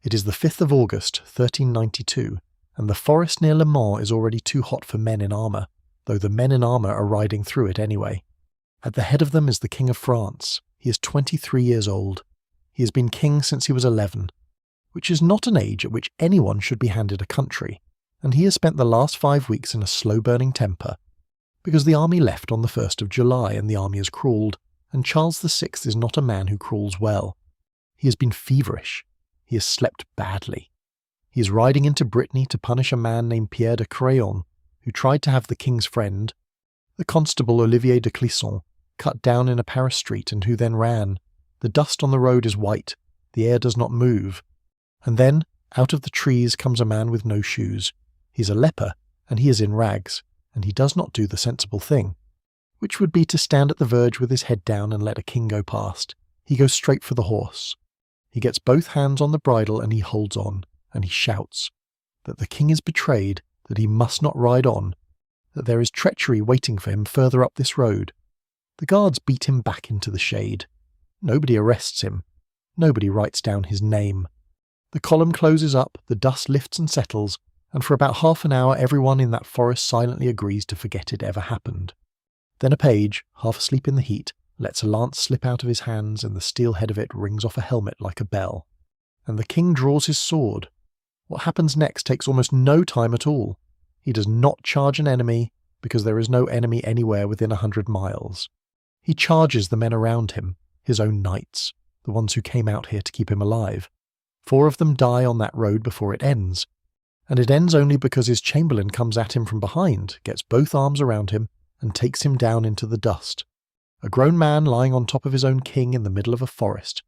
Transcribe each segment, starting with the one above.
It is the 5th of August, 1392, and the forest near Le Mans is already too hot for men in armour, though the men in armour are riding through it anyway. At the head of them is the King of France. He is 23 years old. He has been king since he was 11, which is not an age at which anyone should be handed a country, and he has spent the last 5 weeks in a slow-burning temper, because the army left on the 1st of July and the army has crawled, and Charles VI is not a man who crawls well. He has been feverish. He has slept badly. He is riding into Brittany to punish a man named Pierre de Craon, who tried to have the king's friend, the constable Olivier de Clisson, cut down in a Paris street and who then ran. The dust on the road is white, the air does not move. And then, out of the trees comes a man with no shoes. He's a leper, and he is in rags, and he does not do the sensible thing, which would be to stand at the verge with his head down and let a king go past. He goes straight for the horse. He gets both hands on the bridle and he holds on, and he shouts that the king is betrayed, that he must not ride on, that there is treachery waiting for him further up this road. The guards beat him back into the shade. Nobody arrests him. Nobody writes down his name. The column closes up, the dust lifts and settles, and for about half an hour everyone in that forest silently agrees to forget it ever happened. Then a page, half asleep in the heat, lets a lance slip out of his hands and the steel head of it rings off a helmet like a bell. And the king draws his sword. What happens next takes almost no time at all. He does not charge an enemy, because there is no enemy anywhere within 100 miles. He charges the men around him, his own knights, the ones who came out here to keep him alive. 4 of them die on that road before it ends. And it ends only because his chamberlain comes at him from behind, gets both arms around him, and takes him down into the dust. A grown man lying on top of his own king in the middle of a forest,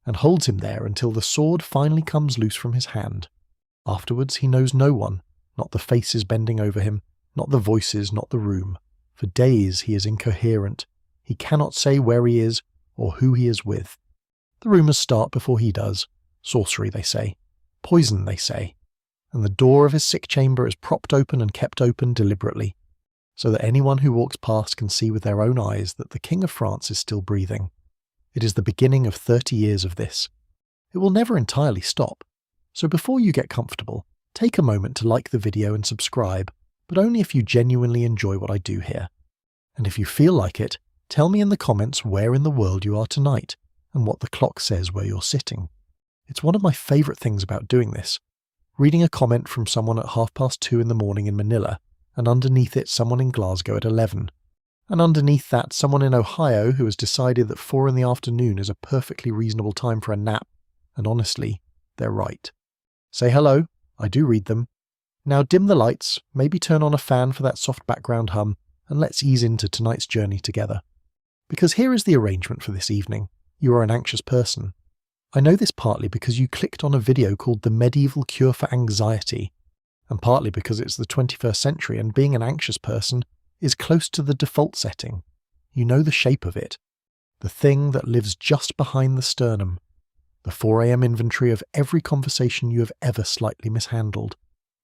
and holds him there until the sword finally comes loose from his hand. Afterwards he knows no one, not the faces bending over him, not the voices, not the room. For days he is incoherent. He cannot say where he is or who he is with. The rumours start before he does. Sorcery, they say. Poison, they say. And the door of his sick chamber is propped open and kept open deliberately, so that anyone who walks past can see with their own eyes that the King of France is still breathing. It is the beginning of 30 years of this. It will never entirely stop, so before you get comfortable, take a moment to like the video and subscribe, but only if you genuinely enjoy what I do here. And if you feel like it, tell me in the comments where in the world you are tonight, and what the clock says where you're sitting. It's one of my favourite things about doing this, reading a comment from someone at 2:30 in the morning in Manila, and underneath it someone in Glasgow at 11. And underneath that someone in Ohio who has decided that 4 in the afternoon is a perfectly reasonable time for a nap, and honestly, they're right. Say hello, I do read them. Now dim the lights, maybe turn on a fan for that soft background hum, and let's ease into tonight's journey together. Because here is the arrangement for this evening. You are an anxious person. I know this partly because you clicked on a video called The Medieval Cure for Anxiety, and partly because it's the 21st century and being an anxious person is close to the default setting. You know the shape of it. The thing that lives just behind the sternum. The 4 a.m. inventory of every conversation you have ever slightly mishandled.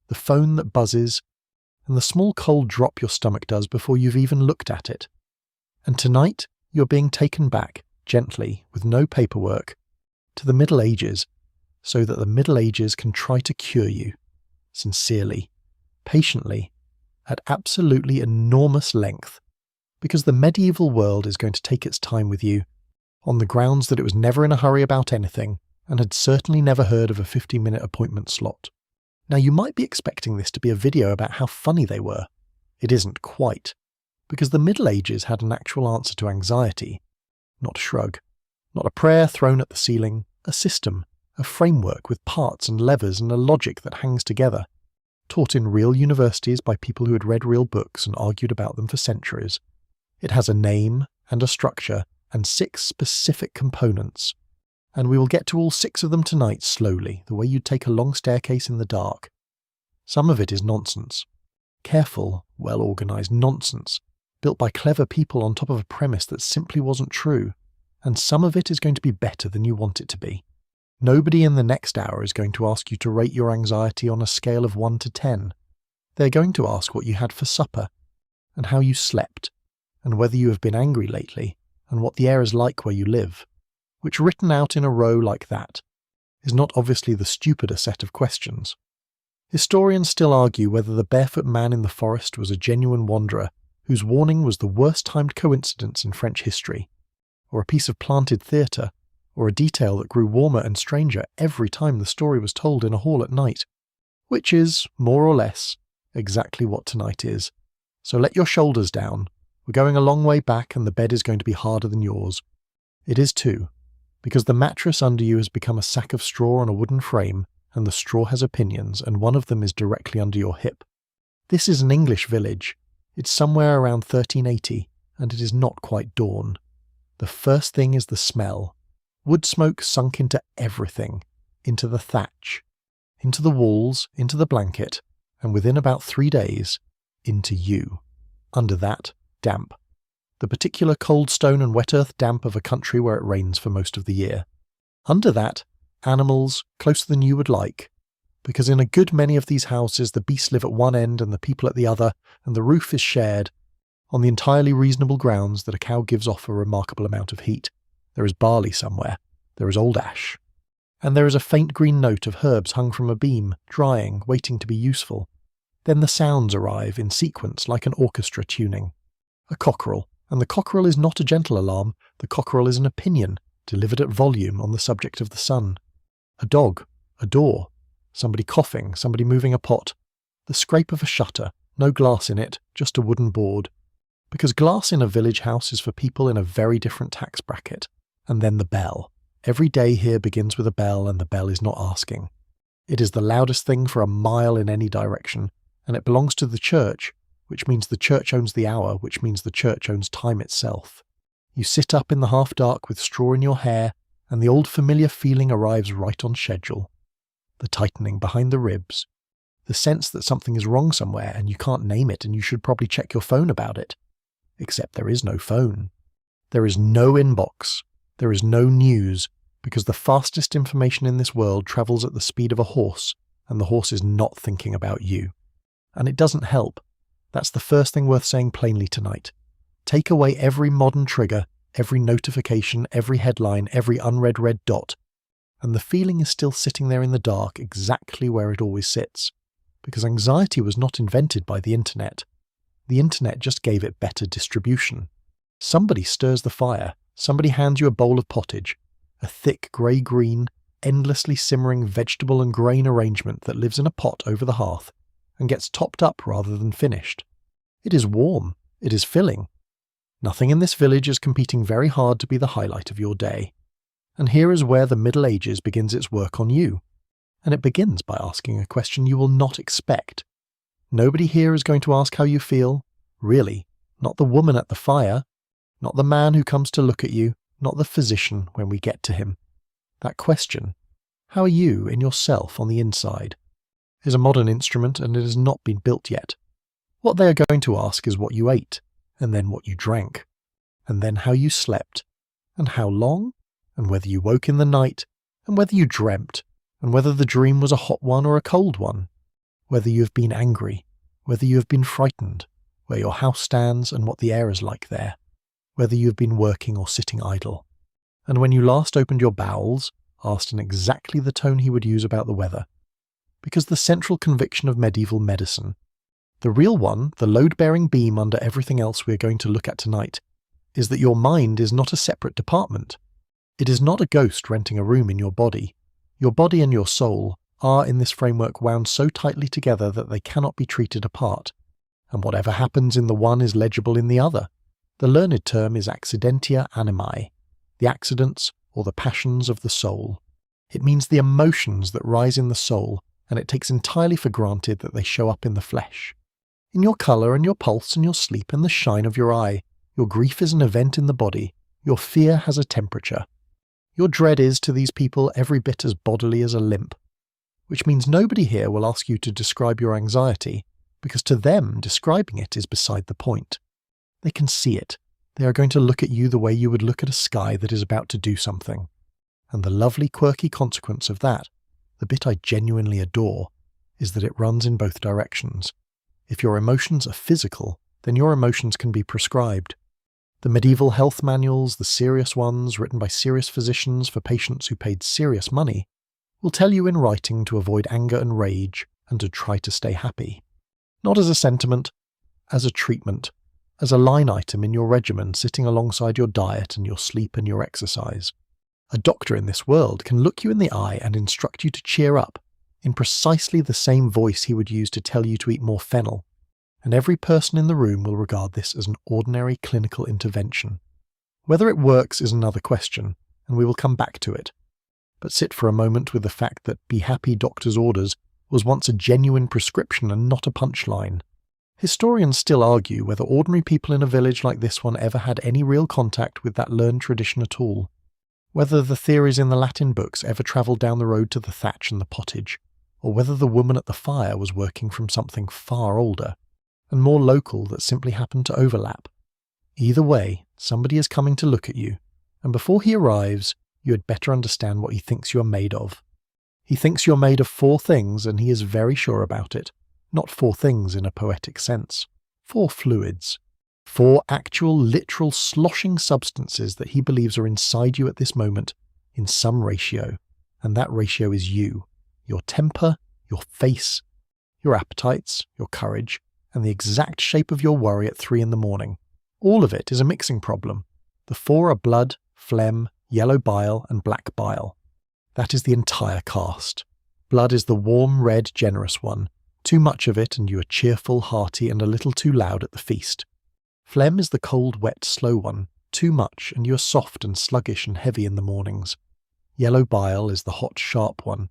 The phone that buzzes, and the small cold drop your stomach does before you've even looked at it. And tonight, you're being taken back, gently, with no paperwork, to the Middle Ages, so that the Middle Ages can try to cure you. Sincerely, patiently, at absolutely enormous length, because the medieval world is going to take its time with you, on the grounds that it was never in a hurry about anything, and had certainly never heard of a 50-minute appointment slot. Now you might be expecting this to be a video about how funny they were. It isn't quite, because the Middle Ages had an actual answer to anxiety, not a shrug, not a prayer thrown at the ceiling, a system, a framework with parts and levers and a logic that hangs together, taught in real universities by people who had read real books and argued about them for centuries. It has a name and a structure and 6 specific components, and we will get to all 6 of them tonight slowly, the way you'd take a long staircase in the dark. Some of it is nonsense. Careful, well-organised nonsense, built by clever people on top of a premise that simply wasn't true, and some of it is going to be better than you want it to be. Nobody in the next hour is going to ask you to rate your anxiety on a scale of 1 to 10. They're going to ask what you had for supper, and how you slept, and whether you have been angry lately, and what the air is like where you live, which written out in a row like that is not obviously the stupider set of questions. Historians still argue whether the barefoot man in the forest was a genuine wanderer whose warning was the worst-timed coincidence in French history, or a piece of planted theatre, or a detail that grew warmer and stranger every time the story was told in a hall at night, which is, more or less, exactly what tonight is. So let your shoulders down. We're going a long way back and the bed is going to be harder than yours. It is too, because the mattress under you has become a sack of straw on a wooden frame, and the straw has opinions, and one of them is directly under your hip. This is an English village. It's somewhere around 1380, and it is not quite dawn. The first thing is the smell. Wood smoke sunk into everything, into the thatch, into the walls, into the blanket, and within about 3 days, into you. Under that, damp. The particular cold stone and wet earth damp of a country where it rains for most of the year. Under that, animals closer than you would like, because in a good many of these houses the beasts live at one end and the people at the other, and the roof is shared, on the entirely reasonable grounds that a cow gives off a remarkable amount of heat. There is barley somewhere, there is old ash, and there is a faint green note of herbs hung from a beam, drying, waiting to be useful. Then the sounds arrive in sequence like an orchestra tuning. A cockerel, and the cockerel is not a gentle alarm, the cockerel is an opinion, delivered at volume on the subject of the sun. A dog, a door, somebody coughing, somebody moving a pot, the scrape of a shutter, no glass in it, just a wooden board. Because glass in a village house is for people in a very different tax bracket. And then the bell. Every day here begins with a bell, and the bell is not asking. It is the loudest thing for a mile in any direction, and it belongs to the church, which means the church owns the hour, which means the church owns time itself. You sit up in the half-dark with straw in your hair, and the old familiar feeling arrives right on schedule. The tightening behind the ribs. The sense that something is wrong somewhere and you can't name it and you should probably check your phone about it. Except there is no phone. There is no inbox. There is no news, because the fastest information in this world travels at the speed of a horse, and the horse is not thinking about you. And it doesn't help. That's the first thing worth saying plainly tonight. Take away every modern trigger, every notification, every headline, every unread red dot, and the feeling is still sitting there in the dark exactly where it always sits, because anxiety was not invented by the internet. The internet just gave it better distribution. Somebody stirs the fire, somebody hands you a bowl of pottage, a thick grey-green, endlessly simmering vegetable and grain arrangement that lives in a pot over the hearth and gets topped up rather than finished. It is warm, it is filling. Nothing in this village is competing very hard to be the highlight of your day. And here is where the Middle Ages begins its work on you. And it begins by asking a question you will not expect. Nobody here is going to ask how you feel, really, not the woman at the fire, not the man who comes to look at you, not the physician when we get to him. That question, how are you in yourself on the inside, is a modern instrument and it has not been built yet. What they are going to ask is what you ate, and then what you drank, and then how you slept, and how long, and whether you woke in the night, and whether you dreamt, and whether the dream was a hot one or a cold one, whether you have been angry, whether you have been frightened, where your house stands and what the air is like there, whether you have been working or sitting idle, and when you last opened your bowels, asked in exactly the tone he would use about the weather. Because the central conviction of medieval medicine, the real one, the load-bearing beam under everything else we are going to look at tonight, is that your mind is not a separate department. It is not a ghost renting a room in your body. Your body and your soul are in this framework wound so tightly together that they cannot be treated apart, and whatever happens in the one is legible in the other. The learned term is accidentia animae, the accidents or the passions of the soul. It means the emotions that rise in the soul, and it takes entirely for granted that they show up in the flesh. In your colour and your pulse and your sleep and the shine of your eye, your grief is an event in the body, your fear has a temperature. Your dread is to these people every bit as bodily as a limp, which means nobody here will ask you to describe your anxiety, because to them describing it is beside the point. They can see it. They are going to look at you the way you would look at a sky that is about to do something. And the lovely quirky consequence of that, the bit I genuinely adore, is that it runs in both directions. If your emotions are physical, then your emotions can be prescribed. The medieval health manuals, the serious ones written by serious physicians for patients who paid serious money, will tell you in writing to avoid anger and rage and to try to stay happy. Not as a sentiment, as a treatment, as a line item in your regimen sitting alongside your diet and your sleep and your exercise. A doctor in this world can look you in the eye and instruct you to cheer up, in precisely the same voice he would use to tell you to eat more fennel, and every person in the room will regard this as an ordinary clinical intervention. Whether it works is another question, and we will come back to it. But sit for a moment with the fact that Be Happy Doctor's Orders was once a genuine prescription and not a punchline. Historians still argue whether ordinary people in a village like this one ever had any real contact with that learned tradition at all, whether the theories in the Latin books ever travelled down the road to the thatch and the pottage, or whether the woman at the fire was working from something far older and more local that simply happened to overlap. Either way, somebody is coming to look at you, and before he arrives, you had better understand what he thinks you are made of. He thinks you're made of 4 things, and he is very sure about it. Not 4 things in a poetic sense. 4 fluids. 4 actual, literal, sloshing substances that he believes are inside you at this moment, in some ratio. And that ratio is you. Your temper, your face, your appetites, your courage, and the exact shape of your worry at 3 a.m. All of it is a mixing problem. The 4 are blood, phlegm, yellow bile, and black bile. That is the entire cast. Blood is the warm, red, generous one. Too much of it and you are cheerful, hearty, and a little too loud at the feast. Phlegm is the cold, wet, slow one. Too much and you are soft and sluggish and heavy in the mornings. Yellow bile is the hot, sharp one.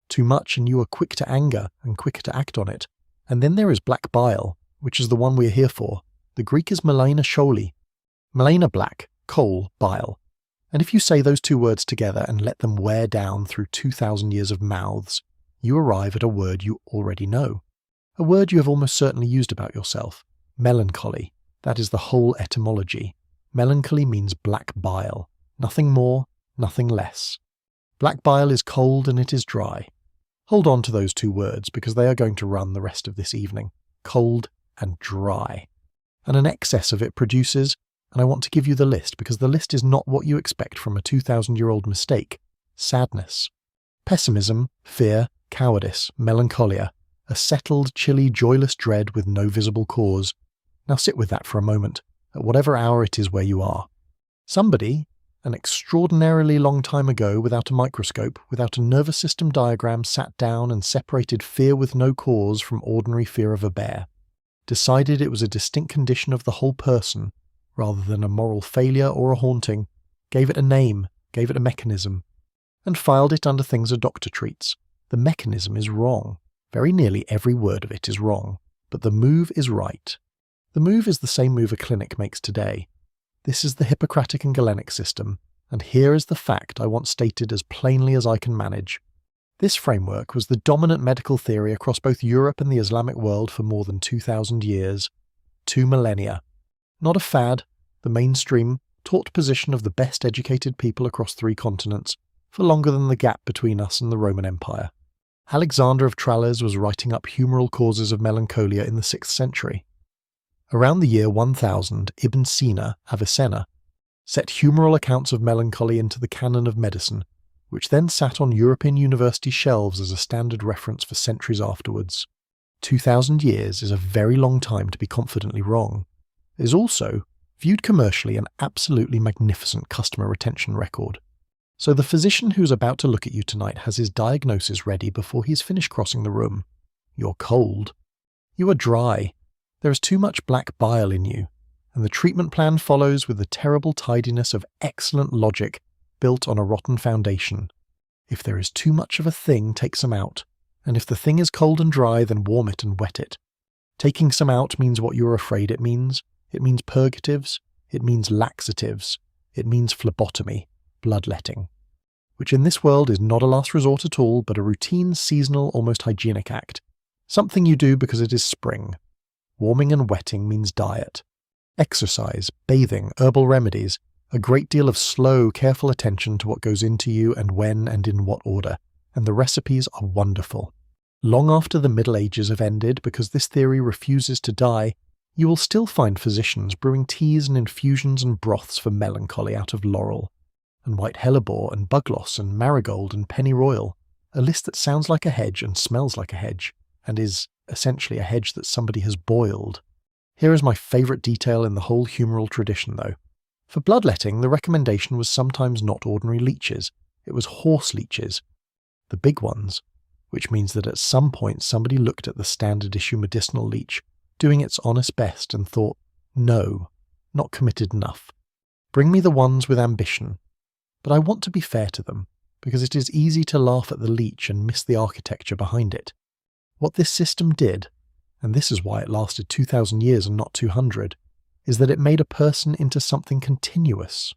Too much and you are quick to anger and quick to act on it. And then there is black bile, which is the one we are here for. The Greek is melena sholi. Melena black, coal, bile. And if you say those 2 words together and let them wear down through 2,000 years of mouths, you arrive at a word you already know. A word you have almost certainly used about yourself. Melancholy. That is the whole etymology. Melancholy means black bile. Nothing more, nothing less. Black bile is cold and it is dry. Hold on to those 2 words because they are going to run the rest of this evening. Cold and dry. And an excess of it produces, and I want to give you the list because the list is not what you expect from a 2,000-year-old mistake, sadness. Pessimism, fear, cowardice, melancholia, a settled, chilly, joyless dread with no visible cause. Now sit with that for a moment, at whatever hour it is where you are. Somebody, an extraordinarily long time ago, without a microscope, without a nervous system diagram, sat down and separated fear with no cause from ordinary fear of a bear. Decided it was a distinct condition of the whole person, rather than a moral failure or a haunting, gave it a name, gave it a mechanism, and filed it under things a doctor treats. The mechanism is wrong. Very nearly every word of it is wrong, but the move is right. The move is the same move a clinic makes today. This is the Hippocratic and Galenic system, and here is the fact I want stated as plainly as I can manage. This framework was the dominant medical theory across both Europe and the Islamic world for more than 2,000 years. 2 millennia. Not a fad, the mainstream, taught position of the best educated people across 3 continents, for longer than the gap between us and the Roman Empire. Alexander of Tralles was writing up humoral causes of melancholia in the 6th century. Around the year 1000, Ibn Sina, Avicenna, set humoral accounts of melancholy into the canon of medicine, which then sat on European university shelves as a standard reference for centuries afterwards. 2,000 years is a very long time to be confidently wrong. It is also, viewed commercially, an absolutely magnificent customer retention record. So the physician who's about to look at you tonight has his diagnosis ready before he's finished crossing the room. You're cold. You are dry. There is too much black bile in you, and the treatment plan follows with the terrible tidiness of excellent logic built on a rotten foundation. If there is too much of a thing, take some out, and if the thing is cold and dry, then warm it and wet it. Taking some out means what you are afraid it means. It means purgatives, it means laxatives, it means phlebotomy, bloodletting, which in this world is not a last resort at all, but a routine, seasonal, almost hygienic act. Something you do because it is spring. Warming and wetting means diet. Exercise, bathing, herbal remedies, a great deal of slow, careful attention to what goes into you and when and in what order, and the recipes are wonderful. Long after the Middle Ages have ended, because this theory refuses to die, you will still find physicians brewing teas and infusions and broths for melancholy out of laurel, and white hellebore and bugloss and marigold and pennyroyal, A list that sounds like a hedge and smells like a hedge, and is essentially a hedge that somebody has boiled. Here is my favourite detail in the whole humoral tradition, though. For bloodletting, the recommendation was sometimes not ordinary leeches, it was horse leeches. The big ones, which means that at some point somebody looked at the standard issue medicinal leech, doing its honest best, and thought, no, not committed enough. Bring me the ones with ambition. But I want to be fair to them, because it is easy to laugh at the leech and miss the architecture behind it. What this system did, and this is why it lasted 2,000 years and not 200, is that it made a person into something continuous.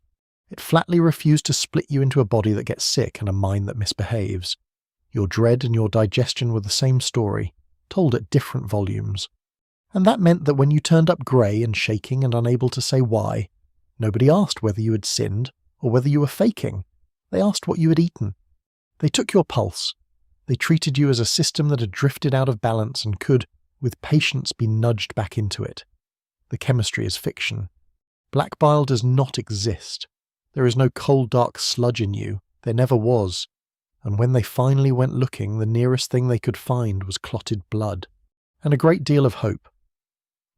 It flatly refused to split you into a body that gets sick and a mind that misbehaves. Your dread and your digestion were the same story, told at different volumes. And that meant that when you turned up grey and shaking and unable to say why, nobody asked whether you had sinned or whether you were faking. They asked what you had eaten. They took your pulse. They treated you as a system that had drifted out of balance and could, with patience, be nudged back into it. The chemistry is fiction. Black bile does not exist. There is no cold dark sludge in you. There never was. And when they finally went looking, the nearest thing they could find was clotted blood. And a great deal of hope.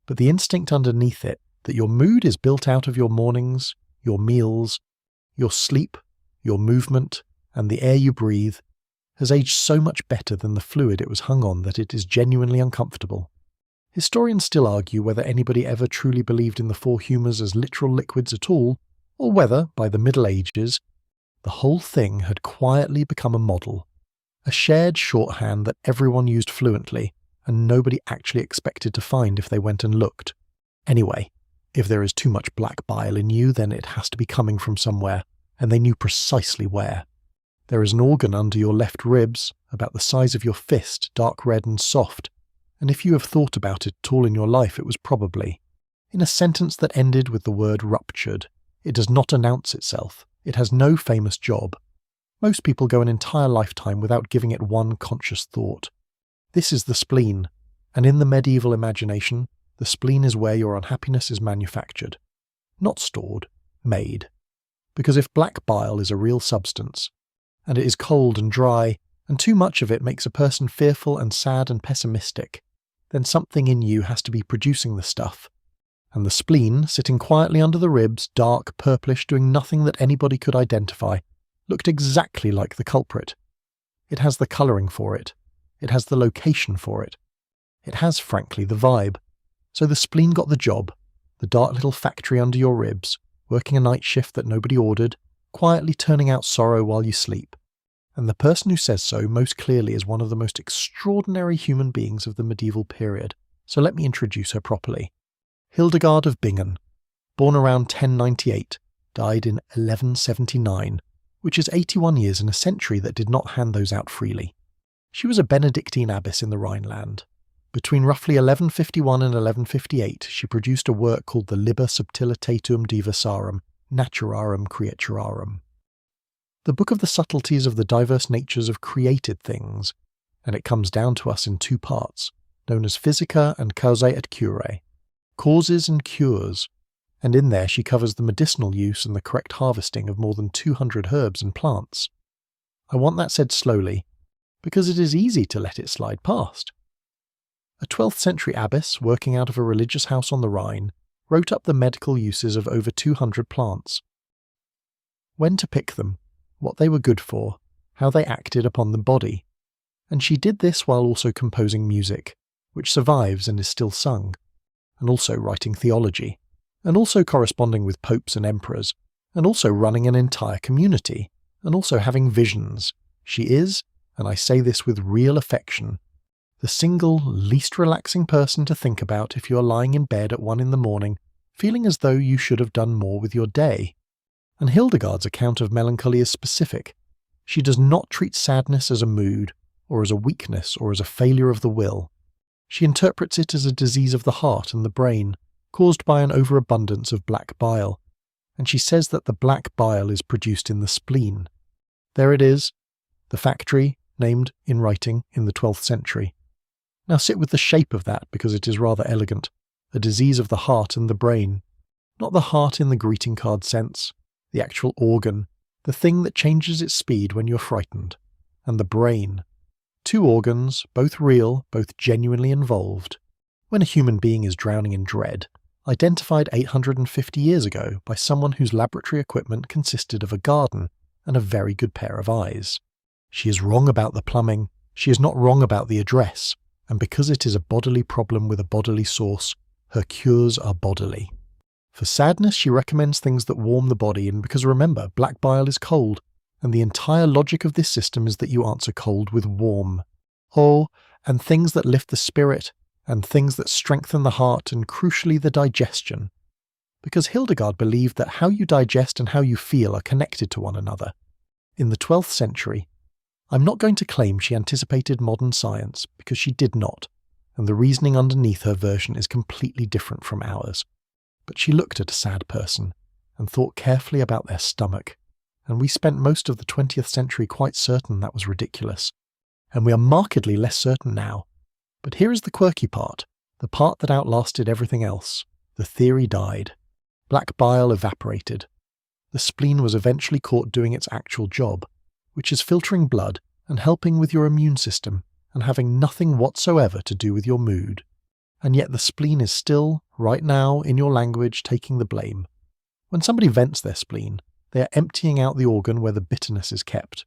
But the instinct underneath it, that your mood is built out of your mornings, your meals, your sleep, your movement, and the air you breathe, has aged so much better than the fluid it was hung on that it is genuinely uncomfortable. Historians still argue whether anybody ever truly believed in the four humours as literal liquids at all, or whether, by the Middle Ages, the whole thing had quietly become a model, a shared shorthand that everyone used fluently and nobody actually expected to find if they went and looked. Anyway, if there is too much black bile in you, then it has to be coming from somewhere, and they knew precisely where. There is an organ under your left ribs, about the size of your fist, dark red and soft, and if you have thought about it at all in your life, it was probably in a sentence that ended with the word ruptured. It does not announce itself. It has no famous job. Most people go an entire lifetime without giving it one conscious thought. This is the spleen, and in the medieval imagination, the spleen is where your unhappiness is manufactured. Not stored, made. Because if black bile is a real substance, and it is cold and dry, and too much of it makes a person fearful and sad and pessimistic, then something in you has to be producing the stuff. And the spleen, sitting quietly under the ribs, dark, purplish, doing nothing that anybody could identify, looked exactly like the culprit. It has the colouring for it. It has the location for it. It has, frankly, the vibe. So the spleen got the job, the dark little factory under your ribs, working a night shift that nobody ordered, quietly turning out sorrow while you sleep. And the person who says so most clearly is one of the most extraordinary human beings of the medieval period, so let me introduce her properly. Hildegard of Bingen, born around 1098, died in 1179, which is 81 years in a century that did not hand those out freely. She was a Benedictine abbess in the Rhineland. Between roughly 1151 and 1158, she produced a work called the Liber Subtilitatum Diversarum, Naturarum Creaturarum. The book of the subtleties of the diverse natures of created things, and it comes down to us in two parts, known as Physica and Causae et Curae, causes and cures, and in there she covers the medicinal use and the correct harvesting of more than 200 herbs and plants. I want that said slowly, because it is easy to let it slide past. A 12th century abbess, working out of a religious house on the Rhine, wrote up the medical uses of over 200 plants. When to pick them, what they were good for, how they acted upon the body. And she did this while also composing music, which survives and is still sung, and also writing theology, and also corresponding with popes and emperors, and also running an entire community, and also having visions. She is, and I say this with real affection, the single least relaxing person to think about if you are lying in bed at 1 a.m, feeling as though you should have done more with your day. And Hildegard's account of melancholy is specific. She does not treat sadness as a mood, or as a weakness, or as a failure of the will. She interprets it as a disease of the heart and the brain, caused by an overabundance of black bile, and she says that the black bile is produced in the spleen. There it is, the factory, named, in writing, in the 12th century. Now sit with the shape of that because it is rather elegant, a disease of the heart and the brain. Not the heart in the greeting card sense, the actual organ, the thing that changes its speed when you're frightened. and the brain. 2 organs, both real, both genuinely involved. When a human being is drowning in dread, identified 850 years ago by someone whose laboratory equipment consisted of a garden and a very good pair of eyes. She is wrong about the plumbing, she is not wrong about the address, and because it is a bodily problem with a bodily source, her cures are bodily. For sadness, she recommends things that warm the body, and because remember, black bile is cold, and the entire logic of this system is that you answer cold with warm. Oh, and things that lift the spirit, and things that strengthen the heart, and crucially the digestion. Because Hildegard believed that how you digest and how you feel are connected to one another. In the 12th century, I'm not going to claim she anticipated modern science, because she did not, and the reasoning underneath her version is completely different from ours. But she looked at a sad person, and thought carefully about their stomach, and we spent most of the 20th century quite certain that was ridiculous, and we are markedly less certain now. But here is the quirky part, the part that outlasted everything else. The theory died. Black bile evaporated. The spleen was eventually caught doing its actual job, which is filtering blood and helping with your immune system and having nothing whatsoever to do with your mood. And yet the spleen is still, right now, in your language, taking the blame. When somebody vents their spleen, they are emptying out the organ where the bitterness is kept.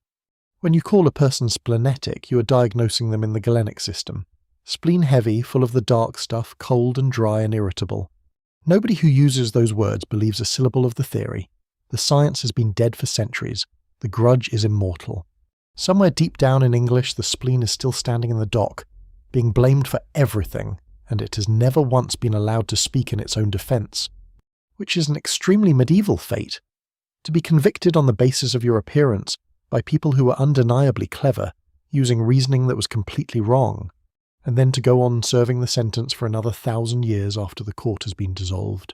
When you call a person splenetic, you are diagnosing them in the galenic system. Spleen heavy, full of the dark stuff, cold and dry and irritable. Nobody who uses those words believes a syllable of the theory. The science has been dead for centuries. The grudge is immortal. Somewhere deep down in English, the spleen is still standing in the dock, being blamed for everything, and it has never once been allowed to speak in its own defence, which is an extremely medieval fate. To be convicted on the basis of your appearance by people who were undeniably clever, using reasoning that was completely wrong, and then to go on serving the sentence for another 1,000 years after the court has been dissolved.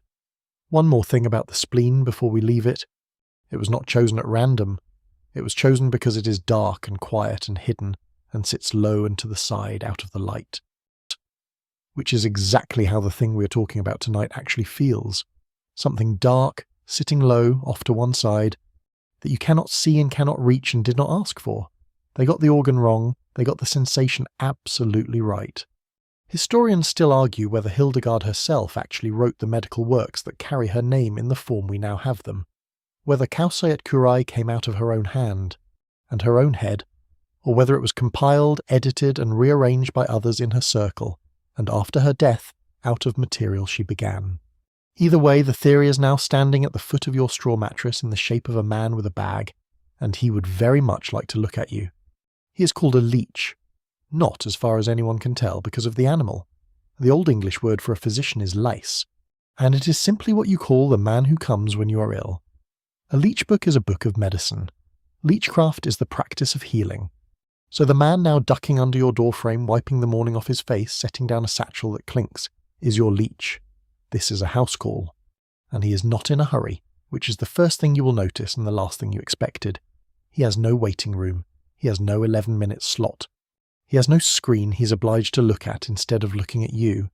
One more thing about the spleen before we leave it. It was not chosen at random. It was chosen because it is dark and quiet and hidden, and sits low and to the side out of the light. Which is exactly how the thing we are talking about tonight actually feels. Something dark, sitting low, off to one side, that you cannot see and cannot reach and did not ask for. They got the organ wrong, they got the sensation absolutely right. Historians still argue whether Hildegard herself actually wrote the medical works that carry her name in the form we now have them, whether Causae et Curae came out of her own hand, and her own head, or whether it was compiled, edited and rearranged by others in her circle, and after her death, out of material she began. Either way, the theory is now standing at the foot of your straw mattress in the shape of a man with a bag, and he would very much like to look at you. He is called a leech, not, as far as anyone can tell, because of the animal. The Old English word for a physician is lice, and it is simply what you call the man who comes when you are ill. A leech book is a book of medicine. Leechcraft is the practice of healing. So the man now ducking under your doorframe, wiping the morning off his face, setting down a satchel that clinks, is your leech. This is a house call, and he is not in a hurry, which is the first thing you will notice and the last thing you expected. He has no waiting room. He has no 11-minute slot. He has no screen he's obliged to look at instead of looking at you.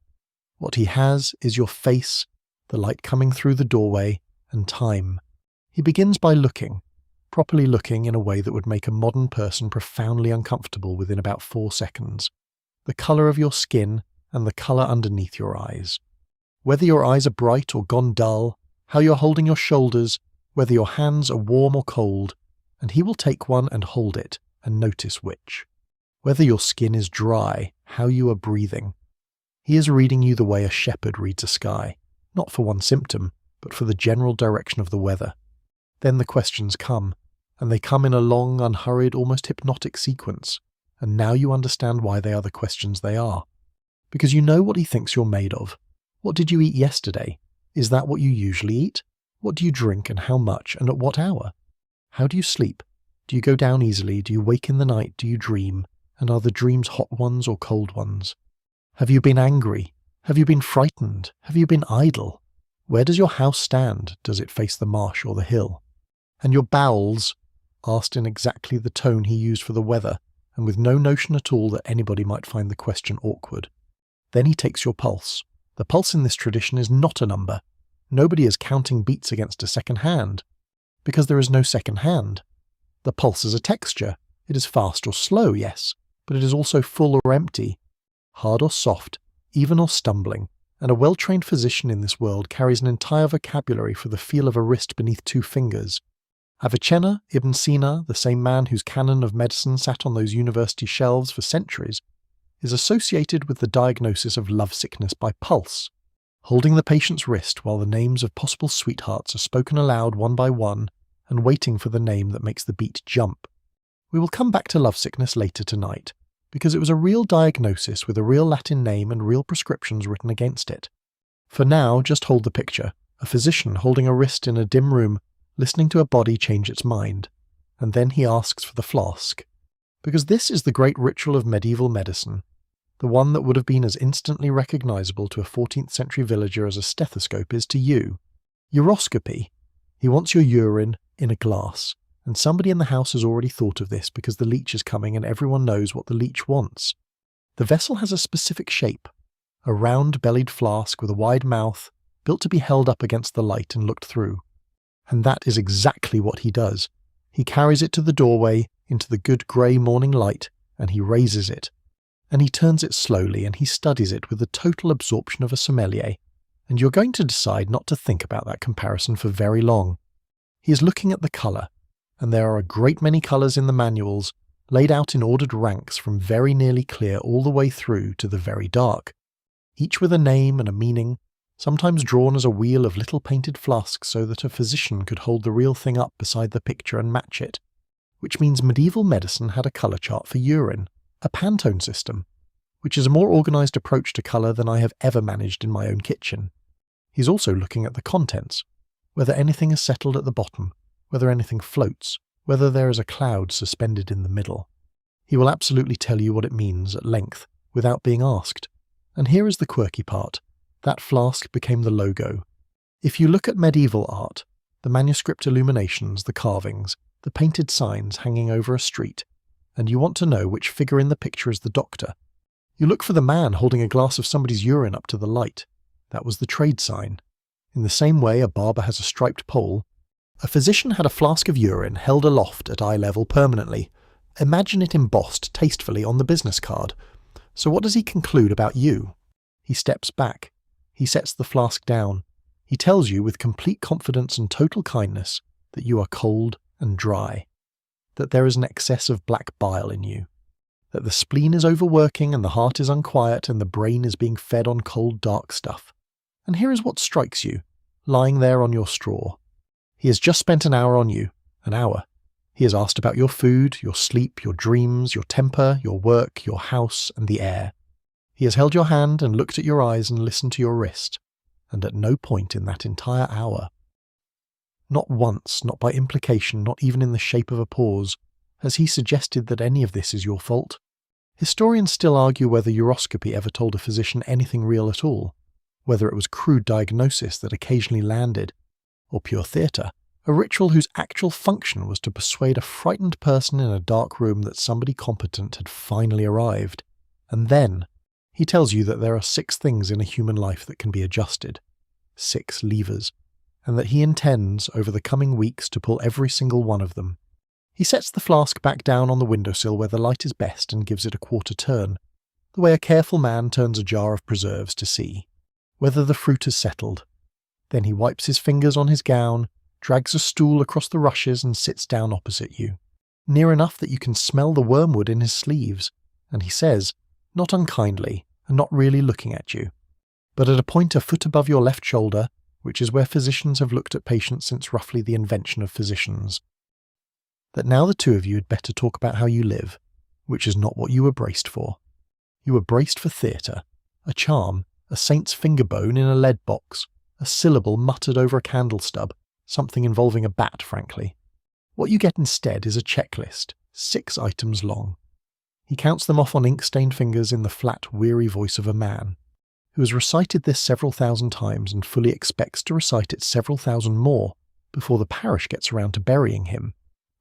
What he has is your face, the light coming through the doorway, and time. He begins by looking, properly looking in a way that would make a modern person profoundly uncomfortable within about 4 seconds. The colour of your skin and the colour underneath your eyes. Whether your eyes are bright or gone dull, how you're holding your shoulders, whether your hands are warm or cold, and he will take one and hold it and notice which. Whether your skin is dry, how you are breathing. He is reading you the way a shepherd reads a sky, not for one symptom, but for the general direction of the weather. Then the questions come, and they come in a long, unhurried, almost hypnotic sequence, and now you understand why they are the questions they are. Because you know what he thinks you're made of. What did you eat yesterday? Is that what you usually eat? What do you drink and how much and at what hour? How do you sleep? Do you go down easily? Do you wake in the night? Do you dream? And are the dreams hot ones or cold ones? Have you been angry? Have you been frightened? Have you been idle? Where does your house stand? Does it face the marsh or the hill? And your bowels, asked in exactly the tone he used for the weather, and with no notion at all that anybody might find the question awkward. Then he takes your pulse. The pulse in this tradition is not a number. Nobody is counting beats against a second hand, because there is no second hand. The pulse is a texture. It is fast or slow, yes, but it is also full or empty, hard or soft, even or stumbling, and a well-trained physician in this world carries an entire vocabulary for the feel of a wrist beneath two fingers. Avicenna, Ibn Sina, the same man whose canon of medicine sat on those university shelves for centuries, is associated with the diagnosis of lovesickness by pulse, holding the patient's wrist while the names of possible sweethearts are spoken aloud one by one and waiting for the name that makes the beat jump. We will come back to lovesickness later tonight, because it was a real diagnosis with a real Latin name and real prescriptions written against it. For now, just hold the picture, a physician holding a wrist in a dim room, listening to a body change its mind, and then he asks for the flask. Because this is the great ritual of medieval medicine, the one that would have been as instantly recognizable to a 14th century villager as a stethoscope is to you. Uroscopy. He wants your urine in a glass, and somebody in the house has already thought of this because the leech is coming and everyone knows what the leech wants. The vessel has a specific shape, a round-bellied flask with a wide mouth, built to be held up against the light and looked through. And that is exactly what he does. He carries it to the doorway, into the good grey morning light, and he raises it. And he turns it slowly, and he studies it with the total absorption of a sommelier. And you're going to decide not to think about that comparison for very long. He is looking at the colour, and there are a great many colours in the manuals, laid out in ordered ranks from very nearly clear all the way through to the very dark, each with a name and a meaning, sometimes drawn as a wheel of little painted flasks so that a physician could hold the real thing up beside the picture and match it, which means medieval medicine had a colour chart for urine, a Pantone system, which is a more organised approach to colour than I have ever managed in my own kitchen. He's also looking at the contents, whether anything is settled at the bottom, whether anything floats, whether there is a cloud suspended in the middle. He will absolutely tell you what it means at length, without being asked. And here is the quirky part. That flask became the logo. If you look at medieval art, the manuscript illuminations, the carvings, the painted signs hanging over a street, and you want to know which figure in the picture is the doctor, you look for the man holding a glass of somebody's urine up to the light. That was the trade sign. In the same way a barber has a striped pole, a physician had a flask of urine held aloft at eye level permanently. Imagine it embossed tastefully on the business card. So what does he conclude about you? He steps back. He sets the flask down. He tells you with complete confidence and total kindness that you are cold and dry, that there is an excess of black bile in you, that the spleen is overworking and the heart is unquiet and the brain is being fed on cold dark stuff. And here is what strikes you, lying there on your straw. He has just spent an hour on you, an hour. He has asked about your food, your sleep, your dreams, your temper, your work, your house, and the air. He has held your hand and looked at your eyes and listened to your wrist, and at no point in that entire hour, not once, not by implication, not even in the shape of a pause, has he suggested that any of this is your fault. Historians still argue whether uroscopy ever told a physician anything real at all, whether it was crude diagnosis that occasionally landed, or pure theatre, a ritual whose actual function was to persuade a frightened person in a dark room that somebody competent had finally arrived. And then he tells you that there are 6 things in a human life that can be adjusted, 6 levers, and that he intends over the coming weeks to pull every single one of them. He sets the flask back down on the windowsill where the light is best and gives it a quarter turn, the way a careful man turns a jar of preserves to see whether the fruit has settled. Then he wipes his fingers on his gown, drags a stool across the rushes and sits down opposite you, near enough that you can smell the wormwood in his sleeves, and he says, not unkindly and not really looking at you, but at a point a foot above your left shoulder, which is where physicians have looked at patients since roughly the invention of physicians, that now the two of you had better talk about how you live, which is not what you were braced for. You were braced for theatre, a charm, a saint's finger bone in a lead box, a syllable muttered over a candle stub, something involving a bat, frankly. What you get instead is a checklist, 6 items long. He counts them off on ink-stained fingers in the flat, weary voice of a man, who has recited this several thousand times and fully expects to recite it several thousand more before the parish gets around to burying him.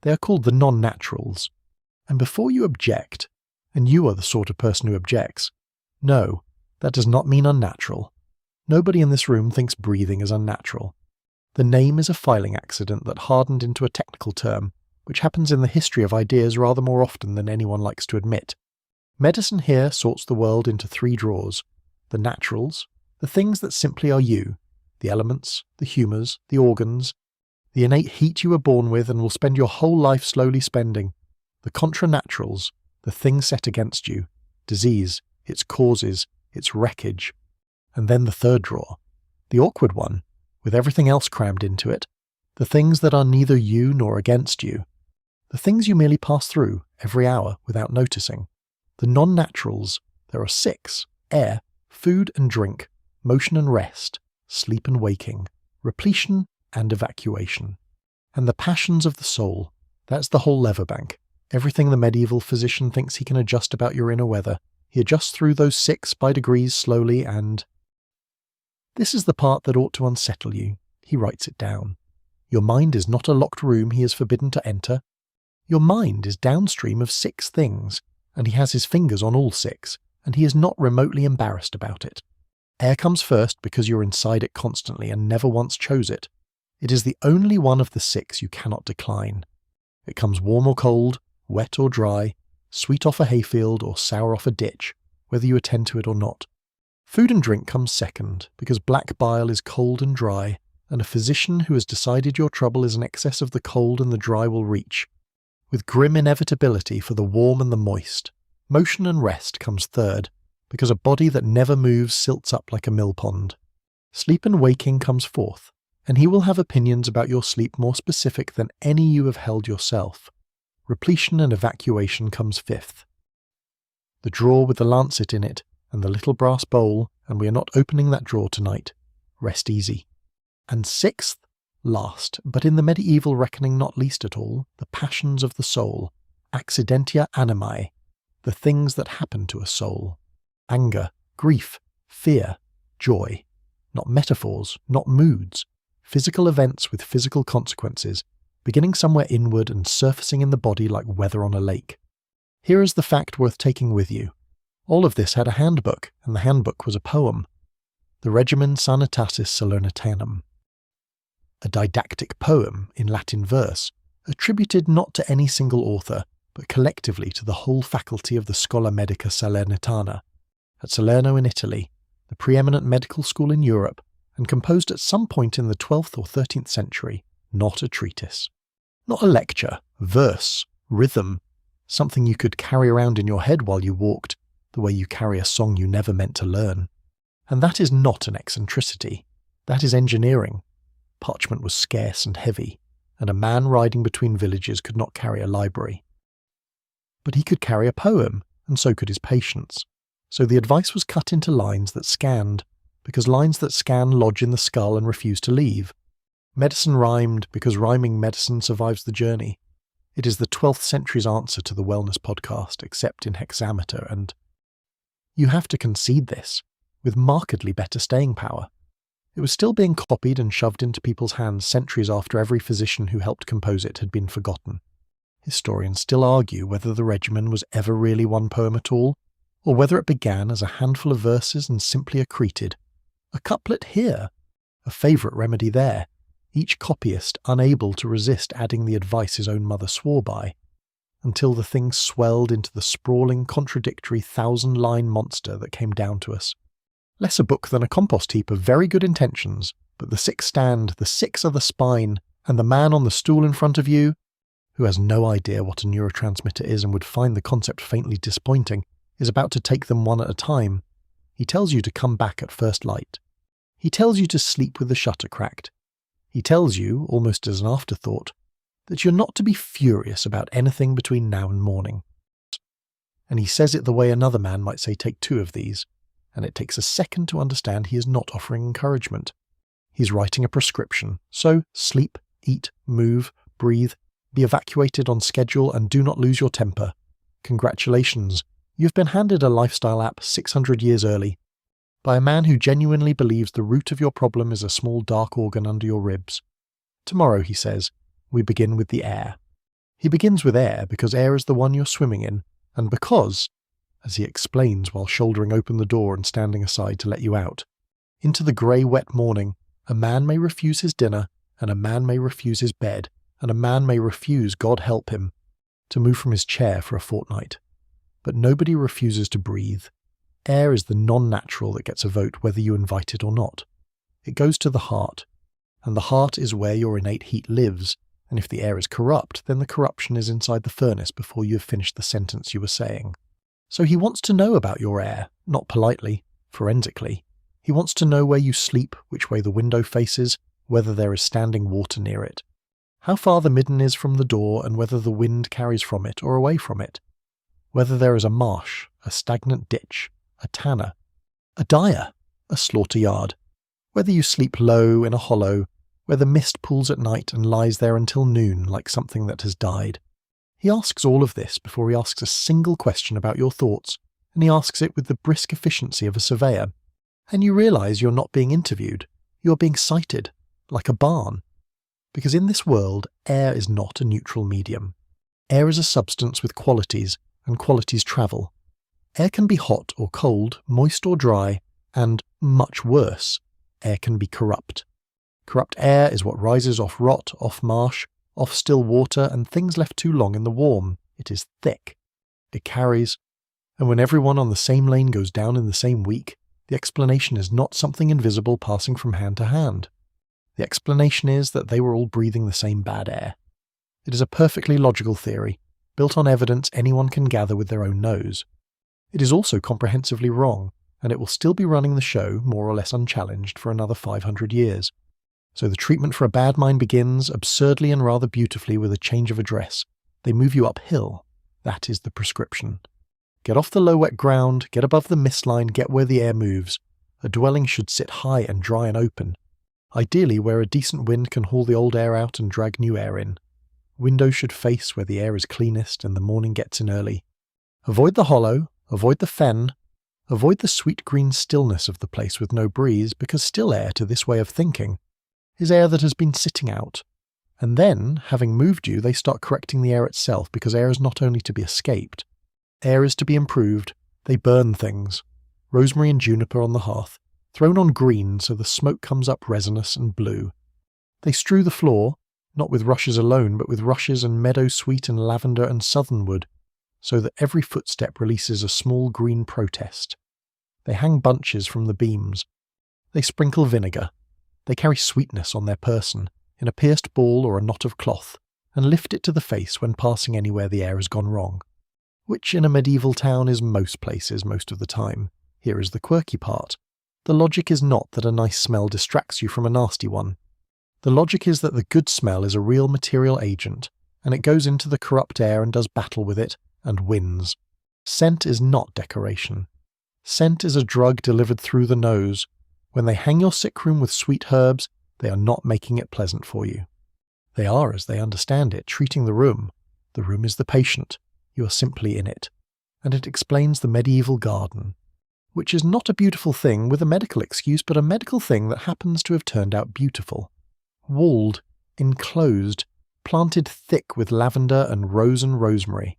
They are called the non-naturals. And before you object, and you are the sort of person who objects, no, that does not mean unnatural. Nobody in this room thinks breathing is unnatural. The name is a filing accident that hardened into a technical term, which happens in the history of ideas rather more often than anyone likes to admit. Medicine here sorts the world into 3 drawers: the naturals, the things that simply are you, the elements, the humours, the organs, the innate heat you were born with and will spend your whole life slowly spending, the contra-naturals, the things set against you, disease, its causes, its wreckage, and then the 3rd drawer, the awkward one, with everything else crammed into it, the things that are neither you nor against you, the things you merely pass through every hour without noticing. The non-naturals, there are 6: air, food and drink, motion and rest, sleep and waking, repletion and evacuation. And the passions of the soul, that's the whole lever bank. Everything the medieval physician thinks he can adjust about your inner weather, he adjusts through those 6 by degrees slowly, and this is the part that ought to unsettle you. He writes it down. Your mind is not a locked room he is forbidden to enter. Your mind is downstream of 6 things, and he has his fingers on all 6, and he is not remotely embarrassed about it. Air comes first because you're inside it constantly and never once chose it. It is the only one of the 6 you cannot decline. It comes warm or cold, wet or dry, sweet off a hayfield or sour off a ditch, whether you attend to it or not. Food and drink comes second, because black bile is cold and dry, and a physician who has decided your trouble is an excess of the cold and the dry will reach, with grim inevitability for the warm and the moist. Motion and rest comes third, because a body that never moves silts up like a mill pond. Sleep and waking comes fourth, and he will have opinions about your sleep more specific than any you have held yourself. Repletion and evacuation comes fifth. The drawer with the lancet in it, and the little brass bowl, and we are not opening that drawer tonight. Rest easy. And sixth, last, but in the medieval reckoning not least at all, the passions of the soul, accidentia animae, the things that happen to a soul. Anger, grief, fear, joy. Not metaphors, not moods. Physical events with physical consequences, beginning somewhere inward and surfacing in the body like weather on a lake. Here is the fact worth taking with you. All of this had a handbook, and the handbook was a poem. The Regimen Sanitatis Salernitanum. A didactic poem in Latin verse, attributed not to any single author, but collectively to the whole faculty of the Schola Medica Salernitana, at Salerno in Italy, the preeminent medical school in Europe, and composed at some point in the 12th or 13th century, not a treatise. Not a lecture, verse, rhythm, something you could carry around in your head while you walked, the way you carry a song you never meant to learn. And that is not an eccentricity. That is engineering. Parchment was scarce and heavy, and a man riding between villages could not carry a library. But he could carry a poem, and so could his patients. So the advice was cut into lines that scanned, because lines that scan lodge in the skull and refuse to leave. Medicine rhymed because rhyming medicine survives the journey. It is the 12th century's answer to the Wellness podcast, except in hexameter, and you have to concede this, with markedly better staying power. It was still being copied and shoved into people's hands centuries after every physician who helped compose it had been forgotten. Historians still argue whether the regimen was ever really one poem at all, or whether it began as a handful of verses and simply accreted. A couplet here, a favourite remedy there, each copyist unable to resist adding the advice his own mother swore by, until the thing swelled into the sprawling, contradictory 1,000-line monster that came down to us. Less a book than a compost heap of very good intentions, but the 6 stand, the 6 are the spine, and the man on the stool in front of you, who has no idea what a neurotransmitter is and would find the concept faintly disappointing, is about to take them one at a time. He tells you to come back at first light. He tells you to sleep with the shutter cracked. He tells you, almost as an afterthought, that you're not to be furious about anything between now and morning. And he says it the way another man might say take 2 of these, and it takes a second to understand he is not offering encouragement. He's writing a prescription, so sleep, eat, move, breathe, be evacuated on schedule and do not lose your temper. Congratulations, you've been handed a lifestyle app 600 years early, by a man who genuinely believes the root of your problem is a small dark organ under your ribs. Tomorrow, he says, we begin with the air. He begins with air because air is the one you're swimming in, and because, as he explains while shouldering open the door and standing aside to let you out, into the grey wet morning, a man may refuse his dinner and a man may refuse his bed, and a man may refuse, God help him, to move from his chair for a fortnight. But nobody refuses to breathe. Air is the non-natural that gets a vote whether you invite it or not. It goes to the heart, and the heart is where your innate heat lives, and if the air is corrupt, then the corruption is inside the furnace before you have finished the sentence you were saying. So he wants to know about your air, not politely, forensically. He wants to know where you sleep, which way the window faces, whether there is standing water near it, how far the midden is from the door and whether the wind carries from it or away from it, whether there is a marsh, a stagnant ditch, a tanner, a dyer, a slaughter yard, whether you sleep low in a hollow, where the mist pools at night and lies there until noon like something that has died. He asks all of this before he asks a single question about your thoughts, and he asks it with the brisk efficiency of a surveyor. And you realise you're not being interviewed, you're being cited, like a barn. Because in this world, air is not a neutral medium. Air is a substance with qualities, and qualities travel. Air can be hot or cold, moist or dry, and, much worse, air can be corrupt. Corrupt air is what rises off rot, off marsh, off still water, and things left too long in the warm. It is thick. It carries. And when everyone on the same lane goes down in the same week, the explanation is not something invisible passing from hand to hand. The explanation is that they were all breathing the same bad air. It is a perfectly logical theory, built on evidence anyone can gather with their own nose. It is also comprehensively wrong, and it will still be running the show, more or less unchallenged, for another 500 years. So the treatment for a bad mind begins, absurdly and rather beautifully, with a change of address. They move you uphill. That is the prescription. Get off the low wet ground, get above the mist line, get where the air moves. A dwelling should sit high and dry and open. Ideally where a decent wind can haul the old air out and drag new air in. Windows should face where the air is cleanest and the morning gets in early. Avoid the hollow, avoid the fen, avoid the sweet green stillness of the place with no breeze, because still air to this way of thinking is air that has been sitting out. And then, having moved you, they start correcting the air itself, because air is not only to be escaped. Air is to be improved. They burn things. Rosemary and juniper on the hearth, thrown on green so the smoke comes up resinous and blue. They strew the floor, not with rushes alone, but with rushes and meadow sweet and lavender and southernwood, so that every footstep releases a small green protest. They hang bunches from the beams. They sprinkle vinegar. They carry sweetness on their person, in a pierced ball or a knot of cloth, and lift it to the face when passing anywhere the air has gone wrong. Which in a medieval town is most places most of the time. Here is the quirky part. The logic is not that a nice smell distracts you from a nasty one. The logic is that the good smell is a real material agent, and it goes into the corrupt air and does battle with it, and wins. Scent is not decoration. Scent is a drug delivered through the nose. When they hang your sick room with sweet herbs, they are not making it pleasant for you. They are, as they understand it, treating the room. The room is the patient. You are simply in it. And it explains the medieval garden, which is not a beautiful thing with a medical excuse, but a medical thing that happens to have turned out beautiful. Walled, enclosed, planted thick with lavender and rose and rosemary.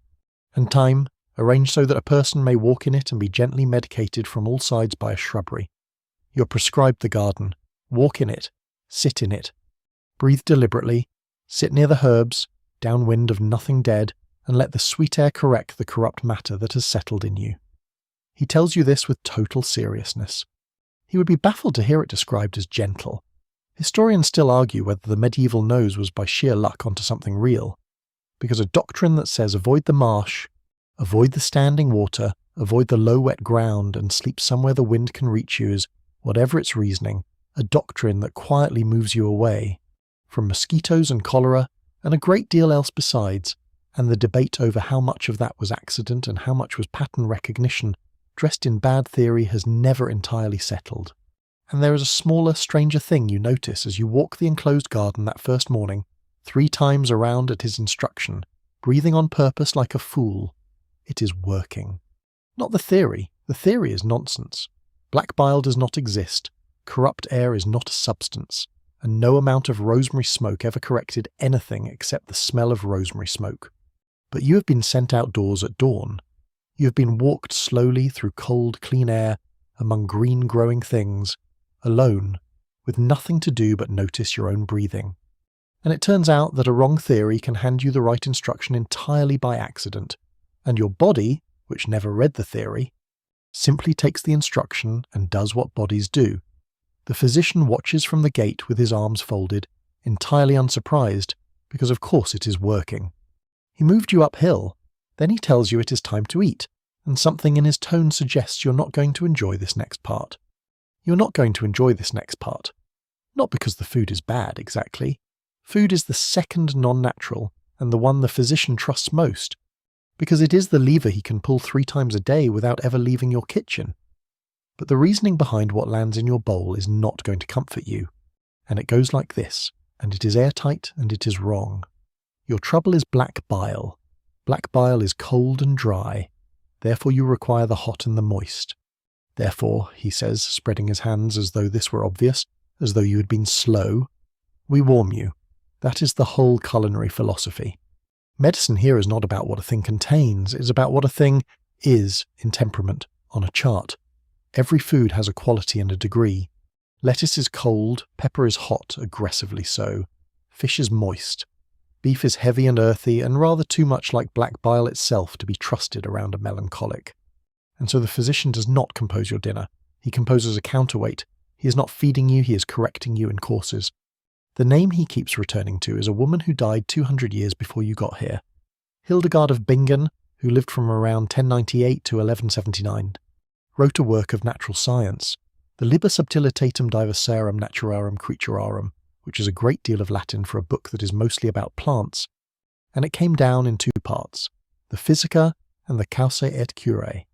And thyme, arranged so that a person may walk in it and be gently medicated from all sides by a shrubbery. You're prescribed the garden. Walk in it. Sit in it. Breathe deliberately. Sit near the herbs, downwind of nothing dead, and let the sweet air correct the corrupt matter that has settled in you. He tells you this with total seriousness. He would be baffled to hear it described as gentle. Historians still argue whether the medieval nose was by sheer luck onto something real, because a doctrine that says avoid the marsh, avoid the standing water, avoid the low wet ground, and sleep somewhere the wind can reach you is, whatever its reasoning, a doctrine that quietly moves you away from mosquitoes and cholera and a great deal else besides, and the debate over how much of that was accident and how much was pattern recognition dressed in bad theory has never entirely settled. And there is a smaller, stranger thing you notice as you walk the enclosed garden that first morning, 3 times around at his instruction, breathing on purpose like a fool. It is working. Not the theory. The theory is nonsense. Black bile does not exist. Corrupt air is not a substance. And no amount of rosemary smoke ever corrected anything except the smell of rosemary smoke. But you have been sent outdoors at dawn. You have been walked slowly through cold, clean air, among green growing things, alone, with nothing to do but notice your own breathing. And it turns out that a wrong theory can hand you the right instruction entirely by accident, and your body, which never read the theory, simply takes the instruction and does what bodies do. The physician watches from the gate with his arms folded, entirely unsurprised, because of course it is working. He moved you uphill, then he tells you it is time to eat, and something in his tone suggests you're not going to enjoy this next part. You're not going to enjoy this next part. Not because the food is bad, exactly. Food is the second non-natural, and the one the physician trusts most, because it is the lever he can pull 3 times a day without ever leaving your kitchen. But the reasoning behind what lands in your bowl is not going to comfort you, and it goes like this, and it is airtight and it is wrong. Your trouble is black bile. Black bile is cold and dry, therefore you require the hot and the moist. Therefore, he says, spreading his hands as though this were obvious, as though you had been slow, we warm you. That is the whole culinary philosophy. Medicine here is not about what a thing contains, it is about what a thing is in temperament, on a chart. Every food has a quality and a degree. Lettuce is cold, pepper is hot, aggressively so. Fish is moist. Beef is heavy and earthy, and rather too much like black bile itself to be trusted around a melancholic. And so the physician does not compose your dinner. He composes a counterweight. He is not feeding you, he is correcting you in courses. The name he keeps returning to is a woman who died 200 years before you got here. Hildegard of Bingen, who lived from around 1098 to 1179, wrote a work of natural science, the Liber Subtilitatem Diversarum Naturarum Creaturarum, which is a great deal of Latin for a book that is mostly about plants, and it came down in 2 parts, the Physica and the Causae et Curae,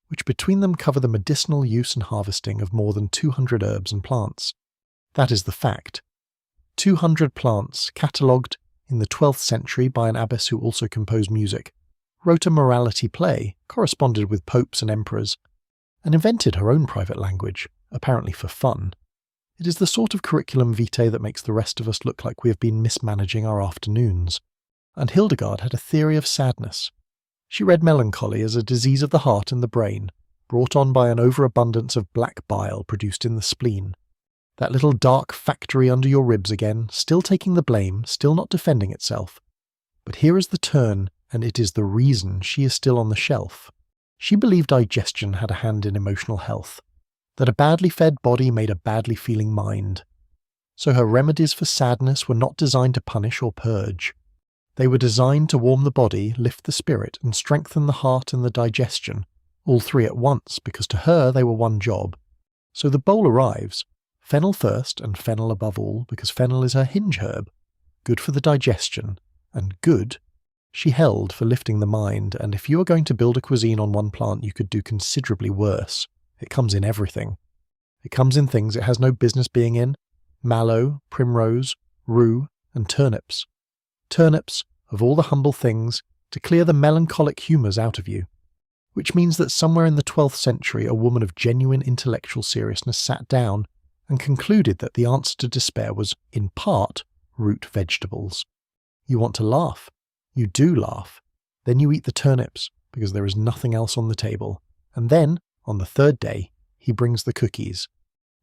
which between them cover the medicinal use and harvesting of more than 200 herbs and plants. That is the fact. 200 plants, catalogued in the 12th century by an abbess who also composed music, wrote a morality play, corresponded with popes and emperors, and invented her own private language, apparently for fun. It is the sort of curriculum vitae that makes the rest of us look like we have been mismanaging our afternoons. And Hildegard had a theory of sadness. She read melancholy as a disease of the heart and the brain, brought on by an overabundance of black bile produced in the spleen. That little dark factory under your ribs again, still taking the blame, still not defending itself. But here is the turn, and it is the reason she is still on the shelf. She believed digestion had a hand in emotional health, that a badly fed body made a badly feeling mind. So her remedies for sadness were not designed to punish or purge. They were designed to warm the body, lift the spirit, and strengthen the heart and the digestion, all 3 at once, because to her they were one job. So the bowl arrives, fennel first and fennel above all, because fennel is her hinge herb, good for the digestion, and good she held for lifting the mind, and if you are going to build a cuisine on one plant you could do considerably worse. It comes in everything. It comes in things it has no business being in: mallow, primrose, rue, and turnips. Turnips, of all the humble things, to clear the melancholic humours out of you. Which means that somewhere in the 12th century a woman of genuine intellectual seriousness sat down and concluded that the answer to despair was, in part, root vegetables. You want to laugh. You do laugh. Then you eat the turnips, because there is nothing else on the table. And then, on the 3rd day, he brings the cookies.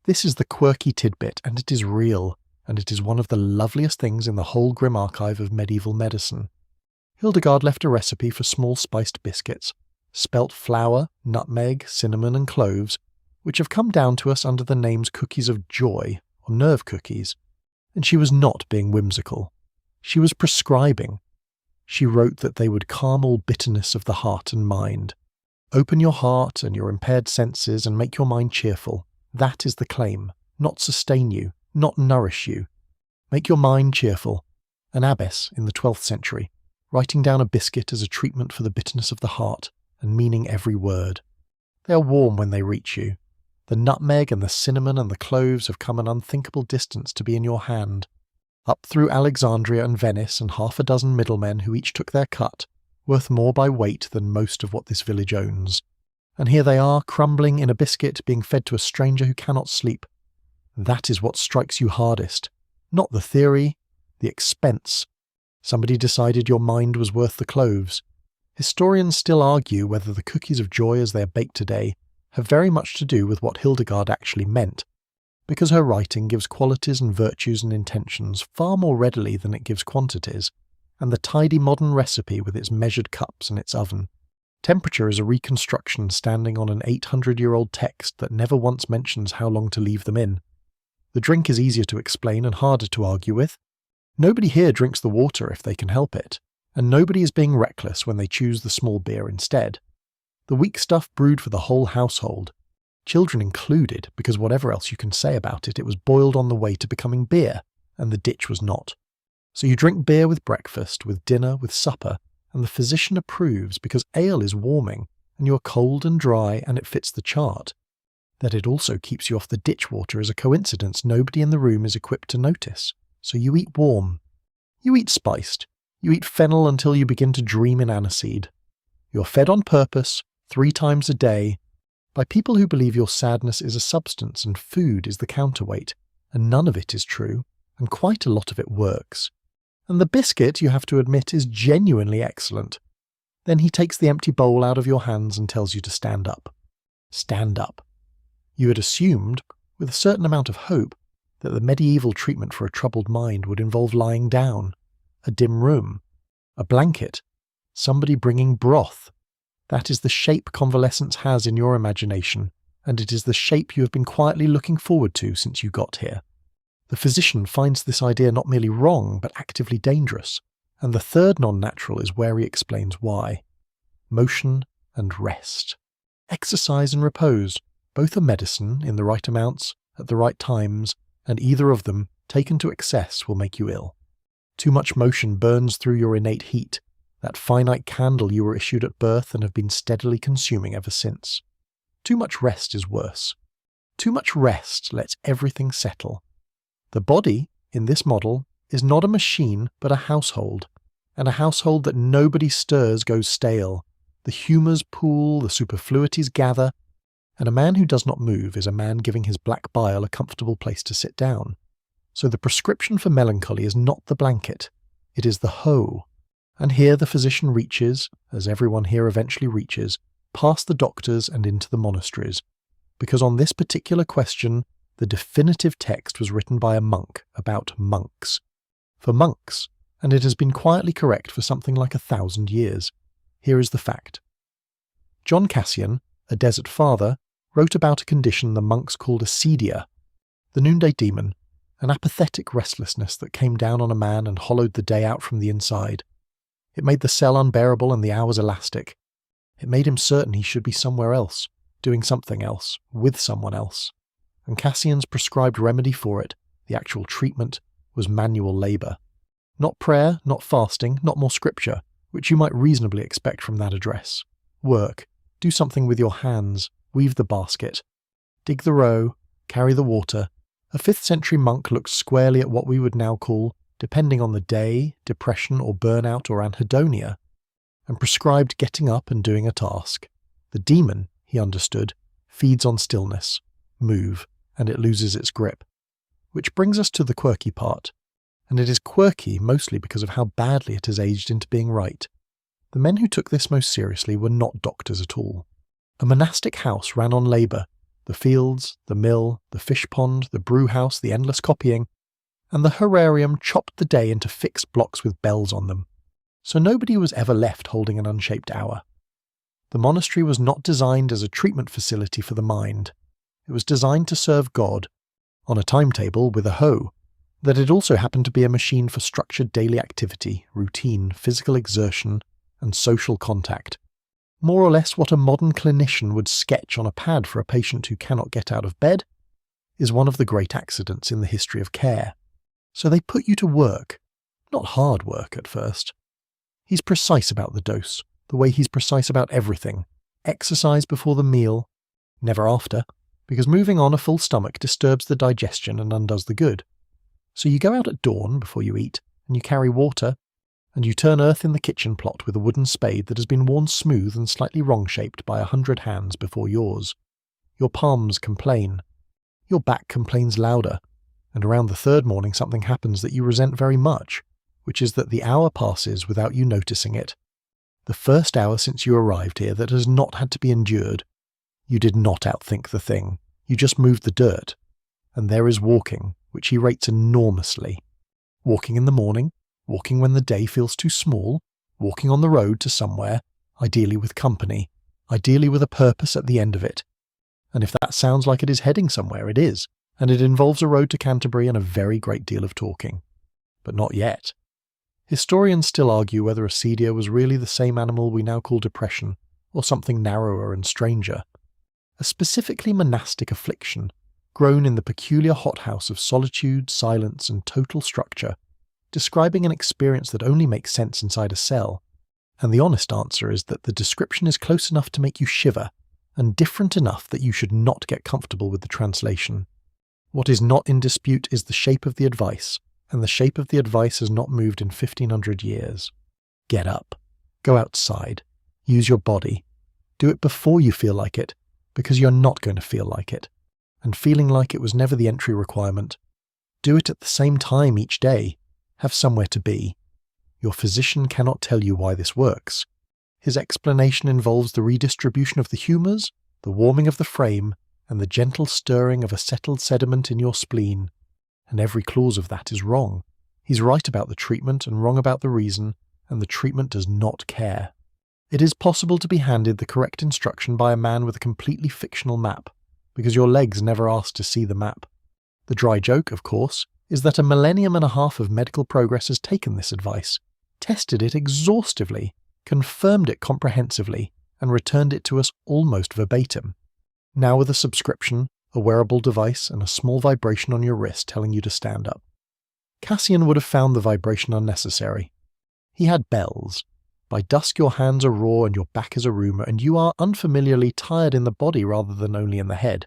This is the quirky tidbit, and it is real, and it is one of the loveliest things in the whole grim archive of medieval medicine. Hildegard left a recipe for small spiced biscuits, spelt flour, nutmeg, cinnamon, and cloves, which have come down to us under the names cookies of joy, or nerve cookies. And she was not being whimsical. She was prescribing. She wrote that they would calm all bitterness of the heart and mind. Open your heart and your impaired senses and make your mind cheerful. That is the claim. Not sustain you, not nourish you. Make your mind cheerful. An abbess in the 12th century, writing down a biscuit as a treatment for the bitterness of the heart, and meaning every word. They are warm when they reach you. The nutmeg and the cinnamon and the cloves have come an unthinkable distance to be in your hand. Up through Alexandria and Venice and 6 middlemen who each took their cut, worth more by weight than most of what this village owns. And here they are, crumbling in a biscuit, being fed to a stranger who cannot sleep. That is what strikes you hardest. Not the theory, the expense. Somebody decided your mind was worth the cloves. Historians still argue whether the cookies of joy as they are baked today have very much to do with what Hildegard actually meant. because her writing gives qualities and virtues and intentions far more readily than it gives quantities, and the tidy modern recipe with its measured cups and its oven. Temperature is a reconstruction standing on an 800-year-old text that never once mentions how long to leave them in. The drink is easier to explain and harder to argue with. Nobody here drinks the water if they can help it, and nobody is being reckless when they choose the small beer instead. The weak stuff brewed for the whole household, children included, because whatever else you can say about it, it was boiled on the way to becoming beer, and the ditch was not. So you drink beer with breakfast, with dinner, with supper, and the physician approves because ale is warming, and you are cold and dry, and it fits the chart. That it also keeps you off the ditch water is a coincidence nobody in the room is equipped to notice. So you eat warm. You eat spiced. You eat fennel until you begin to dream in aniseed. You're fed on purpose, 3 times a day, by people who believe your sadness is a substance and food is the counterweight, and none of it is true, and quite a lot of it works. And the biscuit, you have to admit, is genuinely excellent. Then he takes the empty bowl out of your hands and tells you to stand up. Stand up. You had assumed, with a certain amount of hope, that the medieval treatment for a troubled mind would involve lying down, a dim room, a blanket, somebody bringing broth. That is the shape convalescence has in your imagination, and it is the shape you have been quietly looking forward to since you got here. The physician finds this idea not merely wrong, but actively dangerous, and the third non-natural is where he explains why. Motion and rest. Exercise and repose, both are medicine in the right amounts, at the right times, and either of them, taken to excess, will make you ill. Too much motion burns through your innate heat, that finite candle you were issued at birth and have been steadily consuming ever since. Too much rest is worse. Too much rest lets everything settle. The body, in this model, is not a machine but a household, and a household that nobody stirs goes stale. The humours pool, the superfluities gather, and a man who does not move is a man giving his black bile a comfortable place to sit down. So the prescription for melancholy is not the blanket, it is the hoe. And here the physician reaches, as everyone here eventually reaches, past the doctors and into the monasteries, because on this particular question, the definitive text was written by a monk about monks. For monks, and it has been quietly correct for something like 1,000 years. Here is the fact. John Cassian, a desert father, wrote about a condition the monks called acedia, the noonday demon, an apathetic restlessness that came down on a man and hollowed the day out from the inside. It made the cell unbearable and the hours elastic. It made him certain he should be somewhere else, doing something else, with someone else. And Cassian's prescribed remedy for it, the actual treatment, was manual labour. Not prayer, not fasting, not more scripture, which you might reasonably expect from that address. Work, do something with your hands, weave the basket, dig the row, carry the water. A 5th century monk looked squarely at what we would now call, depending on the day, depression or burnout or anhedonia, and prescribed getting up and doing a task. The demon, he understood, feeds on stillness, move, and it loses its grip. Which brings us to the quirky part, and it is quirky mostly because of how badly it has aged into being right. The men who took this most seriously were not doctors at all. A monastic house ran on labour, the fields, the mill, the fish pond, the brew house, the endless copying, and the herrarium chopped the day into fixed blocks with bells on them. So nobody was ever left holding an unshaped hour. The monastery was not designed as a treatment facility for the mind. It was designed to serve God, on a timetable with a hoe, that it also happened to be a machine for structured daily activity, routine, physical exertion, and social contact. More or less what a modern clinician would sketch on a pad for a patient who cannot get out of bed, is one of the great accidents in the history of care. So they put you to work, not hard work at first. He's precise about the dose, the way he's precise about everything. Exercise before the meal, never after, because moving on a full stomach disturbs the digestion and undoes the good. So you go out at dawn before you eat, and you carry water, and you turn earth in the kitchen plot with a wooden spade that has been worn smooth and slightly wrong-shaped by 100 hands before yours. Your palms complain. Your back complains louder, and around the 3rd morning something happens that you resent very much, which is that the hour passes without you noticing it. The first hour since you arrived here that has not had to be endured. You did not outthink the thing. You just moved the dirt. and there is walking, which he rates enormously. Walking in the morning, walking when the day feels too small, walking on the road to somewhere, ideally with company, ideally with a purpose at the end of it. And if that sounds like it is heading somewhere, it is, and it involves a road to Canterbury and a very great deal of talking. But not yet. Historians still argue whether acedia was really the same animal we now call depression, or something narrower and stranger. A specifically monastic affliction, grown in the peculiar hothouse of solitude, silence, and total structure, describing an experience that only makes sense inside a cell. And the honest answer is that the description is close enough to make you shiver, and different enough that you should not get comfortable with the translation. What is not in dispute is the shape of the advice, and the shape of the advice has not moved in 1500 years. Get up. Go outside. Use your body. Do it before you feel like it, because you're not going to feel like it. And feeling like it was never the entry requirement. Do it at the same time each day. Have somewhere to be. Your physician cannot tell you why this works. His explanation involves the redistribution of the humours, the warming of the frame, and the gentle stirring of a settled sediment in your spleen. And every clause of that is wrong. He's right about the treatment and wrong about the reason, and the treatment does not care. It is possible to be handed the correct instruction by a man with a completely fictional map, because your legs never asked to see the map. The dry joke, of course, is that 1.5 millennium of medical progress has taken this advice, tested it exhaustively, confirmed it comprehensively, and returned it to us almost verbatim. Now with a subscription, a wearable device, and a small vibration on your wrist telling you to stand up. Cassian would have found the vibration unnecessary. He had bells. By dusk your hands are raw and your back is a rumour, and you are unfamiliarly tired in the body rather than only in the head.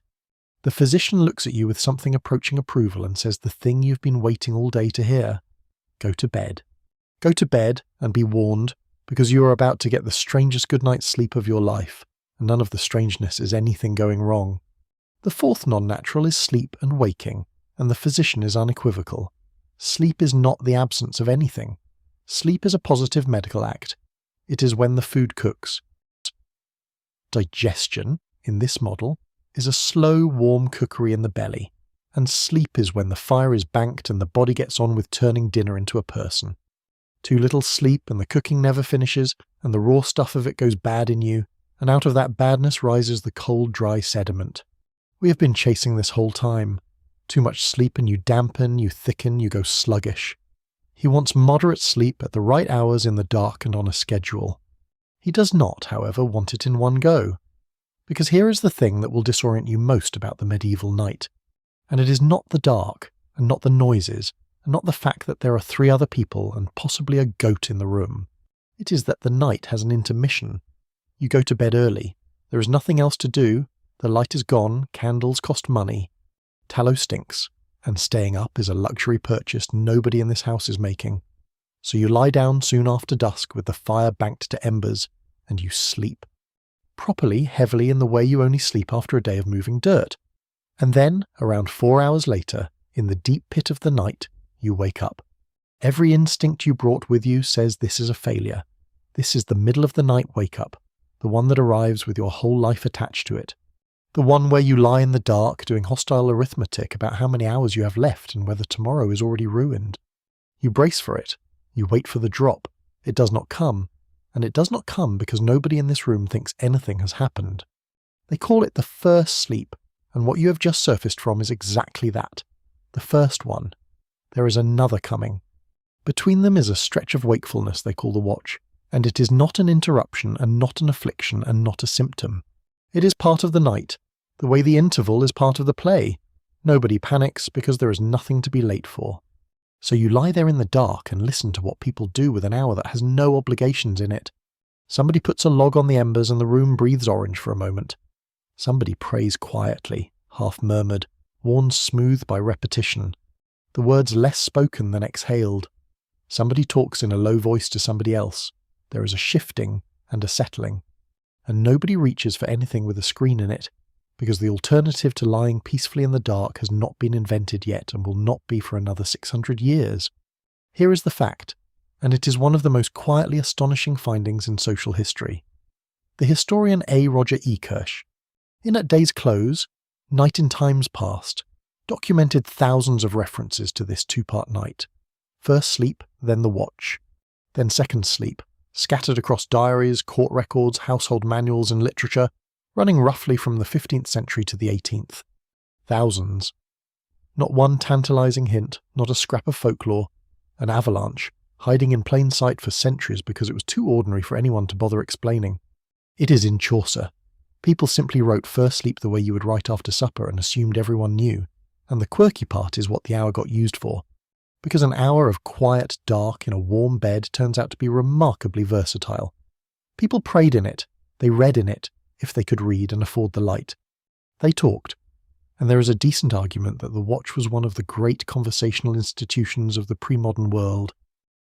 The physician looks at you with something approaching approval and says the thing you've been waiting all day to hear. Go to bed. Go to bed and be warned, because you are about to get the strangest good night's sleep of your life, and none of the strangeness is anything going wrong. The fourth non-natural is sleep and waking, and the physician is unequivocal. Sleep is not the absence of anything. Sleep is a positive medical act. It is when the food cooks. Digestion, in this model, is a slow, warm cookery in the belly, and sleep is when the fire is banked and the body gets on with turning dinner into a person. Too little sleep and the cooking never finishes, and the raw stuff of it goes bad in you, and out of that badness rises the cold, dry sediment. We have been chasing this whole time. Too much sleep and you dampen, you thicken, you go sluggish. He wants moderate sleep at the right hours in the dark and on a schedule. He does not, however, want it in one go. Because here is the thing that will disorient you most about the medieval night. And it is not the dark, and not the noises, and not the fact that there are 3 other people and possibly a goat in the room. It is that the night has an intermission. You go to bed early. There is nothing else to do. The light is gone, candles cost money. Tallow stinks, and staying up is a luxury purchase nobody in this house is making. So you lie down soon after dusk with the fire banked to embers, and you sleep. Properly, heavily in the way you only sleep after a day of moving dirt. And then, around 4 hours later, in the deep pit of the night, you wake up. Every instinct you brought with you says this is a failure. This is the middle of the night wake-up, the one that arrives with your whole life attached to it. The one where you lie in the dark doing hostile arithmetic about how many hours you have left and whether tomorrow is already ruined. You brace for it. You wait for the drop. It does not come. And it does not come because nobody in this room thinks anything has happened. They call it the first sleep, and what you have just surfaced from is exactly that. The first one. There is another coming. Between them is a stretch of wakefulness they call the watch, and it is not an interruption and not an affliction and not a symptom. It is part of the night, the way the interval is part of the play. Nobody panics because there is nothing to be late for. So you lie there in the dark and listen to what people do with an hour that has no obligations in it. Somebody puts a log on the embers and the room breathes orange for a moment. Somebody prays quietly, half-murmured, worn smooth by repetition, the words less spoken than exhaled. Somebody talks in a low voice to somebody else. There is a shifting and a settling. And nobody reaches for anything with a screen in it, because the alternative to lying peacefully in the dark has not been invented yet and will not be for another 600 years. Here is the fact, and it is one of the most quietly astonishing findings in social history. The historian A. Roger E. Kirsch. In At Day's Close, Night in Times Past, documented thousands of references to this two-part night. First sleep, then the watch. Then second sleep, scattered across diaries, court records, household manuals and literature, running roughly from the 15th century to the 18th. Thousands. Not one tantalizing hint, not a scrap of folklore. An avalanche, hiding in plain sight for centuries because it was too ordinary for anyone to bother explaining. It is in Chaucer. People simply wrote first sleep the way you would write after supper and assumed everyone knew. And the quirky part is what the hour got used for. Because an hour of quiet dark in a warm bed turns out to be remarkably versatile. People prayed in it, they read in it, if they could read and afford the light. They talked, and there is a decent argument that the watch was one of the great conversational institutions of the pre-modern world,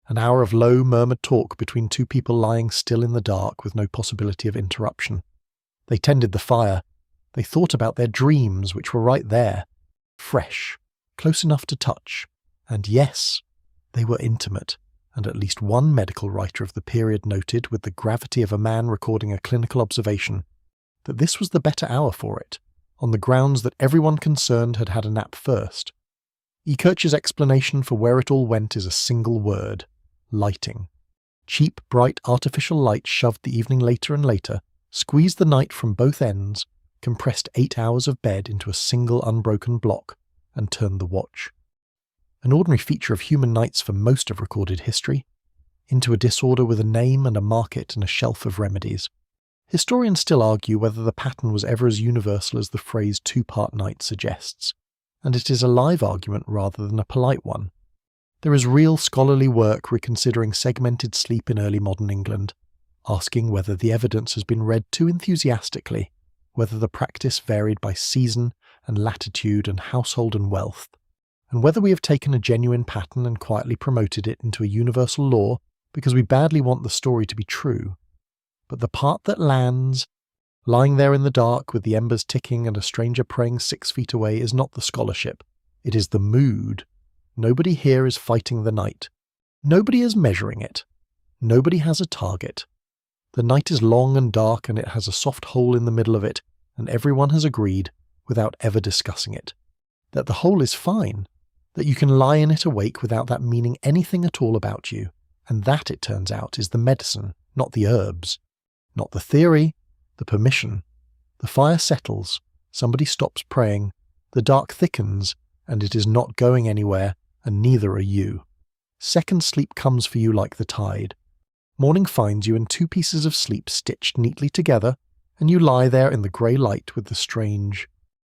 an hour of low murmured talk between two people lying still in the dark with no possibility of interruption. They tended the fire, they thought about their dreams which were right there, fresh, close enough to touch. And yes, they were intimate, and at least one medical writer of the period noted, with the gravity of a man recording a clinical observation, that this was the better hour for it, on the grounds that everyone concerned had had a nap first. E. Kirch's explanation for where it all went is a single word: lighting. Cheap, bright, artificial light shoved the evening later and later, squeezed the night from both ends, compressed 8 hours of bed into a single unbroken block, and turned the watch. An ordinary feature of human nights for most of recorded history, into a disorder with a name and a market and a shelf of remedies. Historians still argue whether the pattern was ever as universal as the phrase two-part night suggests, and it is a live argument rather than a polite one. There is real scholarly work reconsidering segmented sleep in early modern England, asking whether the evidence has been read too enthusiastically, whether the practice varied by season and latitude and household and wealth, and whether we have taken a genuine pattern and quietly promoted it into a universal law because we badly want the story to be true. But the part that lands, lying there in the dark with the embers ticking and a stranger praying 6 feet away, is not the scholarship. It is the mood. Nobody here is fighting the night. Nobody is measuring it. Nobody has a target. The night is long and dark and it has a soft hole in the middle of it, and everyone has agreed, without ever discussing it, that the hole is fine, that you can lie in it awake without that meaning anything at all about you, and that, it turns out, is the medicine, not the herbs. Not the theory, the permission. The fire settles, somebody stops praying, the dark thickens, and it is not going anywhere, and neither are you. Second sleep comes for you like the tide. Morning finds you in 2 pieces of sleep stitched neatly together, and you lie there in the grey light with the strange,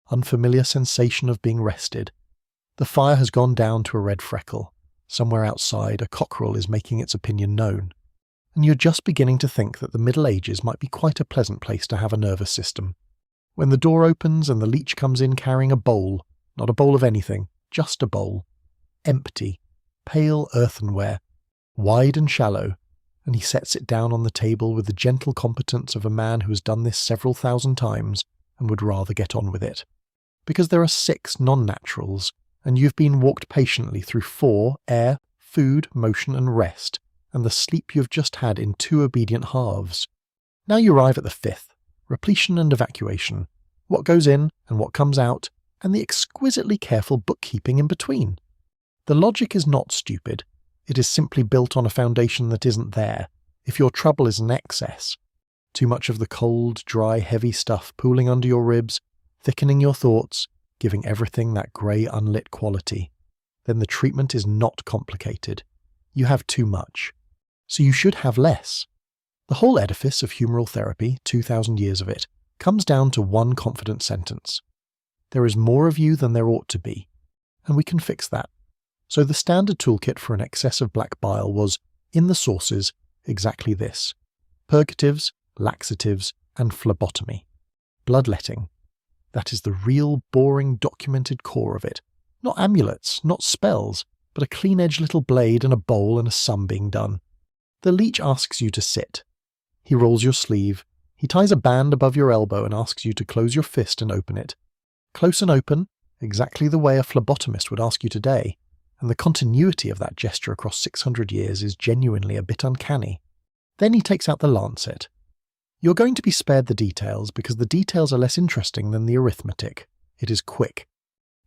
unfamiliar sensation of being rested. The fire has gone down to a red freckle. Somewhere outside, a cockerel is making its opinion known. And you're just beginning to think that the Middle Ages might be quite a pleasant place to have a nervous system. When the door opens and the leech comes in carrying a bowl, not a bowl of anything, just a bowl. Empty, pale earthenware, wide and shallow, and he sets it down on the table with the gentle competence of a man who has done this several thousand times and would rather get on with it. Because there are 6 non-naturals, and you've been walked patiently through 4, air, food, motion and rest, and the sleep you've just had in 2 obedient halves. Now you arrive at the 5th, repletion and evacuation, what goes in and what comes out, and the exquisitely careful bookkeeping in between. The logic is not stupid, it is simply built on a foundation that isn't there, if your trouble is an excess. Too much of the cold, dry, heavy stuff pooling under your ribs, thickening your thoughts, giving everything that grey unlit quality. Then the treatment is not complicated. You have too much. So you should have less. The whole edifice of humoral therapy, 2,000 years of it, comes down to one confident sentence. There is more of you than there ought to be, and we can fix that. So the standard toolkit for an excess of black bile was, in the sources, exactly this: purgatives, laxatives, and phlebotomy. Bloodletting. That is the real, boring, documented core of it. Not amulets, not spells, but a clean-edged little blade and a bowl and a sum being done. The leech asks you to sit. He rolls your sleeve. He ties a band above your elbow and asks you to close your fist and open it. Close and open, exactly the way a phlebotomist would ask you today, and the continuity of that gesture across 600 years is genuinely a bit uncanny. Then he takes out the lancet. You're going to be spared the details because the details are less interesting than the arithmetic. It is quick.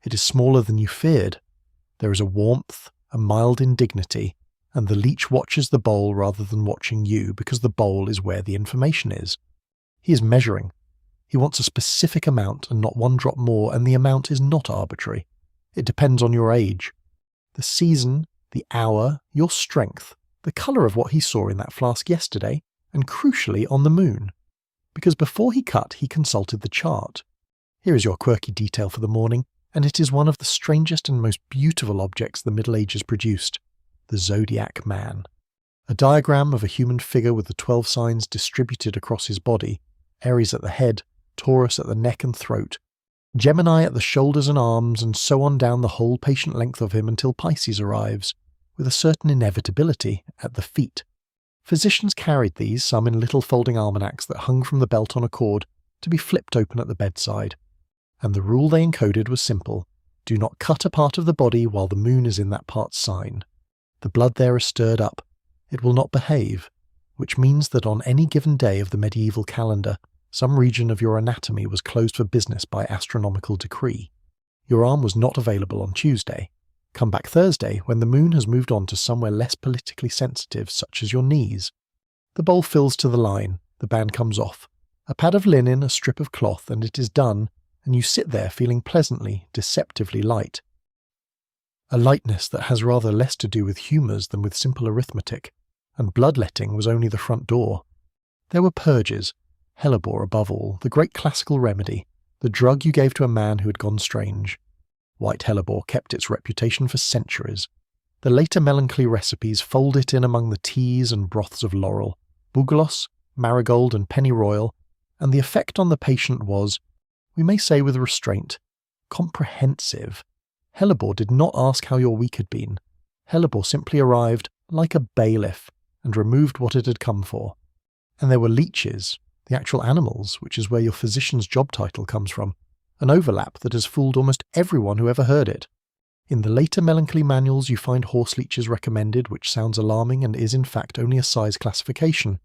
It is smaller than you feared. There is a warmth, a mild indignity, and the leech watches the bowl rather than watching you because the bowl is where the information is. He is measuring. He wants a specific amount and not one drop more, and the amount is not arbitrary. It depends on your age, the season, the hour, your strength, the colour of what he saw in that flask yesterday, and crucially on the moon. Because before he cut, he consulted the chart. Here is your quirky detail for the morning, and it is one of the strangest and most beautiful objects the Middle Ages produced, the Zodiac Man. A diagram of a human figure with the 12 signs distributed across his body, Aries at the head, Taurus at the neck and throat, Gemini at the shoulders and arms, and so on down the whole patient length of him until Pisces arrives, with a certain inevitability at the feet. Physicians carried these, some in little folding almanacs that hung from the belt on a cord, to be flipped open at the bedside. And the rule they encoded was simple: do not cut a part of the body while the moon is in that part's sign. The blood there is stirred up. It will not behave, which means that on any given day of the medieval calendar, some region of your anatomy was closed for business by astronomical decree. Your arm was not available on Tuesday. Come back Thursday when the moon has moved on to somewhere less politically sensitive, such as your knees. The bowl fills to the line, the band comes off. A pad of linen, a strip of cloth, and it is done, and you sit there feeling pleasantly, deceptively light. A lightness that has rather less to do with humours than with simple arithmetic, and bloodletting was only the front door. There were purges, hellebore above all, the great classical remedy, the drug you gave to a man who had gone strange. White hellebore kept its reputation for centuries. The later melancholy recipes fold it in among the teas and broths of laurel, bugloss, marigold and pennyroyal, and the effect on the patient was, we may say with restraint, comprehensive. Hellebore did not ask how your week had been. Hellebore simply arrived, like a bailiff, and removed what it had come for. And there were leeches, the actual animals, which is where your physician's job title comes from, an overlap that has fooled almost everyone who ever heard it. In the later melancholy manuals you find horse leeches recommended, which sounds alarming and is in fact only a size classification.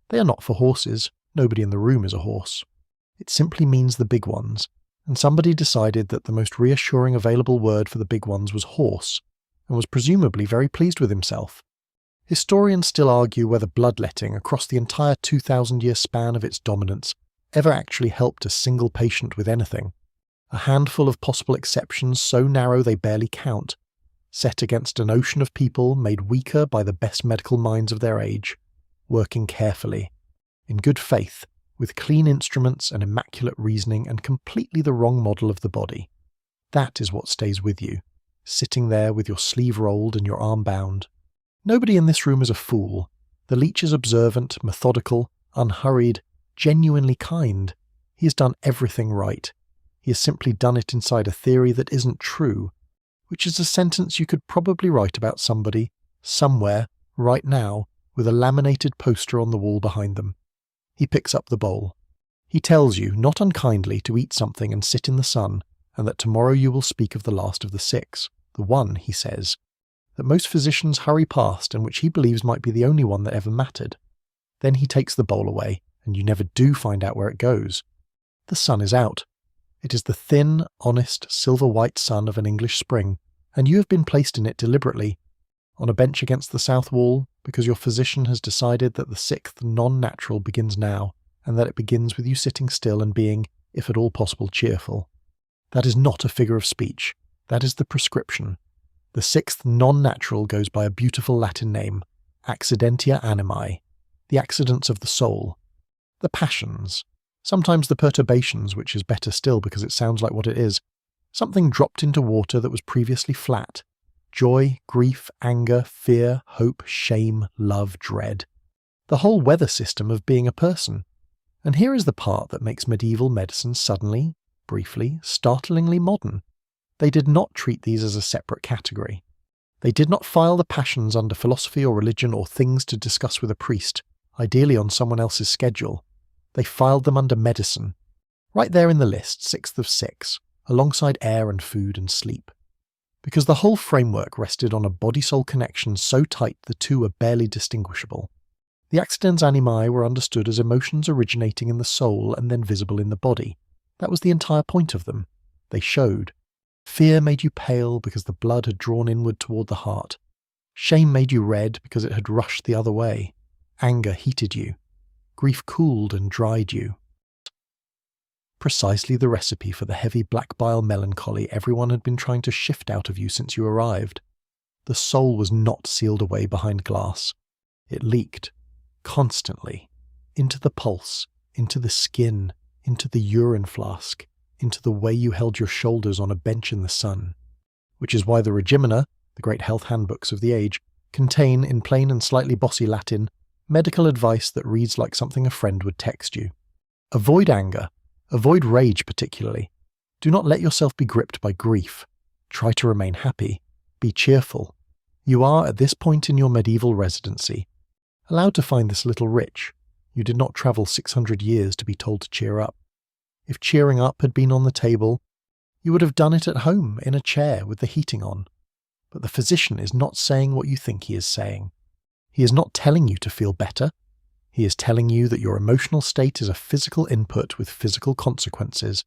They are not for horses, nobody in the room is a horse. It simply means the big ones, and somebody decided that the most reassuring available word for the big ones was horse, and was presumably very pleased with himself. Historians still argue whether bloodletting across the entire 2,000-year span of its dominance ever actually helped a single patient with anything. A handful of possible exceptions so narrow they barely count, set against an ocean of people made weaker by the best medical minds of their age, working carefully, in good faith, with clean instruments and immaculate reasoning and completely the wrong model of the body. That is what stays with you, sitting there with your sleeve rolled and your arm bound. Nobody in this room is a fool. The leech is observant, methodical, unhurried, genuinely kind. He has done everything right. He has simply done it inside a theory that isn't true, which is a sentence you could probably write about somebody, somewhere, right now, with a laminated poster on the wall behind them. He picks up the bowl. He tells you, not unkindly, to eat something and sit in the sun, and that tomorrow you will speak of the last of the 6, the one, he says, that most physicians hurry past and which he believes might be the only one that ever mattered. Then he takes the bowl away, and you never do find out where it goes. The sun is out. It is the thin, honest, silver-white sun of an English spring, and you have been placed in it deliberately, on a bench against the south wall, because your physician has decided that the 6th non-natural begins now, and that it begins with you sitting still and being, if at all possible, cheerful. That is not a figure of speech. That is the prescription. The 6th non-natural goes by a beautiful Latin name, accidentia animae, the accidents of the soul, the passions, sometimes the perturbations, which is better still because it sounds like what it is, something dropped into water that was previously flat, joy, grief, anger, fear, hope, shame, love, dread. The whole weather system of being a person. And here is the part that makes medieval medicine suddenly, briefly, startlingly modern. They did not treat these as a separate category. They did not file the passions under philosophy or religion or things to discuss with a priest, ideally on someone else's schedule. They filed them under medicine. Right there in the list, 6th of 6, alongside air and food and sleep. Because the whole framework rested on a body-soul connection so tight the two are barely distinguishable. The accidens animae were understood as emotions originating in the soul and then visible in the body. That was the entire point of them. They showed. Fear made you pale because the blood had drawn inward toward the heart. Shame made you red because it had rushed the other way. Anger heated you. Grief cooled and dried you. Precisely the recipe for the heavy black bile melancholy everyone had been trying to shift out of you since you arrived. The soul was not sealed away behind glass. It leaked, constantly, into the pulse, into the skin, into the urine flask, into the way you held your shoulders on a bench in the sun. Which is why the regimina, the great health handbooks of the age, contain, in plain and slightly bossy Latin, medical advice that reads like something a friend would text you. Avoid anger. Avoid rage particularly. Do not let yourself be gripped by grief. Try to remain happy. Be cheerful. You are, at this point in your medieval residency, allowed to find this little rich. You did not travel 600 years to be told to cheer up. If cheering up had been on the table, you would have done it at home in a chair with the heating on. But the physician is not saying what you think he is saying. He is not telling you to feel better. He is telling you that your emotional state is a physical input with physical consequences,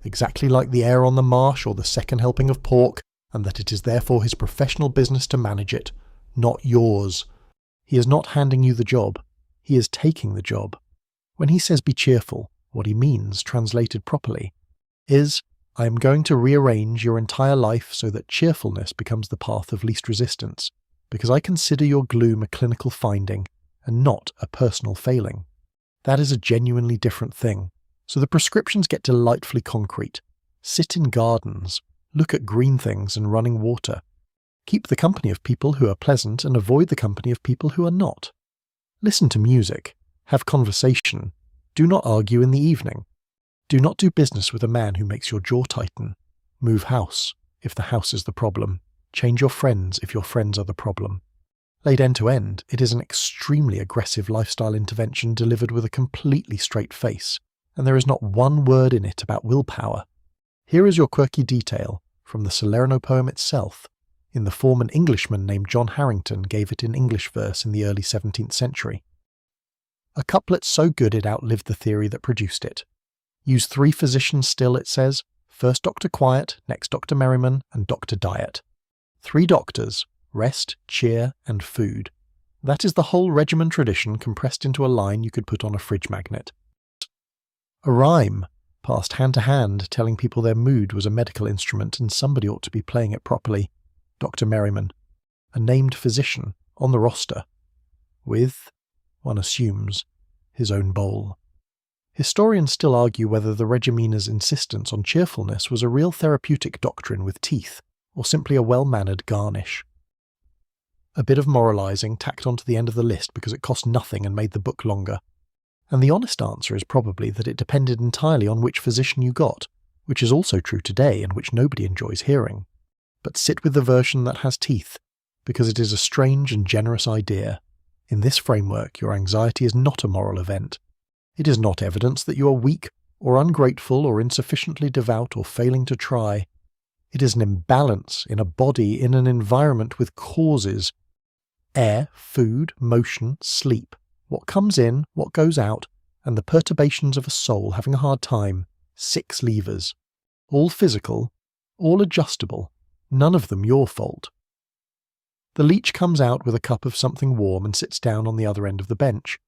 exactly like the air on the marsh or the second helping of pork, and that it is therefore his professional business to manage it, not yours. He is not handing you the job. He is taking the job. When he says be cheerful, what he means, translated properly, is, I am going to rearrange your entire life so that cheerfulness becomes the path of least resistance, because I consider your gloom a clinical finding and not a personal failing. That is a genuinely different thing. So the prescriptions get delightfully concrete. Sit in gardens, look at green things and running water. Keep the company of people who are pleasant and avoid the company of people who are not. Listen to music. Have conversation. Do not argue in the evening. Do not do business with a man who makes your jaw tighten. Move house, if the house is the problem. Change your friends if your friends are the problem. Laid end to end, it is an extremely aggressive lifestyle intervention delivered with a completely straight face, and there is not one word in it about willpower. Here is your quirky detail from the Salerno poem itself, in the form an Englishman named John Harrington gave it in English verse in the early 17th century. A couplet so good it outlived the theory that produced it. Use 3 physicians still, it says, first Dr. Quiet, next Dr. Merriman, and Dr. Diet. 3 doctors, rest, cheer, and food. That is the whole regimen tradition compressed into a line you could put on a fridge magnet. A rhyme, passed hand to hand, telling people their mood was a medical instrument and somebody ought to be playing it properly. Dr. Merriman, a named physician, on the roster, with, one assumes, his own bowl. Historians still argue whether the regimina's insistence on cheerfulness was a real therapeutic doctrine with teeth, or simply a well-mannered garnish. A bit of moralizing tacked onto the end of the list because it cost nothing and made the book longer. And the honest answer is probably that it depended entirely on which physician you got, which is also true today and which nobody enjoys hearing. But sit with the version that has teeth, because it is a strange and generous idea. In this framework, your anxiety is not a moral event. It is not evidence that you are weak, or ungrateful, or insufficiently devout, or failing to try. It is an imbalance in a body, in an environment with causes. Air, food, motion, sleep, what comes in, what goes out, and the perturbations of a soul having a hard time. 6 levers. All physical, all adjustable, none of them your fault. The leech comes out with a cup of something warm and sits down on the other end of the bench,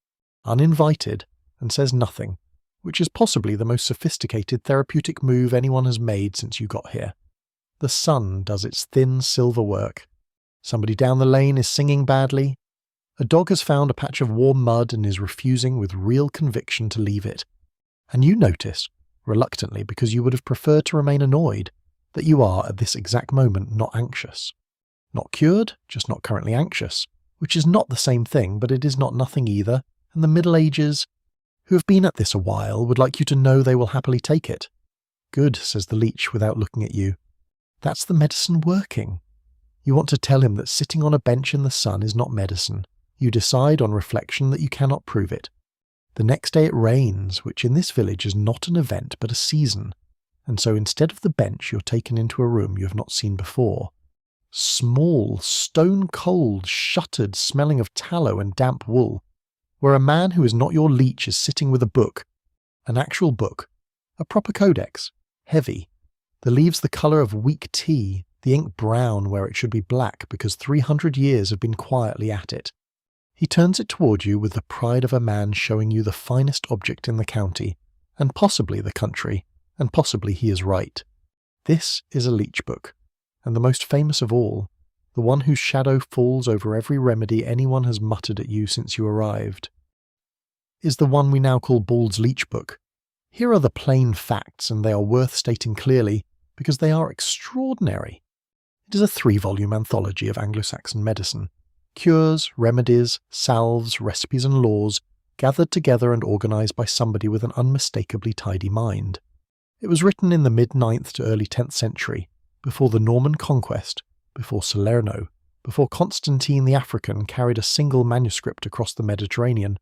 uninvited, and says nothing, which is possibly the most sophisticated therapeutic move anyone has made since you got here. The sun does its thin silver work. Somebody down the lane is singing badly. A dog has found a patch of warm mud and is refusing with real conviction to leave it. And you notice, reluctantly because you would have preferred to remain annoyed, that you are at this exact moment not anxious. Not cured, just not currently anxious, which is not the same thing, but it is not nothing either, and the Middle Ages, who have been at this a while, would like you to know they will happily take it. Good, says the leech without looking at you. That's the medicine working. You want to tell him that sitting on a bench in the sun is not medicine. You decide on reflection that you cannot prove it. The next day it rains, which in this village is not an event but a season, and so instead of the bench you're taken into a room you have not seen before. Small, stone-cold, shuttered, smelling of tallow and damp wool, where a man who is not your leech is sitting with a book, an actual book, a proper codex, heavy, The leaves the colour of weak tea, the ink brown where it should be black because 300 years have been quietly at it. He turns it toward you with the pride of a man showing you the finest object in the county, and possibly the country, and possibly he is right. This is a leech book, and the most famous of all, the one whose shadow falls over every remedy anyone has muttered at you since you arrived, is the one we now call Ball's Leech Book. Here are the plain facts, and they are worth stating clearly because they are extraordinary. It is a 3-volume anthology of Anglo-Saxon medicine. Cures, remedies, salves, recipes and laws, gathered together and organised by somebody with an unmistakably tidy mind. It was written in the mid-9th to early 10th century, before the Norman conquest, before Salerno, before Constantine the African carried a single manuscript across the Mediterranean,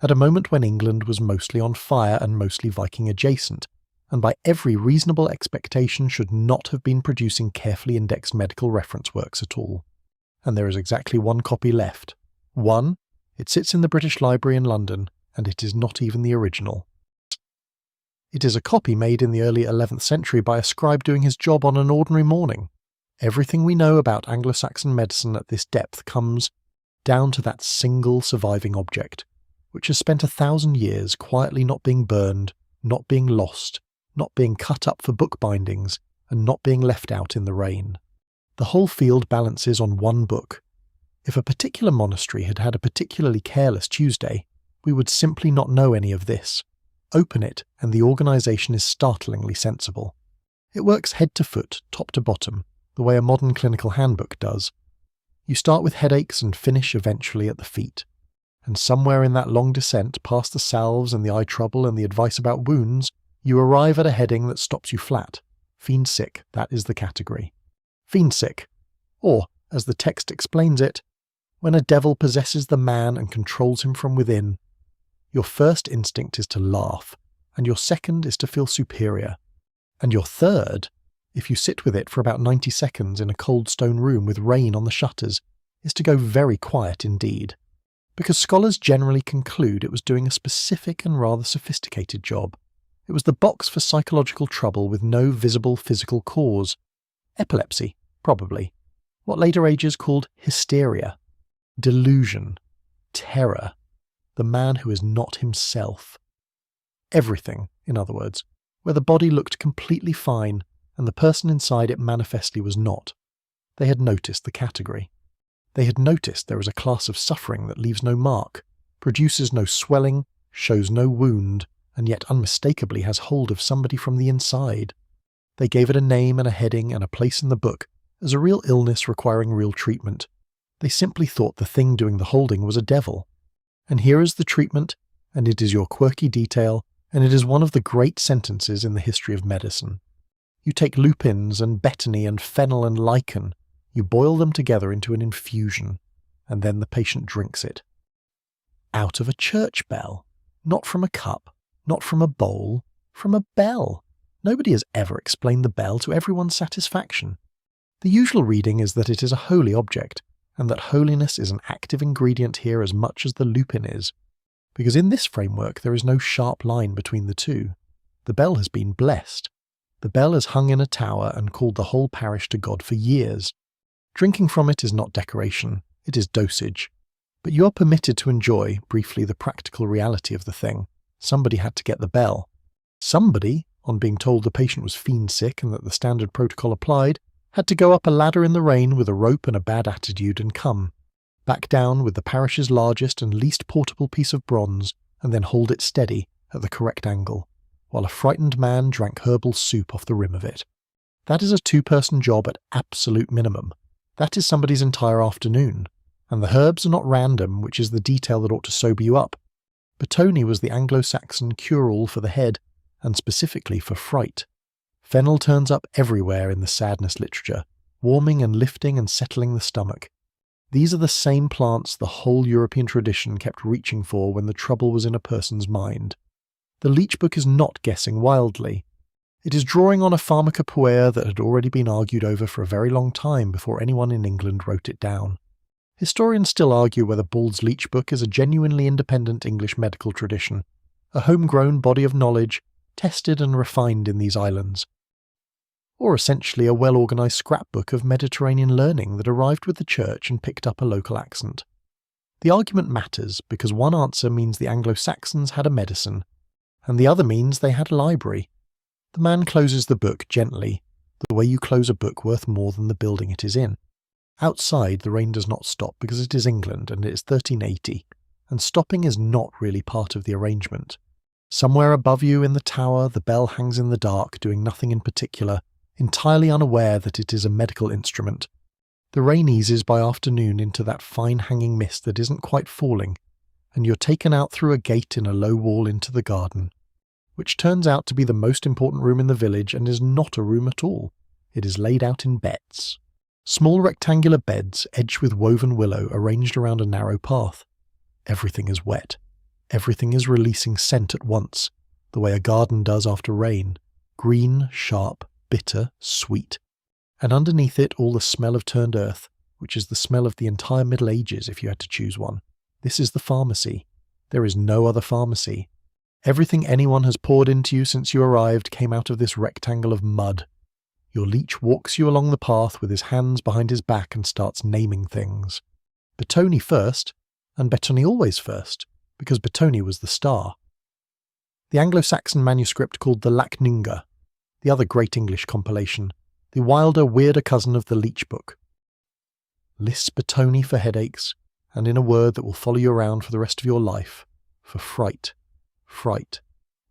at a moment when England was mostly on fire and mostly Viking adjacent, and by every reasonable expectation should not have been producing carefully indexed medical reference works at all. And there is exactly one copy left. One, it sits in the British Library in London, and it is not even the original. It is a copy made in the early 11th century by a scribe doing his job on an ordinary morning. Everything we know about Anglo-Saxon medicine at this depth comes down to that single surviving object, which has spent 1,000 years quietly not being burned, not being lost, not being cut up for bookbindings, and not being left out in the rain. The whole field balances on one book. If a particular monastery had had a particularly careless Tuesday, we would simply not know any of this. Open it, and the organisation is startlingly sensible. It works head to foot, top to bottom, the way a modern clinical handbook does. You start with headaches and finish eventually at the feet. And somewhere in that long descent, past the salves and the eye trouble and the advice about wounds, you arrive at a heading that stops you flat. Fiend sick, that is the category. Fiend sick. Or, as the text explains it, when a devil possesses the man and controls him from within, your first instinct is to laugh, and your second is to feel superior, and your third, if you sit with it for about 90 seconds in a cold stone room with rain on the shutters, is to go very quiet indeed. Because scholars generally conclude it was doing a specific and rather sophisticated job. It was the box for psychological trouble with no visible physical cause. Epilepsy, probably. What later ages called hysteria. Delusion. Terror. The man who is not himself. Everything, in other words, where the body looked completely fine and the person inside it manifestly was not. They had noticed the category. They had noticed there is a class of suffering that leaves no mark, produces no swelling, shows no wound, and yet unmistakably has hold of somebody from the inside. They gave it a name and a heading and a place in the book as a real illness requiring real treatment. They simply thought the thing doing the holding was a devil. And here is the treatment, and it is your quirky detail, and it is one of the great sentences in the history of medicine. You take lupins and betony and fennel and lichen, you boil them together into an infusion, and then the patient drinks it. Out of a church bell, not from a cup, not from a bowl, from a bell. Nobody has ever explained the bell to everyone's satisfaction. The usual reading is that it is a holy object, and that holiness is an active ingredient here as much as the lupin is, because in this framework there is no sharp line between the two. The bell has been blessed. The bell is hung in a tower and called the whole parish to God for years. Drinking from it is not decoration, it is dosage. But you are permitted to enjoy, briefly, the practical reality of the thing. Somebody had to get the bell. Somebody, on being told the patient was fiend sick and that the standard protocol applied, had to go up a ladder in the rain with a rope and a bad attitude and come, back down with the parish's largest and least portable piece of bronze, and then hold it steady at the correct angle, while a frightened man drank herbal soup off the rim of it. That is a 2-person job at absolute minimum. That is somebody's entire afternoon. And the herbs are not random, which is the detail that ought to sober you up. Betony was the Anglo-Saxon cure-all for the head, and specifically for fright. Fennel turns up everywhere in the sadness literature, warming and lifting and settling the stomach. These are the same plants the whole European tradition kept reaching for when the trouble was in a person's mind. The Leech Book is not guessing wildly. It is drawing on a pharmacopoeia that had already been argued over for a very long time before anyone in England wrote it down. Historians still argue whether Ball's Leech Book is a genuinely independent English medical tradition, a homegrown body of knowledge, tested and refined in these islands. or essentially a well-organised scrapbook of Mediterranean learning that arrived with the church and picked up a local accent. The argument matters because one answer means the Anglo-Saxons had a medicine, and the other means they had a library. The man closes the book gently, the way you close a book worth more than the building it is in. Outside, the rain does not stop because it is England and it is 1380, and stopping is not really part of the arrangement. Somewhere above you in the tower, the bell hangs in the dark, doing nothing in particular, entirely unaware that it is a medical instrument. The rain eases by afternoon into that fine hanging mist that isn't quite falling, and you're taken out through a gate in a low wall into the garden, which turns out to be the most important room in the village and is not a room at all. It is laid out in beds. Small rectangular beds edged with woven willow arranged around a narrow path. Everything is wet. Everything is releasing scent at once, the way a garden does after rain. Green, sharp, bitter, sweet. And underneath it all the smell of turned earth, which is the smell of the entire Middle Ages if you had to choose one. This is the pharmacy. There is no other pharmacy. Everything anyone has poured into you since you arrived came out of this rectangle of mud. Your leech walks you along the path with his hands behind his back and starts naming things. Bettoni first, and Bettoni always first, because Bettoni was the star. The Anglo-Saxon manuscript called the Lacninga, the other great English compilation, the wilder, weirder cousin of the Leech Book. Lists Bettoni for headaches, and in a word that will follow you around for the rest of your life, for fright. Fright.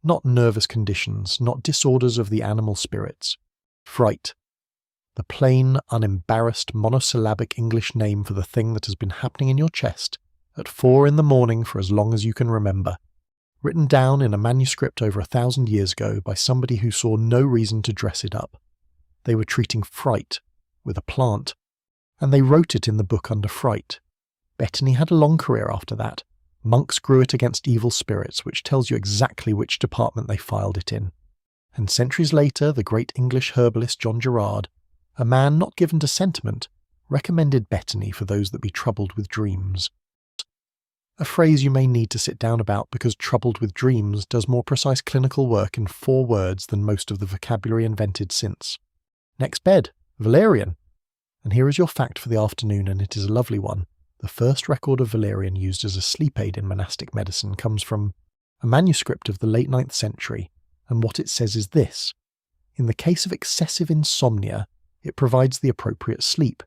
Not nervous conditions, not disorders of the animal spirits. Fright. The plain, unembarrassed, monosyllabic English name for the thing that has been happening in your chest at 4 a.m. for as long as you can remember. Written down in a manuscript over 1,000 years ago by somebody who saw no reason to dress it up. They were treating fright with a plant, and they wrote it in the book under fright. Bettoni had a long career after that. Monks grew it against evil spirits, which tells you exactly which department they filed it in. And centuries later, the great English herbalist John Gerard, a man not given to sentiment, recommended Bettoni for those that be troubled with dreams. A phrase you may need to sit down about because troubled with dreams does more precise clinical work in 4 words than most of the vocabulary invented since. Next bed, valerian. And here is your fact for the afternoon, and it is a lovely one. The first record of valerian used as a sleep aid in monastic medicine comes from a manuscript of the late 9th century, and what it says is this. In the case of excessive insomnia, it provides the appropriate sleep.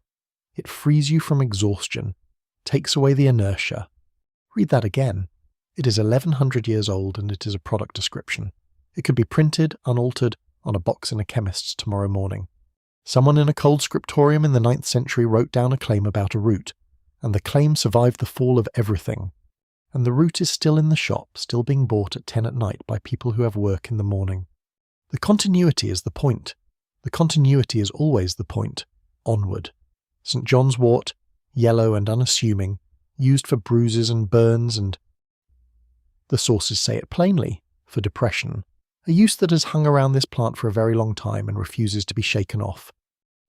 It frees you from exhaustion, takes away the inertia. Read that again. It is 1100 years old and it is a product description. It could be printed, unaltered, on a box in a chemist's tomorrow morning. Someone in a cold scriptorium in the 9th century wrote down a claim about a root, and the claim survived the fall of everything. And the root is still in the shop, still being bought at 10 at night by people who have work in the morning. The continuity is the point. The continuity is always the point. Onward. St. John's wort, yellow and unassuming, used for bruises and burns and, the sources say it plainly, for depression, a use that has hung around this plant for a very long time and refuses to be shaken off.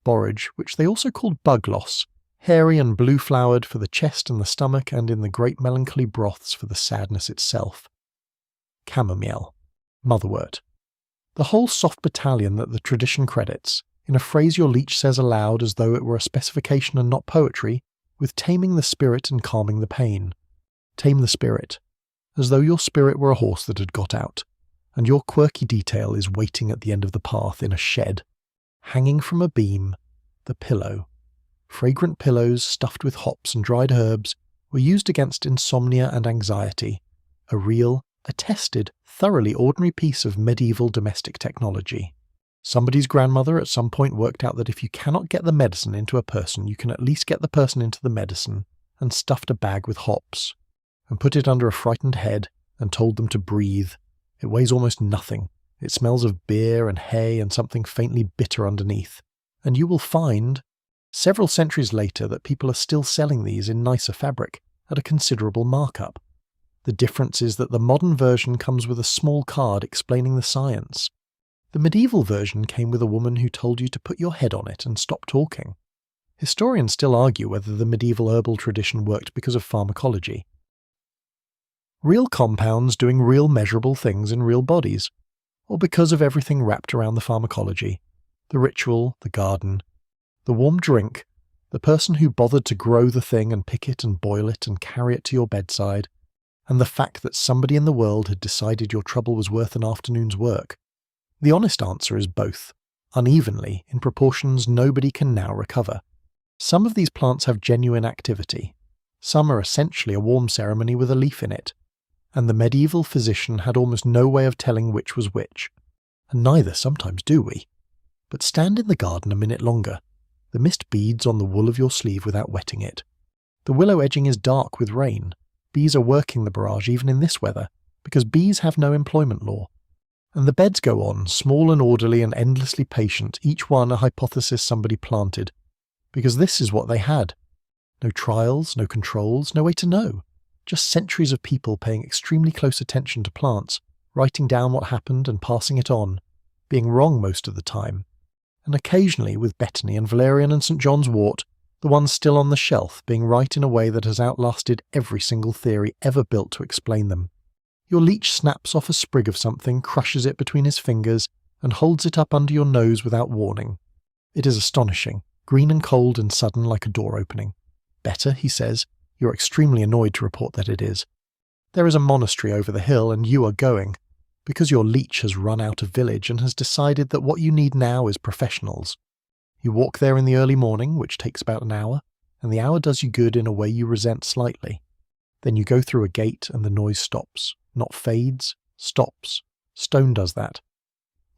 Borage, which they also called bug loss, hairy and blue-flowered for the chest and the stomach and in the great melancholy broths for the sadness itself. Chamomile. Motherwort. The whole soft battalion that the tradition credits, in a phrase your leech says aloud as though it were a specification and not poetry, with taming the spirit and calming the pain. Tame the spirit, as though your spirit were a horse that had got out, and your quirky detail is waiting at the end of the path in a shed. Hanging from a beam, the pillow. Fragrant pillows stuffed with hops and dried herbs were used against insomnia and anxiety, a real, attested, thoroughly ordinary piece of medieval domestic technology. Somebody's grandmother at some point worked out that if you cannot get the medicine into a person, you can at least get the person into the medicine, and stuffed a bag with hops, and put it under a frightened head, and told them to breathe. It weighs almost nothing. It smells of beer and hay and something faintly bitter underneath. And you will find, several centuries later, that people are still selling these in nicer fabric, at a considerable markup. The difference is that the modern version comes with a small card explaining the science. The medieval version came with a woman who told you to put your head on it and stop talking. Historians still argue whether the medieval herbal tradition worked because of pharmacology. Real compounds doing real measurable things in real bodies, or because of everything wrapped around the pharmacology. The ritual, the garden, the warm drink, the person who bothered to grow the thing and pick it and boil it and carry it to your bedside, and the fact that somebody in the world had decided your trouble was worth an afternoon's work. The honest answer is both, unevenly, in proportions nobody can now recover. Some of these plants have genuine activity. Some are essentially a warm ceremony with a leaf in it, and the medieval physician had almost no way of telling which was which. And neither sometimes do we. But stand in the garden a minute longer. The mist beads on the wool of your sleeve without wetting it. The willow edging is dark with rain. Bees are working the barrage even in this weather, because bees have no employment law. And the beds go on, small and orderly and endlessly patient, each one a hypothesis somebody planted, because this is what they had. No trials, no controls, no way to know. Just centuries of people paying extremely close attention to plants, writing down what happened and passing it on, being wrong most of the time, and occasionally with Bethany and Valerian and St. John's wort, the ones still on the shelf being right in a way that has outlasted every single theory ever built to explain them. Your leech snaps off a sprig of something, crushes it between his fingers, and holds it up under your nose without warning. It is astonishing, green and cold and sudden like a door opening. Better, he says, you're extremely annoyed to report that it is. There is a monastery over the hill and you are going, because your leech has run out of village and has decided that what you need now is professionals. You walk there in the early morning, which takes about an hour, and the hour does you good in a way you resent slightly. Then you go through a gate and the noise stops, not fades, stops. Stone does that.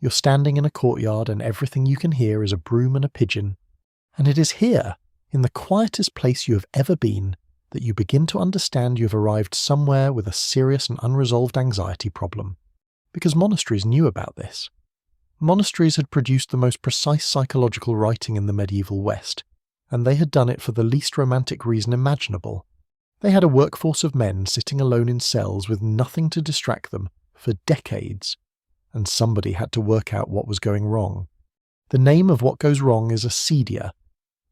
You're standing in a courtyard and everything you can hear is a broom and a pigeon. And it is here, in the quietest place you have ever been, that you begin to understand you have arrived somewhere with a serious and unresolved anxiety problem. Because monasteries knew about this. Monasteries had produced the most precise psychological writing in the medieval West, and they had done it for the least romantic reason imaginable. They had a workforce of men sitting alone in cells with nothing to distract them for decades, and somebody had to work out what was going wrong. The name of what goes wrong is acedia.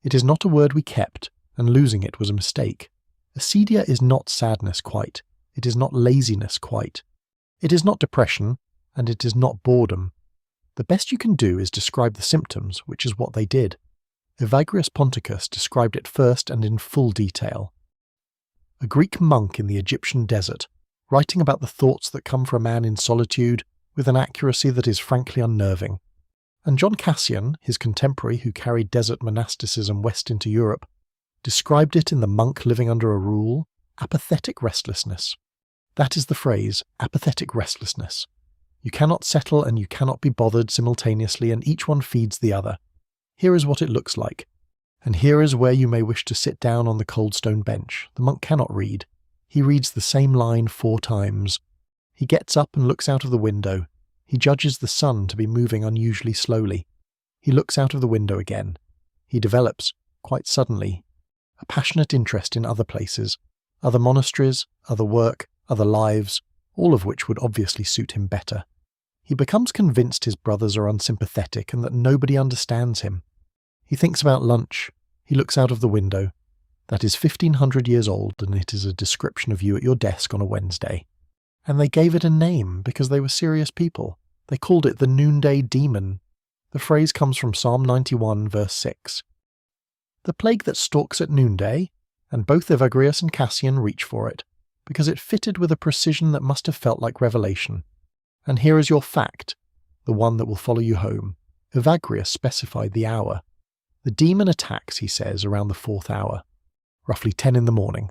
It is not a word we kept, and losing it was a mistake. Acedia is not sadness quite. It is not laziness quite. It is not depression, and it is not boredom. The best you can do is describe the symptoms, which is what they did. Evagrius Ponticus described it first and in full detail. A Greek monk in the Egyptian desert, writing about the thoughts that come for a man in solitude with an accuracy that is frankly unnerving. And John Cassian, his contemporary who carried desert monasticism west into Europe, described it in The Monk Living Under a Rule, apathetic restlessness. That is the phrase, apathetic restlessness. You cannot settle and you cannot be bothered simultaneously, and each one feeds the other. Here is what it looks like. And here is where you may wish to sit down on the cold stone bench. The monk cannot read. He reads the same line 4 times. He gets up and looks out of the window. He judges the sun to be moving unusually slowly. He looks out of the window again. He develops, quite suddenly, a passionate interest in other places, other monasteries, other work, other lives, all of which would obviously suit him better. He becomes convinced his brothers are unsympathetic and that nobody understands him. He thinks about lunch. He looks out of the window. That is 1,500 years old, and it is a description of you at your desk on a Wednesday. And they gave it a name because they were serious people. They called it the noonday demon. The phrase comes from Psalm 91, verse 6. The plague that stalks at noonday, and both Evagrius and Cassian reach for it, because it fitted with a precision that must have felt like revelation. And here is your fact, the one that will follow you home. Evagrius specified the hour. The demon attacks, he says, around the 4th hour, roughly 10 in the morning.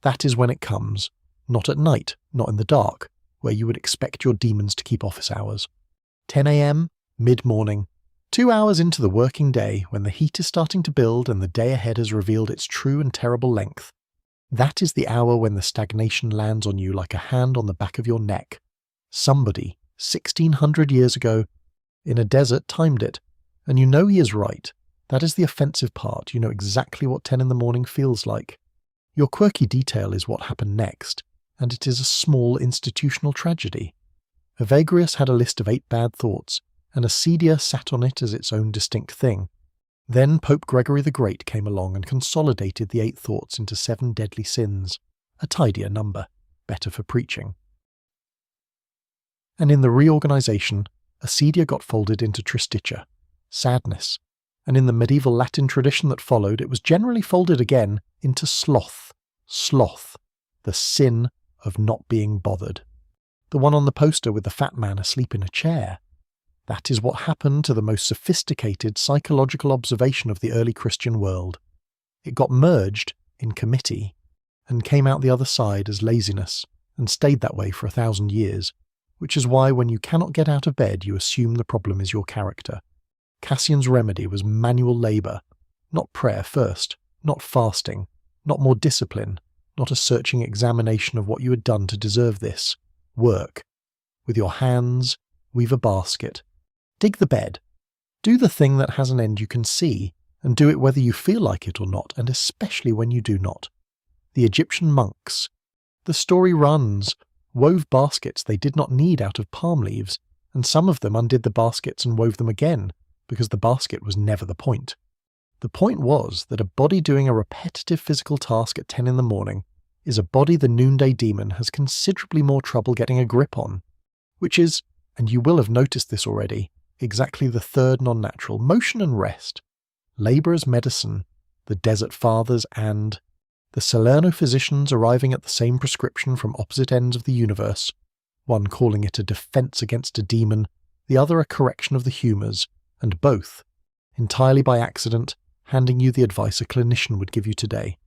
That is when it comes, not at night, not in the dark, where you would expect your demons to keep office hours. 10 a.m., mid-morning, 2 hours into the working day, when the heat is starting to build and the day ahead has revealed its true and terrible length. That is the hour when the stagnation lands on you like a hand on the back of your neck. Somebody, 1,600 years ago, in a desert timed it, and you know he is right. That is the offensive part. You know exactly what 10 in the morning feels like. Your quirky detail is what happened next, and it is a small institutional tragedy. Evagrius had a list of 8 bad thoughts, and acedia sat on it as its own distinct thing. Then Pope Gregory the Great came along and consolidated the 8 thoughts into 7 deadly sins, a tidier number, better for preaching. And in the reorganization, acedia got folded into tristitia, sadness, and in the medieval Latin tradition that followed, it was generally folded again into sloth, the sin of not being bothered. The one on the poster with the fat man asleep in a chair. That is what happened to the most sophisticated psychological observation of the early Christian world. It got merged in committee and came out the other side as laziness and stayed that way for 1,000 years, which is why when you cannot get out of bed you assume the problem is your character. Cassian's remedy was manual labour, not prayer first, not fasting, not more discipline, not a searching examination of what you had done to deserve this. Work. With your hands, weave a basket. Dig the bed. Do the thing that has an end you can see, and do it whether you feel like it or not, and especially when you do not. The Egyptian monks. The story runs, wove baskets they did not need out of palm leaves, and some of them undid the baskets and wove them again, because the basket was never the point. The point was that a body doing a repetitive physical task at 10 in the morning is a body the noonday demon has considerably more trouble getting a grip on, which is, and you will have noticed this already, exactly the third non-natural, motion and rest. Labour as medicine, the desert fathers and the Salerno physicians arriving at the same prescription from opposite ends of the universe, one calling it a defence against a demon, the other a correction of the humours, and both, entirely by accident, handing you the advice a clinician would give you today.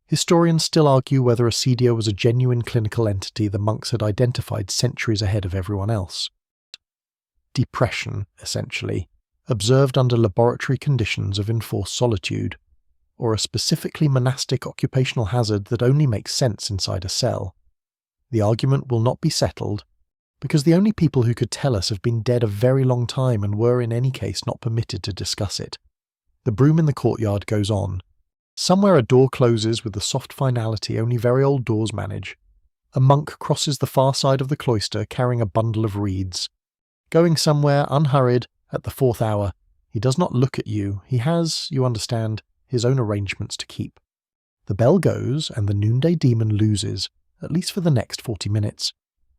Historians still argue whether acedia was a genuine clinical entity the monks had identified centuries ahead of everyone else. Depression, essentially, observed under laboratory conditions of enforced solitude, or a specifically monastic occupational hazard that only makes sense inside a cell. The argument will not be settled, because the only people who could tell us have been dead a very long time and were in any case not permitted to discuss it. The broom in the courtyard goes on. Somewhere a door closes with the soft finality only very old doors manage. A monk crosses the far side of the cloister carrying a bundle of reeds. Going somewhere unhurried at the 4th hour, he does not look at you. He has, you understand, his own arrangements to keep. The bell goes and the noonday demon loses, at least for the next 40 minutes,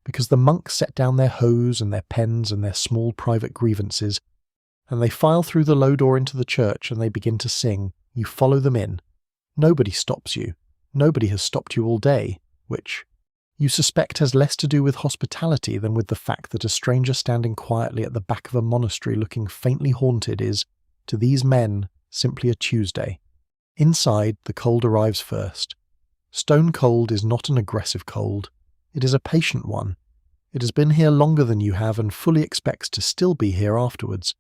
because the monks set down their hoes and their pens and their small private grievances, and they file through the low door into the church and they begin to sing. You follow them in. Nobody stops you. Nobody has stopped you all day, which you suspect has less to do with hospitality than with the fact that a stranger standing quietly at the back of a monastery looking faintly haunted is, to these men, simply a Tuesday. Inside, the cold arrives first. Stone cold is not an aggressive cold. It is a patient one. It has been here longer than you have and fully expects to still be here afterwards.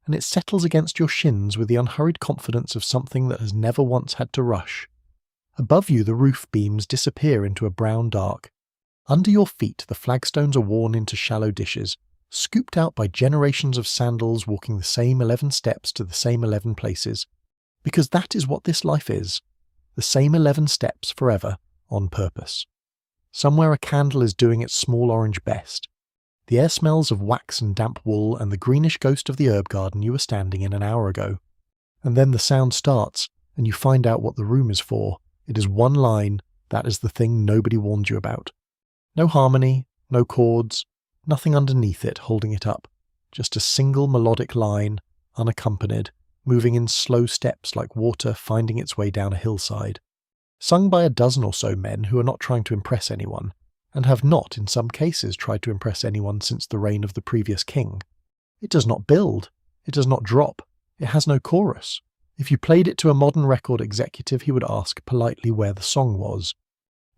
And it settles against your shins with the unhurried confidence of something that has never once had to rush. Above you the roof beams disappear into a brown dark. Under your feet the flagstones are worn into shallow dishes, scooped out by generations of sandals walking the same 11 steps to the same 11 places. Because that is what this life is. The same 11 steps forever, on purpose. Somewhere a candle is doing its small orange best. The air smells of wax and damp wool and the greenish ghost of the herb garden you were standing in an hour ago. And then the sound starts, and you find out what the room is for. It is one line, that is the thing nobody warned you about. No harmony, no chords, nothing underneath it holding it up. Just a single melodic line, unaccompanied, moving in slow steps like water finding its way down a hillside. Sung by a dozen or so men who are not trying to impress anyone, and have not, in some cases, tried to impress anyone since the reign of the previous king. It does not build. It does not drop. It has no chorus. If you played it to a modern record executive, he would ask politely where the song was.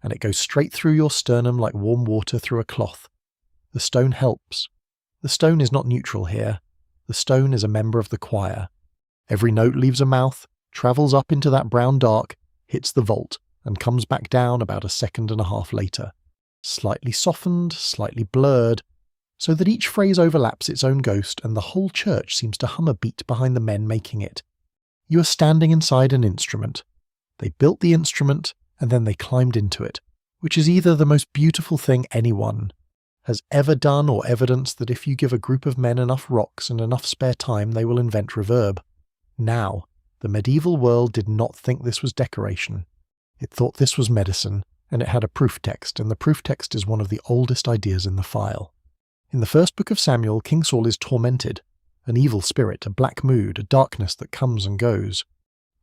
And it goes straight through your sternum like warm water through a cloth. The stone helps. The stone is not neutral here. The stone is a member of the choir. Every note leaves a mouth, travels up into that brown dark, hits the vault, and comes back down about 1.5 seconds later. Slightly softened, slightly blurred, so that each phrase overlaps its own ghost and the whole church seems to hum a beat behind the men making it. You are standing inside an instrument. They built the instrument and then they climbed into it, which is either the most beautiful thing anyone has ever done or evidence that if you give a group of men enough rocks and enough spare time they will invent reverb. Now, the medieval world did not think this was decoration. It thought this was medicine. And it had a proof text, and the proof text is one of the oldest ideas in the file. In the first book of Samuel, King Saul is tormented, an evil spirit, a black mood, a darkness that comes and goes.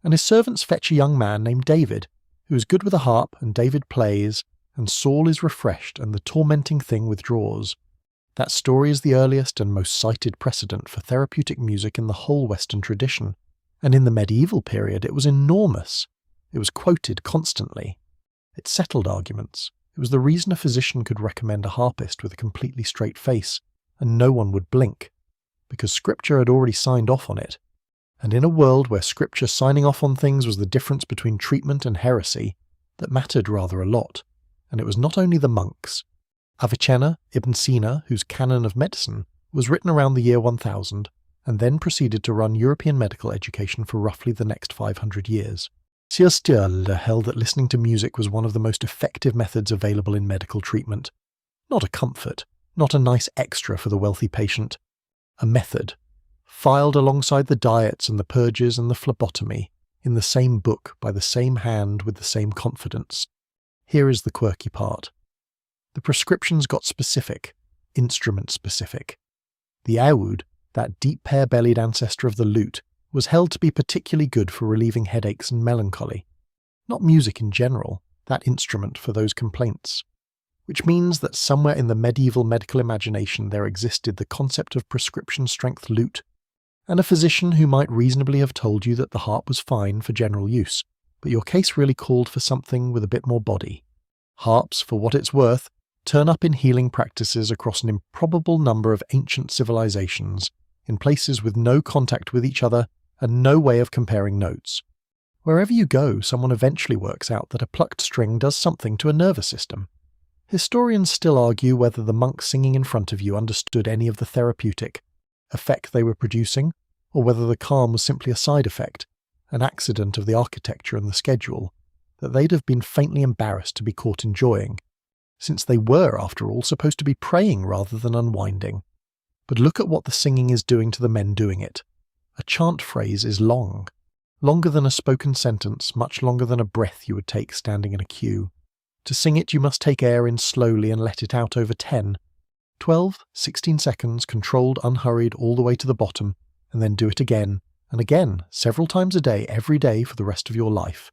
And his servants fetch a young man named David, who is good with a harp, and David plays, and Saul is refreshed, and the tormenting thing withdraws. That story is the earliest and most cited precedent for therapeutic music in the whole Western tradition, and in the medieval period it was enormous. It was quoted constantly. It settled arguments. It was the reason a physician could recommend a harpist with a completely straight face, and no one would blink, because Scripture had already signed off on it. And in a world where Scripture signing off on things was the difference between treatment and heresy, that mattered rather a lot. And it was not only the monks. Avicenna, Ibn Sina, whose Canon of Medicine was written around the year 1000, and then proceeded to run European medical education for roughly the next 500 years. Seerstede held that listening to music was one of the most effective methods available in medical treatment. Not a comfort, not a nice extra for the wealthy patient. A method, filed alongside the diets and the purges and the phlebotomy, in the same book, by the same hand, with the same confidence. Here is the quirky part. The prescriptions got specific, instrument-specific. The oud, that deep pear-bellied ancestor of the lute, was held to be particularly good for relieving headaches and melancholy. Not music in general, that instrument for those complaints. Which means that somewhere in the medieval medical imagination there existed the concept of prescription-strength lute, and a physician who might reasonably have told you that the harp was fine for general use, but your case really called for something with a bit more body. Harps, for what it's worth, turn up in healing practices across an improbable number of ancient civilizations, in places with no contact with each other and no way of comparing notes. Wherever you go, someone eventually works out that a plucked string does something to a nervous system. Historians still argue whether the monk singing in front of you understood any of the therapeutic effect they were producing, or whether the calm was simply a side effect, an accident of the architecture and the schedule, that they'd have been faintly embarrassed to be caught enjoying, since they were, after all, supposed to be praying rather than unwinding. But look at what the singing is doing to the men doing it. A chant phrase is long, longer than a spoken sentence, much longer than a breath you would take standing in a queue. To sing it you must take air in slowly and let it out over 10, 12, 16 seconds, controlled, unhurried, all the way to the bottom, and then do it again, and again, several times a day, every day for the rest of your life.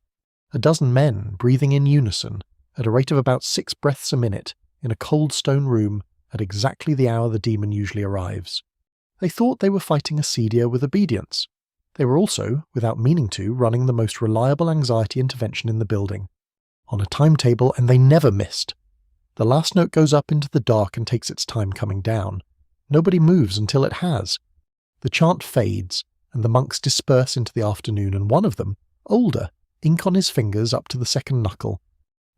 A dozen men, breathing in unison, at a rate of about 6 breaths a minute, in a cold stone room, at exactly the hour the demon usually arrives. They thought they were fighting acedia with obedience. They were also, without meaning to, running the most reliable anxiety intervention in the building. On a timetable, and they never missed. The last note goes up into the dark and takes its time coming down. Nobody moves until it has. The chant fades, and the monks disperse into the afternoon, and one of them, older, ink on his fingers up to the second knuckle,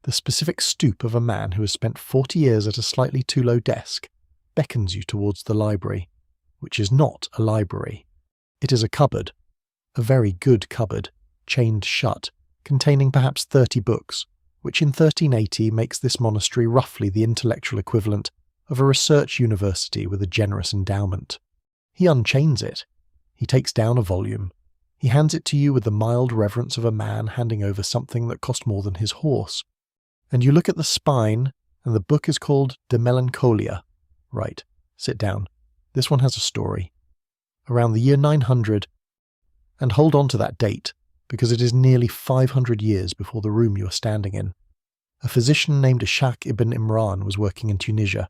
the specific stoop of a man who has spent 40 years at a slightly too low desk, beckons you towards the library, which is not a library. It is a cupboard, a very good cupboard, chained shut, containing perhaps 30 books, which in 1380 makes this monastery roughly the intellectual equivalent of a research university with a generous endowment. He unchains it. He takes down a volume. He hands it to you with the mild reverence of a man handing over something that cost more than his horse. And you look at the spine, and the book is called De Melancholia. Right, sit down. This one has a story. Around the year 900, and hold on to that date, because it is nearly 500 years before the room you are standing in. A physician named Ishaq ibn Imran was working in Tunisia,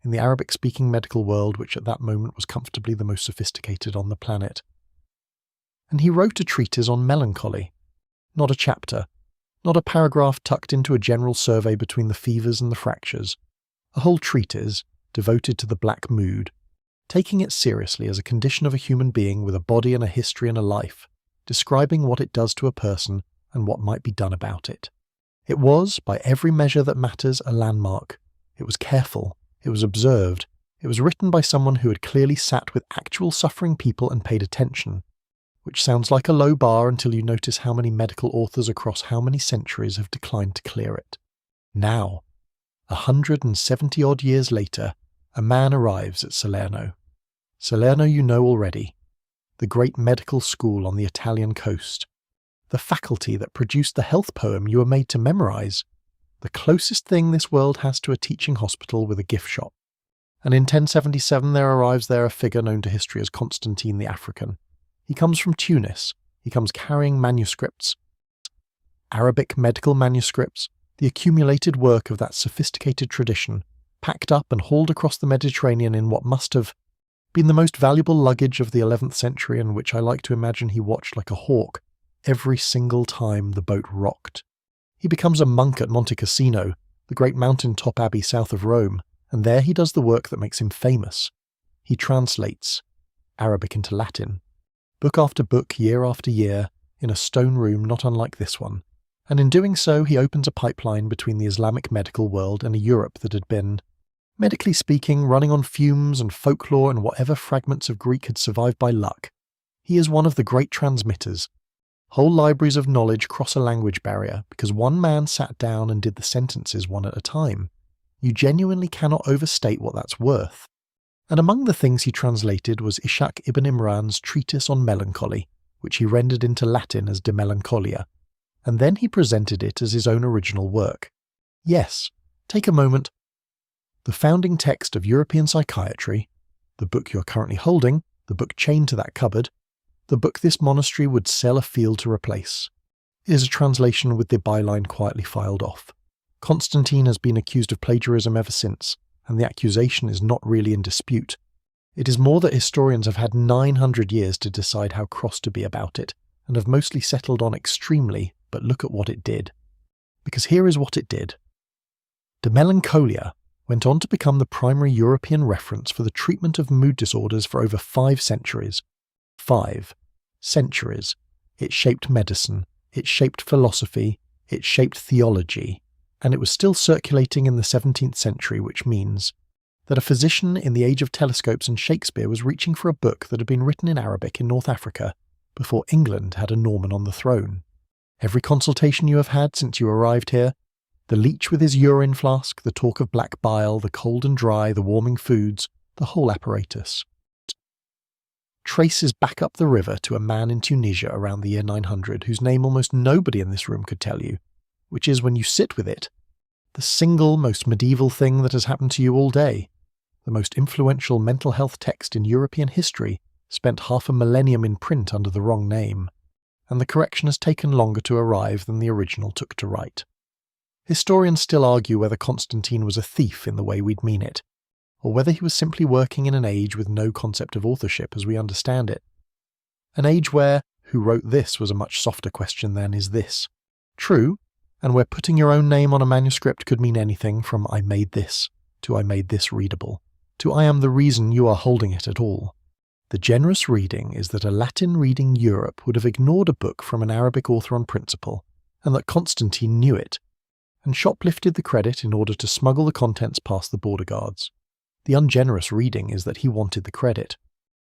in the Arabic-speaking medical world which at that moment was comfortably the most sophisticated on the planet. And he wrote a treatise on melancholy. Not a chapter, not a paragraph tucked into a general survey between the fevers and the fractures. A whole treatise devoted to the black mood, taking it seriously as a condition of a human being with a body and a history and a life, describing what it does to a person and what might be done about it. It was, by every measure that matters, a landmark. It was careful. It was observed. It was written by someone who had clearly sat with actual suffering people and paid attention, which sounds like a low bar until you notice how many medical authors across how many centuries have declined to clear it. Now, 170-odd years later, a man arrives at Salerno. Salerno you know already. The great medical school on the Italian coast. The faculty that produced the health poem you were made to memorize. The closest thing this world has to a teaching hospital with a gift shop. and in 1077 there arrives there a figure known to history as Constantine the African. He comes from Tunis. He comes carrying manuscripts, Arabic medical manuscripts, the accumulated work of that sophisticated tradition, packed up and hauled across the Mediterranean in what must have been the most valuable luggage of the 11th century, and which I like to imagine he watched like a hawk every single time the boat rocked. He becomes a monk at Monte Cassino, the great mountain-top abbey south of Rome, and there he does the work that makes him famous. He translates Arabic into Latin, book after book, year after year, in a stone room not unlike this one, and in doing so he opens a pipeline between the Islamic medical world and a Europe that had been, medically speaking, running on fumes and folklore and whatever fragments of Greek had survived by luck. He is one of the great transmitters. Whole libraries of knowledge cross a language barrier because one man sat down and did the sentences one at a time. You genuinely cannot overstate what that's worth. And among the things he translated was Ishaq ibn Imran's treatise on melancholy, which he rendered into Latin as De Melancholia, and then he presented it as his own original work. Yes, take a moment. The founding text of European psychiatry, the book you're currently holding, the book chained to that cupboard, the book this monastery would sell a field to replace, is a translation with the byline quietly filed off. Constantine has been accused of plagiarism ever since, and the accusation is not really in dispute. It is more that historians have had 900 years to decide how cross to be about it, and have mostly settled on extremely, but look at what it did. Because here is what it did. De Melancholia went on to become the primary European reference for the treatment of mood disorders for over 5 centuries. 5 centuries. It shaped medicine, it shaped philosophy, it shaped theology, and it was still circulating in the 17th century, which means that a physician in the age of telescopes and Shakespeare was reaching for a book that had been written in Arabic in North Africa before England had a Norman on the throne. Every consultation you have had since you arrived here, the leech with his urine flask, the talk of black bile, the cold and dry, the warming foods, the whole apparatus, traces back up the river to a man in Tunisia around the year 900 whose name almost nobody in this room could tell you, which is, when you sit with it, the single most medieval thing that has happened to you all day. The most influential mental health text in European history spent half a millennium in print under the wrong name, and the correction has taken longer to arrive than the original took to write. Historians still argue whether Constantine was a thief in the way we'd mean it, or whether he was simply working in an age with no concept of authorship as we understand it. An age where who wrote this was a much softer question than is this. True, and where putting your own name on a manuscript could mean anything from I made this, to I made this readable, to I am the reason you are holding it at all. The generous reading is that a Latin-reading Europe would have ignored a book from an Arabic author on principle, and that Constantine knew it, and shoplifted the credit in order to smuggle the contents past the border guards. The ungenerous reading is that he wanted the credit.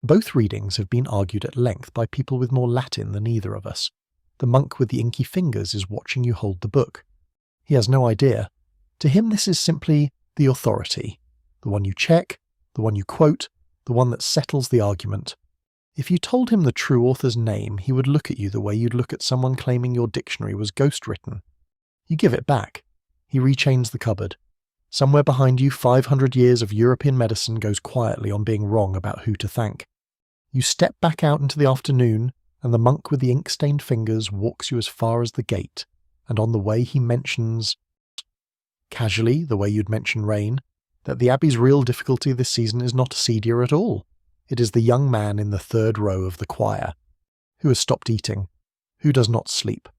Both readings have been argued at length by people with more Latin than either of us. The monk with the inky fingers is watching you hold the book. He has no idea. To him this is simply the authority, the one you check, the one you quote, the one that settles the argument. If you told him the true author's name, he would look at you the way you'd look at someone claiming your dictionary was ghost-written. You give it back. He rechains the cupboard. Somewhere behind you, 500 years of European medicine goes quietly on being wrong about who to thank. You step back out into the afternoon, and the monk with the ink-stained fingers walks you as far as the gate, and on the way he mentions, casually, the way you'd mention rain, that the Abbey's real difficulty this season is not acedia at all. It is the young man in the 3rd row of the choir, who has stopped eating, who does not sleep,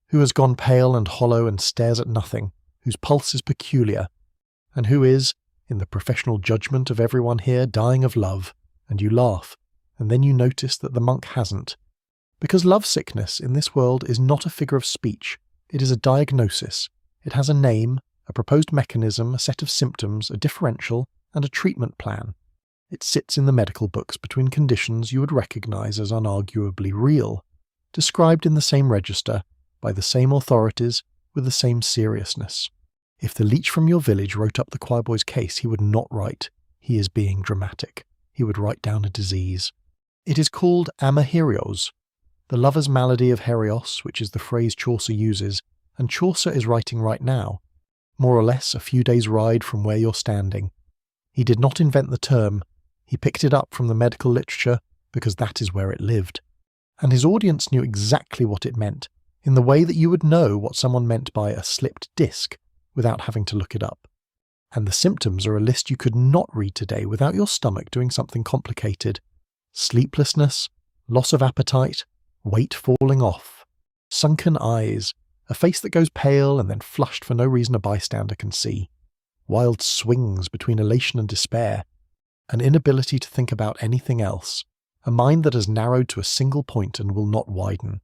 who has gone pale and hollow and stares at nothing, whose pulse is peculiar, and who is, in the professional judgment of everyone here, dying of love, and you laugh, and then you notice that the monk hasn't. Because love-sickness in this world is not a figure of speech, it is a diagnosis. It has a name, a proposed mechanism, a set of symptoms, a differential, and a treatment plan. It sits in the medical books between conditions you would recognize as unarguably real, described in the same register, by the same authorities, with the same seriousness. If the leech from your village wrote up the choirboy's case, he would not write, "He is being dramatic." He would write down a disease. It is called amaherios, the lover's malady of Herios, which is the phrase Chaucer uses, and Chaucer is writing right now, more or less a few days' ride from where you're standing. He did not invent the term, he picked it up from the medical literature because that is where it lived. And his audience knew exactly what it meant, in the way that you would know what someone meant by a slipped disc without having to look it up. And the symptoms are a list you could not read today without your stomach doing something complicated. Sleeplessness, loss of appetite, weight falling off, sunken eyes, a face that goes pale and then flushed for no reason a bystander can see, wild swings between elation and despair, an inability to think about anything else, a mind that has narrowed to a single point and will not widen,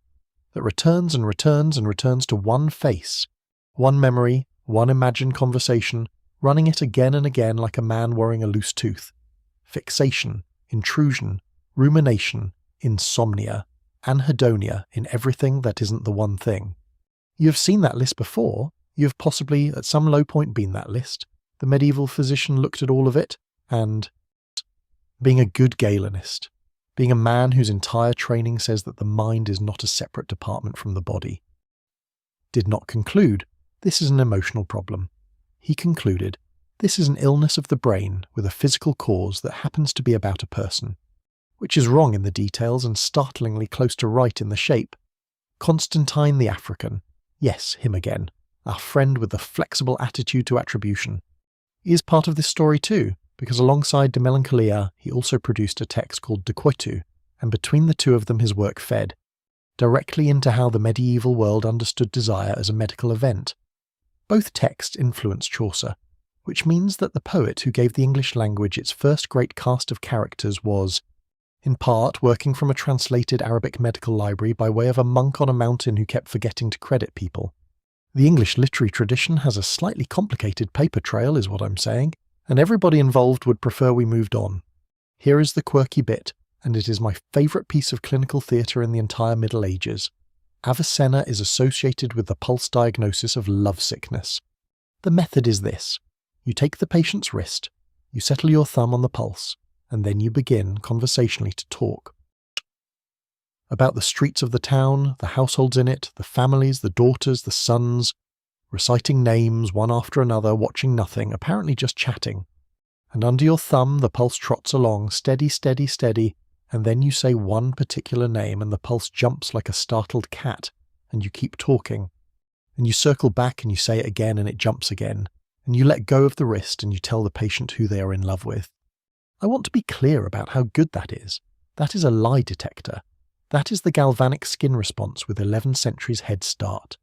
that returns and returns and returns to one face, one memory, one imagined conversation, running it again and again like a man worrying a loose tooth. Fixation, intrusion, rumination, insomnia, anhedonia in everything that isn't the one thing. You have seen that list before. You have possibly at some low point been that list. The medieval physician looked at all of it and, being a good Galenist, being a man whose entire training says that the mind is not a separate department from the body, did not conclude, this is an emotional problem. He concluded, this is an illness of the brain with a physical cause that happens to be about a person, which is wrong in the details and startlingly close to right in the shape. Constantine the African, yes, him again, our friend with the flexible attitude to attribution. He is part of this story too, because alongside De Melancholia he also produced a text called De Coitu, and between the two of them his work fed directly into how the medieval world understood desire as a medical event. Both texts influenced Chaucer, which means that the poet who gave the English language its first great cast of characters was, in part, working from a translated Arabic medical library by way of a monk on a mountain who kept forgetting to credit people. The English literary tradition has a slightly complicated paper trail, is what I'm saying, and everybody involved would prefer we moved on. Here is the quirky bit, and it is my favourite piece of clinical theatre in the entire Middle Ages. Avicenna is associated with the pulse diagnosis of lovesickness. The method is this. You take the patient's wrist, you settle your thumb on the pulse, and then you begin, conversationally, to talk. About the streets of the town, the households in it, the families, the daughters, the sons, reciting names one after another, watching nothing, apparently just chatting. And under your thumb the pulse trots along, steady, steady, steady, and then you say one particular name and the pulse jumps like a startled cat, and you keep talking. And you circle back and you say it again and it jumps again, and you let go of the wrist and you tell the patient who they are in love with. I want to be clear about how good that is. That is a lie detector. That is the galvanic skin response with 11 centuries head start.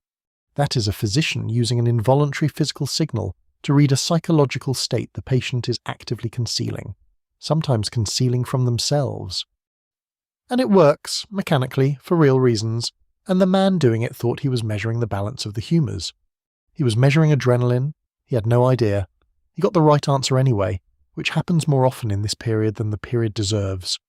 That is a physician using an involuntary physical signal to read a psychological state the patient is actively concealing, sometimes concealing from themselves. And it works, mechanically, for real reasons, and the man doing it thought he was measuring the balance of the humours. He was measuring adrenaline, he had no idea. He got the right answer anyway, which happens more often in this period than the period deserves.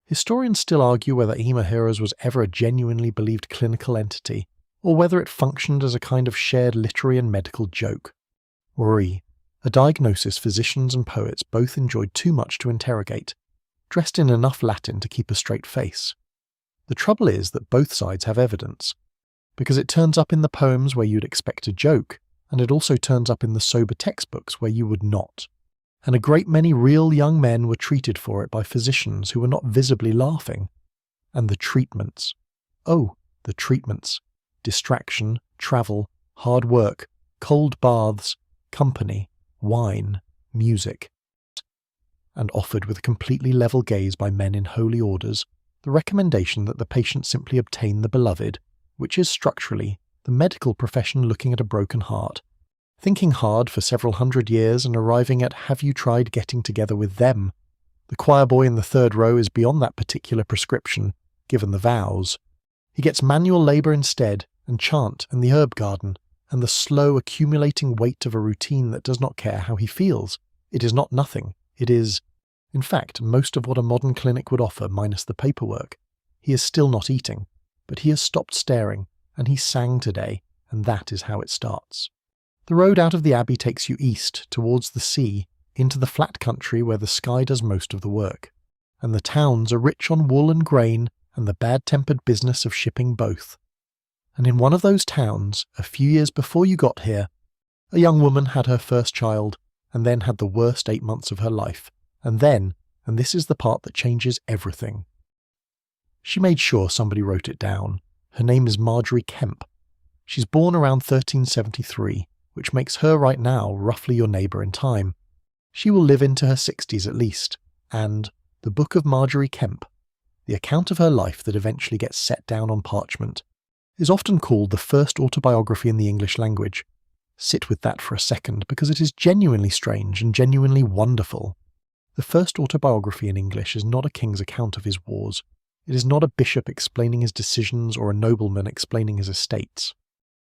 Historians still argue whether Hemaheros was ever a genuinely believed clinical entity, or whether it functioned as a kind of shared literary and medical joke. Worry, a diagnosis physicians and poets both enjoyed too much to interrogate, dressed in enough Latin to keep a straight face. The trouble is that both sides have evidence, because it turns up in the poems where you'd expect a joke, and it also turns up in the sober textbooks where you would not. And a great many real young men were treated for it by physicians who were not visibly laughing. And the treatments. Oh, the treatments. Distraction, travel, hard work, cold baths, company, wine, music. And offered with a completely level gaze by men in holy orders, the recommendation that the patient simply obtain the beloved, which is structurally the medical profession looking at a broken heart, thinking hard for several hundred years and arriving at have you tried getting together with them? The choir boy in the third row is beyond that particular prescription, given the vows. He gets manual labour instead, and chant, and the herb garden, and the slow accumulating weight of a routine that does not care how he feels. It is not nothing. It is, in fact, most of what a modern clinic would offer minus the paperwork. He is still not eating, but he has stopped staring, and he sang today, and that is how it starts. The road out of the abbey takes you east, towards the sea, into the flat country where the sky does most of the work, and the towns are rich on wool and grain and the bad-tempered business of shipping both. And in one of those towns, a few years before you got here, a young woman had her first child, and then had the worst 8 months of her life, and then, and this is the part that changes everything. She made sure somebody wrote it down. Her name is Marjorie Kemp. She's born around 1373, which makes her right now roughly your neighbour in time. She will live into her 60s at least, and the Book of Marjorie Kemp, the account of her life that eventually gets set down on parchment, is often called the first autobiography in the English language. Sit with that for a second, because it is genuinely strange and genuinely wonderful. The first autobiography in English is not a king's account of his wars. It is not a bishop explaining his decisions or a nobleman explaining his estates.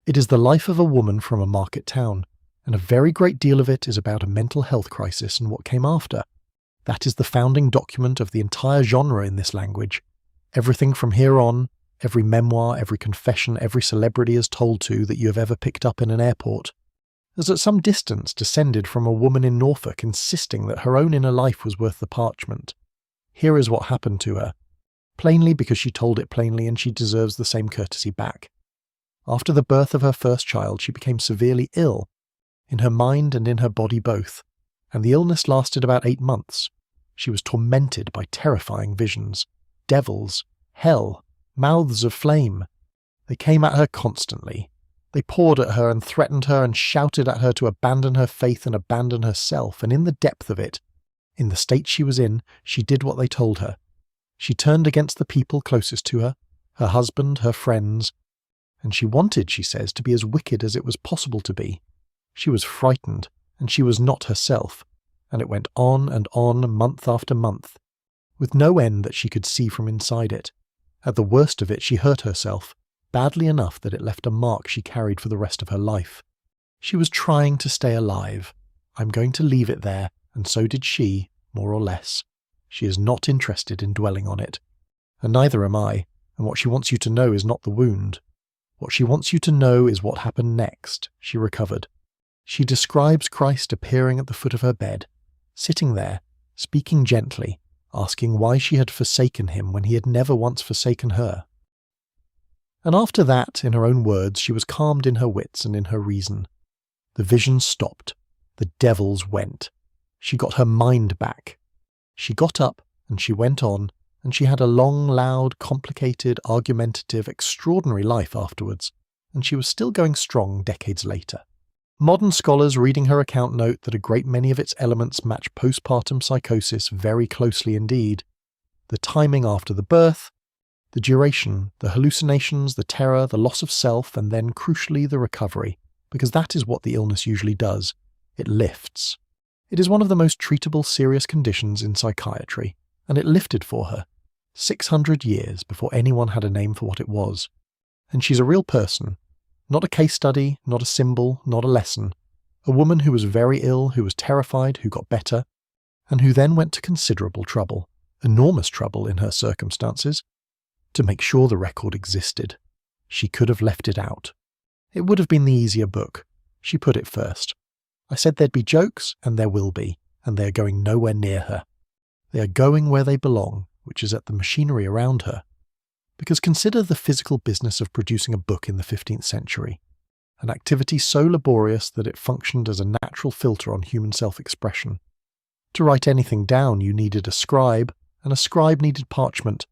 It is the life of a woman from a market town, and a very great deal of it is about a mental health crisis and what came after. That is the founding document of the entire genre in this language. Everything from here on, every memoir, every confession, every celebrity is told to that you have ever picked up in an airport, has at some distance descended from a woman in Norfolk insisting that her own inner life was worth the parchment. Here is what happened to her, plainly because she told it plainly, and she deserves the same courtesy back. After the birth of her first child, she became severely ill, in her mind and in her body both, and the illness lasted about 8 months. She was tormented by terrifying visions, devils, hell, mouths of flame. They came at her constantly. They poured at her and threatened her and shouted at her to abandon her faith and abandon herself, and in the depth of it, in the state she was in, she did what they told her. She turned against the people closest to her, her husband, her friends, and she wanted, she says, to be as wicked as it was possible to be. She was frightened, and she was not herself, and it went on, month after month, with no end that she could see from inside it. At the worst of it, she hurt herself, badly enough that it left a mark she carried for the rest of her life. She was trying to stay alive. I'm going to leave it there, and so did she, more or less. She is not interested in dwelling on it. And neither am I, and what she wants you to know is not the wound. What she wants you to know is what happened next. She recovered. She describes Christ appearing at the foot of her bed, sitting there, speaking gently, asking why she had forsaken him when he had never once forsaken her. And after that, in her own words, she was calmed in her wits and in her reason. The vision stopped. The devils went. She got her mind back. She got up, and she went on, and she had a long, loud, complicated, argumentative, extraordinary life afterwards, and she was still going strong decades later. Modern scholars reading her account note that a great many of its elements match postpartum psychosis very closely indeed. The timing after the birth, the duration, the hallucinations, the terror, the loss of self, and then, crucially, the recovery, because that is what the illness usually does. It lifts. It is one of the most treatable serious conditions in psychiatry, and it lifted for her, 600 years before anyone had a name for what it was. And she's a real person, not a case study, not a symbol, not a lesson. A woman who was very ill, who was terrified, who got better, and who then went to considerable trouble, enormous trouble in her circumstances, to make sure the record existed. She could have left it out. It would have been the easier book. She put it first. I said there'd be jokes, and there will be, and they are going nowhere near her. They are going where they belong, which is at the machinery around her. Because consider the physical business of producing a book in the 15th century, an activity so laborious that it functioned as a natural filter on human self-expression. To write anything down you needed a scribe, and a scribe needed parchment,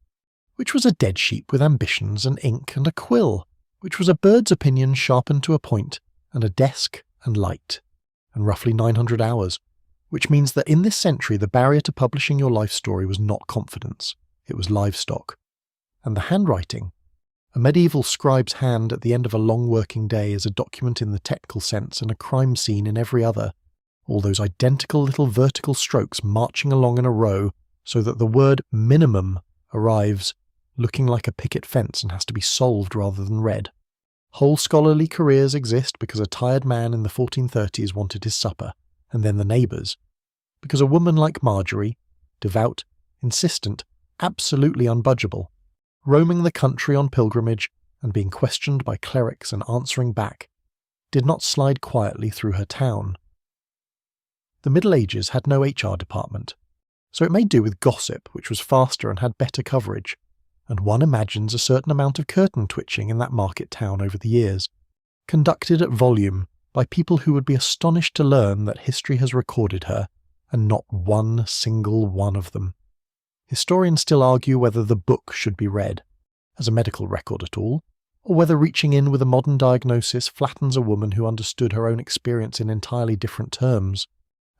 which was a dead sheep with ambitions, and ink, and a quill, which was a bird's opinion sharpened to a point, and a desk, and light, and roughly 900 hours, which means that in this century the barrier to publishing your life story was not confidence, it was livestock. And the handwriting, a medieval scribe's hand at the end of a long working day is a document in the technical sense and a crime scene in every other, all those identical little vertical strokes marching along in a row so that the word minimum arrives looking like a picket fence and has to be solved rather than read. Whole scholarly careers exist because a tired man in the 1430s wanted his supper, and then the neighbours. Because a woman like Marjorie, devout, insistent, absolutely unbudgeable, roaming the country on pilgrimage and being questioned by clerics and answering back, did not slide quietly through her town. The Middle Ages had no HR department, so it made do with gossip, which was faster and had better coverage, and one imagines a certain amount of curtain twitching in that market town over the years, conducted at volume, by people who would be astonished to learn that history has recorded her, and not one single one of them. Historians still argue whether the book should be read, as a medical record at all, or whether reaching in with a modern diagnosis flattens a woman who understood her own experience in entirely different terms,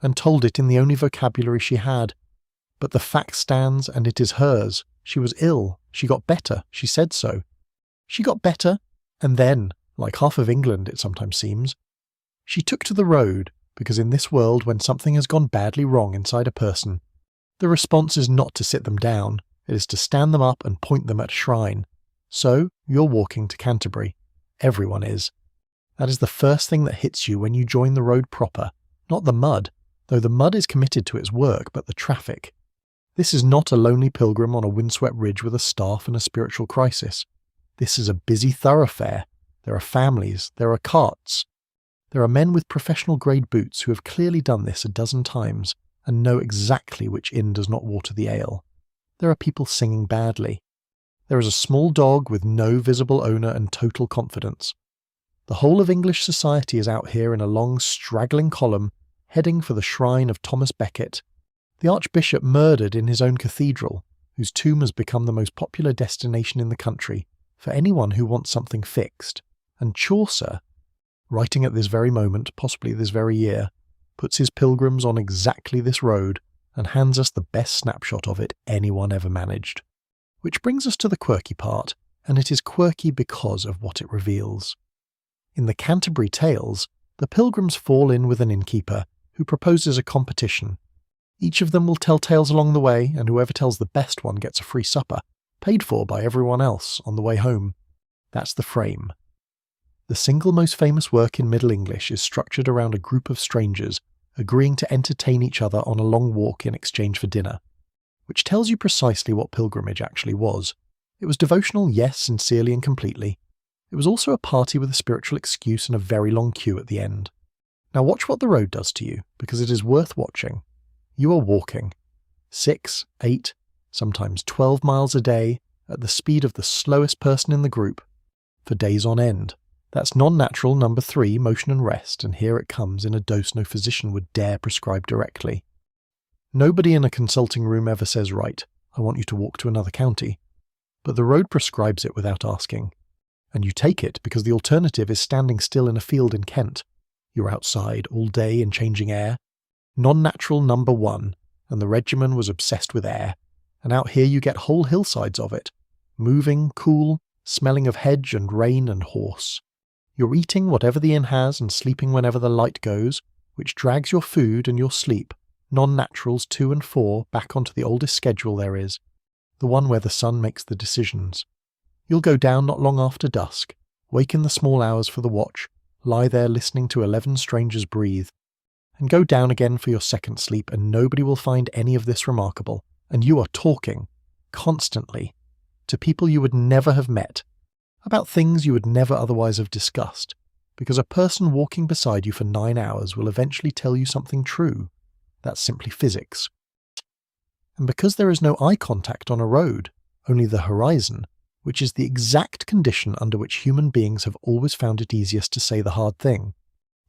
and told it in the only vocabulary she had. But the fact stands, and it is hers. She was ill. She got better. She said so. She got better, and then, like half of England it sometimes seems, she took to the road, because in this world when something has gone badly wrong inside a person, the response is not to sit them down, it is to stand them up and point them at a shrine. So, you're walking to Canterbury. Everyone is. That is the first thing that hits you when you join the road proper, not the mud, though the mud is committed to its work, but the traffic. This is not a lonely pilgrim on a windswept ridge with a staff and a spiritual crisis. This is a busy thoroughfare. There are families, there are carts. There are men with professional-grade boots who have clearly done this a dozen times and know exactly which inn does not water the ale. There are people singing badly. There is a small dog with no visible owner and total confidence. The whole of English society is out here in a long, straggling column, heading for the shrine of Thomas Becket, the Archbishop murdered in his own cathedral, whose tomb has become the most popular destination in the country for anyone who wants something fixed. And Chaucer, writing at this very moment, possibly this very year, puts his pilgrims on exactly this road and hands us the best snapshot of it anyone ever managed. Which brings us to the quirky part, and it is quirky because of what it reveals. In the Canterbury Tales, the pilgrims fall in with an innkeeper who proposes a competition. Each of them will tell tales along the way, and whoever tells the best one gets a free supper, paid for by everyone else on the way home. That's the frame. The single most famous work in Middle English is structured around a group of strangers agreeing to entertain each other on a long walk in exchange for dinner, which tells you precisely what pilgrimage actually was. It was devotional, yes, sincerely and completely. It was also a party with a spiritual excuse and a very long queue at the end. Now watch what the road does to you, because it is worth watching. You are walking 6, 8, sometimes 12 miles a day at the speed of the slowest person in the group for days on end. That's non-natural number 3, motion and rest, and here it comes in a dose no physician would dare prescribe directly. Nobody in a consulting room ever says, right, I want you to walk to another county, but the road prescribes it without asking. And you take it because the alternative is standing still in a field in Kent. You're outside all day in changing air. Non-natural number 1, and the regimen was obsessed with air, and out here you get whole hillsides of it, moving, cool, smelling of hedge and rain and horse. You're eating whatever the inn has and sleeping whenever the light goes, which drags your food and your sleep, non-naturals 2 and 4, back onto the oldest schedule there is, the one where the sun makes the decisions. You'll go down not long after dusk, wake in the small hours for the watch, lie there listening to 11 strangers breathe, and go down again for your second sleep, and nobody will find any of this remarkable, and you are talking, constantly, to people you would never have met, about things you would never otherwise have discussed, because a person walking beside you for 9 hours will eventually tell you something true. That's simply physics. And because there is no eye contact on a road, only the horizon, which is the exact condition under which human beings have always found it easiest to say the hard thing.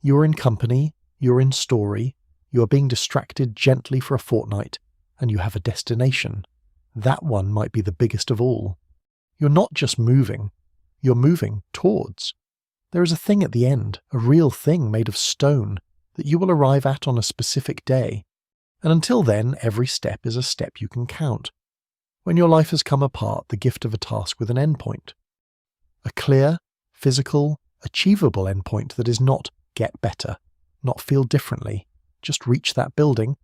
You are in company, you are in story, you are being distracted gently for a fortnight, and you have a destination. That one might be the biggest of all. You're not just moving, you're moving towards. There is a thing at the end, a real thing made of stone, that you will arrive at on a specific day. And until then, every step is a step you can count. When your life has come apart, the gift of a task with an endpoint. A clear, physical, achievable endpoint that is not get better, not feel differently, just reach that building,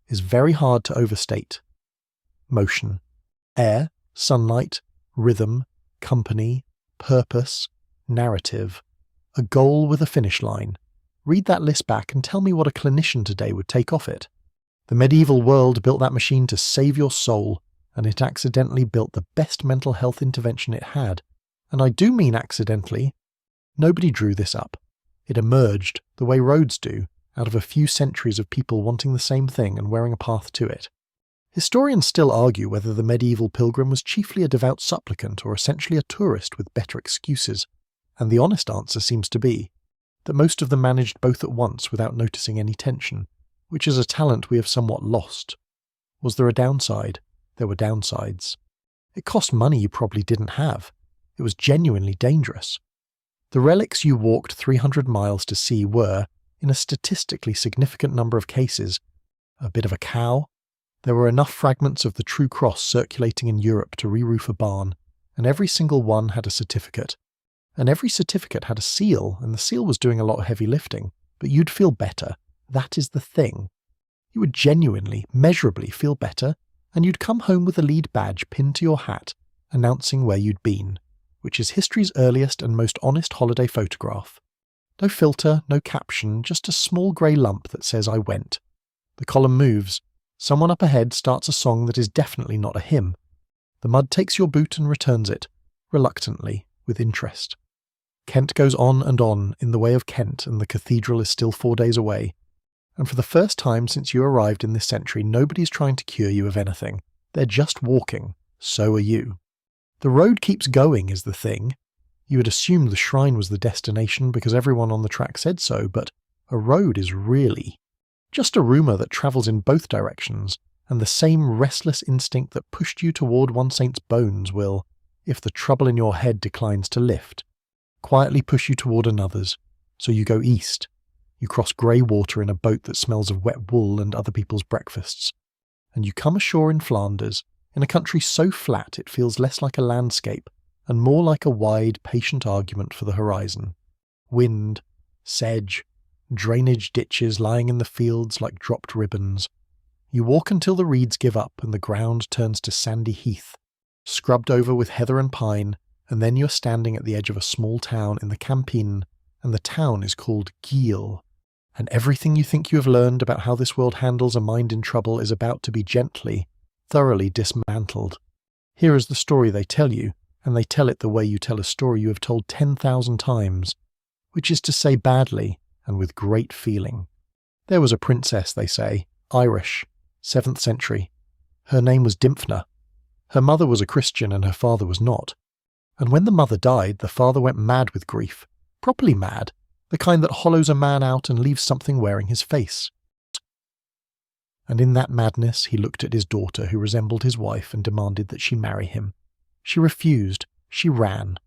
is very hard to overstate. Motion, air, sunlight, rhythm, company, purpose, narrative, a goal with a finish line. Read that list back and tell me what a clinician today would take off it. The medieval world built that machine to save your soul, and it accidentally built the best mental health intervention it had. And I do mean accidentally. Nobody drew this up. It emerged, the way roads do, out of a few centuries of people wanting the same thing and wearing a path to it. Historians still argue whether the medieval pilgrim was chiefly a devout supplicant or essentially a tourist with better excuses, and the honest answer seems to be, that most of them managed both at once without noticing any tension, which is a talent we have somewhat lost. Was there a downside? There were downsides. It cost money you probably didn't have. It was genuinely dangerous. The relics you walked 300 miles to see were, in a statistically significant number of cases, a bit of a cow. There were enough fragments of the True Cross circulating in Europe to re-roof a barn, and every single one had a certificate. And every certificate had a seal, and the seal was doing a lot of heavy lifting, but you'd feel better. That is the thing. You would genuinely, measurably feel better, and you'd come home with a lead badge pinned to your hat, announcing where you'd been, which is history's earliest and most honest holiday photograph. No filter, no caption, just a small grey lump that says I went. The column moves. Someone up ahead starts a song that is definitely not a hymn. The mud takes your boot and returns it, reluctantly, with interest. Kent goes on and on in the way of Kent, and the cathedral is still 4 days away. And for the first time since you arrived in this century, nobody's trying to cure you of anything. They're just walking. So are you. The road keeps going is the thing. You had assumed the shrine was the destination because everyone on the track said so, but a road is really just a rumour that travels in both directions, and the same restless instinct that pushed you toward one saint's bones will, if the trouble in your head declines to lift, quietly push you toward another's. So you go east. You cross grey water in a boat that smells of wet wool and other people's breakfasts. And you come ashore in Flanders, in a country so flat it feels less like a landscape and more like a wide, patient argument for the horizon. Wind, sedge, drainage ditches lying in the fields like dropped ribbons. You walk until the reeds give up and the ground turns to sandy heath, scrubbed over with heather and pine, and then you're standing at the edge of a small town in the Campine, and the town is called Giel. And everything you think you have learned about how this world handles a mind in trouble is about to be gently, thoroughly dismantled. Here is the story they tell you, and they tell it the way you tell a story you have told 10,000 times, which is to say badly and with great feeling. There was a princess, they say, Irish, 7th century. Her name was Dymphna. Her mother was a Christian and her father was not. And when the mother died, the father went mad with grief. Properly mad, the kind that hollows a man out and leaves something wearing his face. And in that madness he looked at his daughter, who resembled his wife, and demanded that she marry him. She refused. She ran.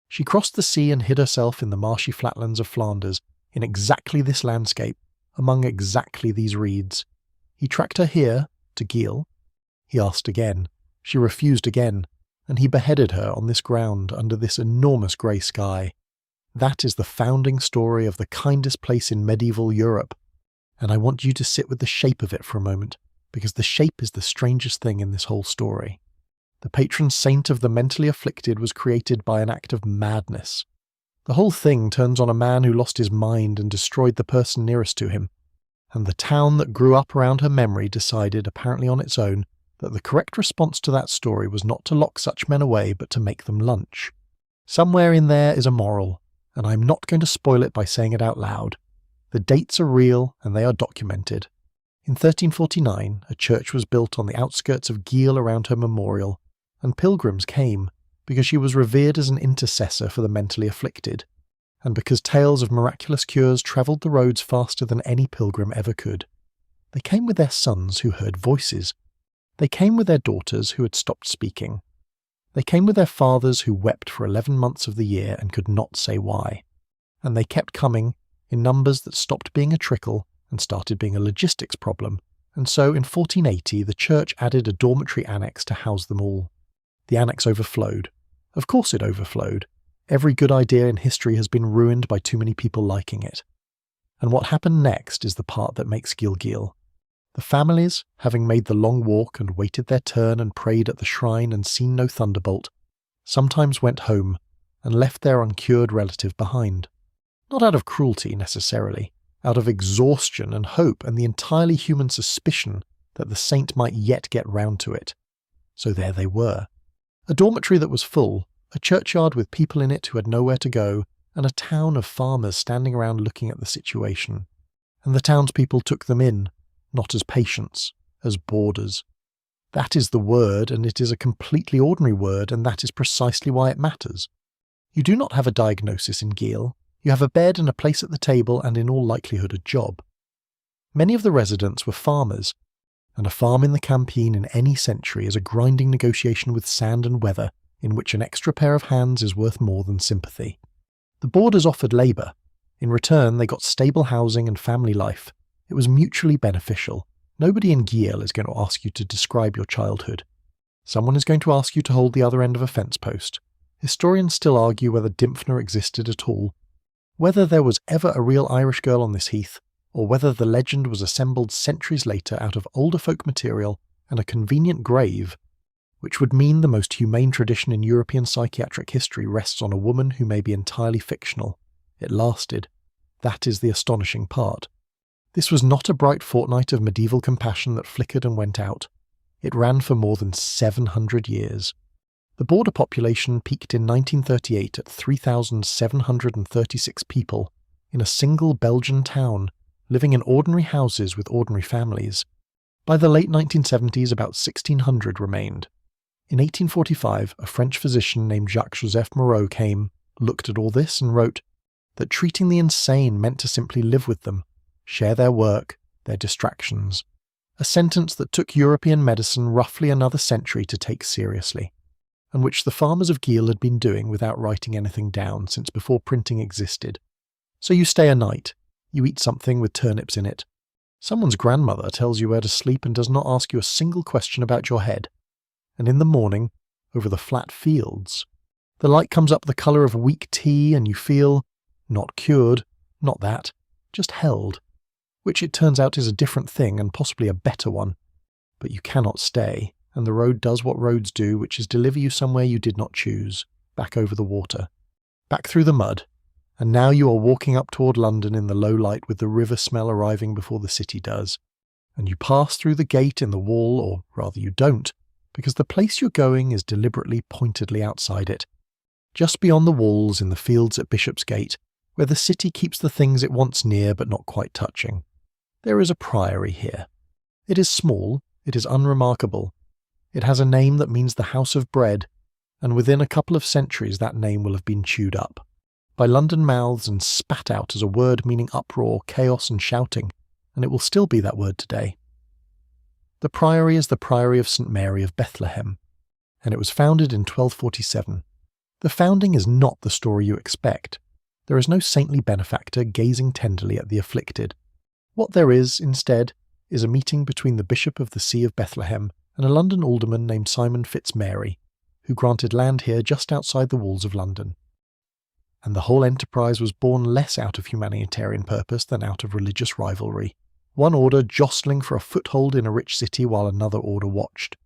She crossed the sea and hid herself in the marshy flatlands of Flanders, in exactly this landscape, among exactly these reeds. He tracked her here, to Giel. He asked again. She refused again, and he beheaded her on this ground under this enormous grey sky. That is the founding story of the kindest place in medieval Europe, and I want you to sit with the shape of it for a moment, because the shape is the strangest thing in this whole story. The patron saint of the mentally afflicted was created by an act of madness. The whole thing turns on a man who lost his mind and destroyed the person nearest to him, and the town that grew up around her memory decided, apparently on its own, that the correct response to that story was not to lock such men away but to make them lunch. Somewhere in there is a moral, and I'm not going to spoil it by saying it out loud. The dates are real and they are documented. In 1349, a church was built on the outskirts of Giel around her memorial, and pilgrims came because she was revered as an intercessor for the mentally afflicted, and because tales of miraculous cures travelled the roads faster than any pilgrim ever could. They came with their sons who heard voices. They came with their daughters who had stopped speaking. They came with their fathers who wept for 11 months of the year and could not say why. And they kept coming, in numbers that stopped being a trickle and started being a logistics problem, and so in 1480 the church added a dormitory annex to house them all. The annex overflowed. Of course it overflowed. Every good idea in history has been ruined by too many people liking it. And what happened next is the part that makes Giel. The families, having made the long walk and waited their turn and prayed at the shrine and seen no thunderbolt, sometimes went home and left their uncured relative behind. Not out of cruelty necessarily, out of exhaustion and hope and the entirely human suspicion that the saint might yet get round to it. So there they were. A dormitory that was full, a churchyard with people in it who had nowhere to go, and a town of farmers standing around looking at the situation. And the townspeople took them in, not as patients, as boarders. That is the word, and it is a completely ordinary word, and that is precisely why it matters. You do not have a diagnosis in Giel. You have a bed and a place at the table and in all likelihood a job. Many of the residents were farmers, and a farm in the Campine in any century is a grinding negotiation with sand and weather in which an extra pair of hands is worth more than sympathy. The boarders offered labour. In return, they got stable housing and family life. It was mutually beneficial. Nobody in Giel is going to ask you to describe your childhood. Someone is going to ask you to hold the other end of a fence post. Historians still argue whether Dymphna existed at all, whether there was ever a real Irish girl on this heath, or whether the legend was assembled centuries later out of older folk material and a convenient grave, which would mean the most humane tradition in European psychiatric history rests on a woman who may be entirely fictional. It lasted. That is the astonishing part. This was not a bright fortnight of medieval compassion that flickered and went out. It ran for more than 700 years. The border population peaked in 1938 at 3,736 people in a single Belgian town, living in ordinary houses with ordinary families. By the late 1970s, about 1,600 remained. In 1845, a French physician named Jacques-Joseph Moreau came, looked at all this and wrote that treating the insane meant to simply live with them, share their work, their distractions. A sentence that took European medicine roughly another century to take seriously, and which the farmers of Giel had been doing without writing anything down since before printing existed. So you stay a night, you eat something with turnips in it. Someone's grandmother tells you where to sleep and does not ask you a single question about your head. And in the morning, over the flat fields, the light comes up the colour of weak tea and you feel, not cured, not that, just held, which it turns out is a different thing and possibly a better one. But you cannot stay, and the road does what roads do, which is deliver you somewhere you did not choose, back over the water, back through the mud, and now you are walking up toward London in the low light with the river smell arriving before the city does, and you pass through the gate in the wall, or rather you don't, because the place you're going is deliberately pointedly outside it, just beyond the walls in the fields at Bishopsgate, where the city keeps the things it wants near but not quite touching. There is a priory here. It is small, it is unremarkable. It has a name that means the house of bread, and within a couple of centuries that name will have been chewed up by London mouths and spat out as a word meaning uproar, chaos and shouting, and it will still be that word today. The priory is the Priory of St. Mary of Bethlehem, and it was founded in 1247. The founding is not the story you expect. There is no saintly benefactor gazing tenderly at the afflicted. What there is, instead, is a meeting between the Bishop of the See of Bethlehem and a London alderman named Simon Fitzmary, who granted land here just outside the walls of London. And the whole enterprise was born less out of humanitarian purpose than out of religious rivalry, one order jostling for a foothold in a rich city while another order watched.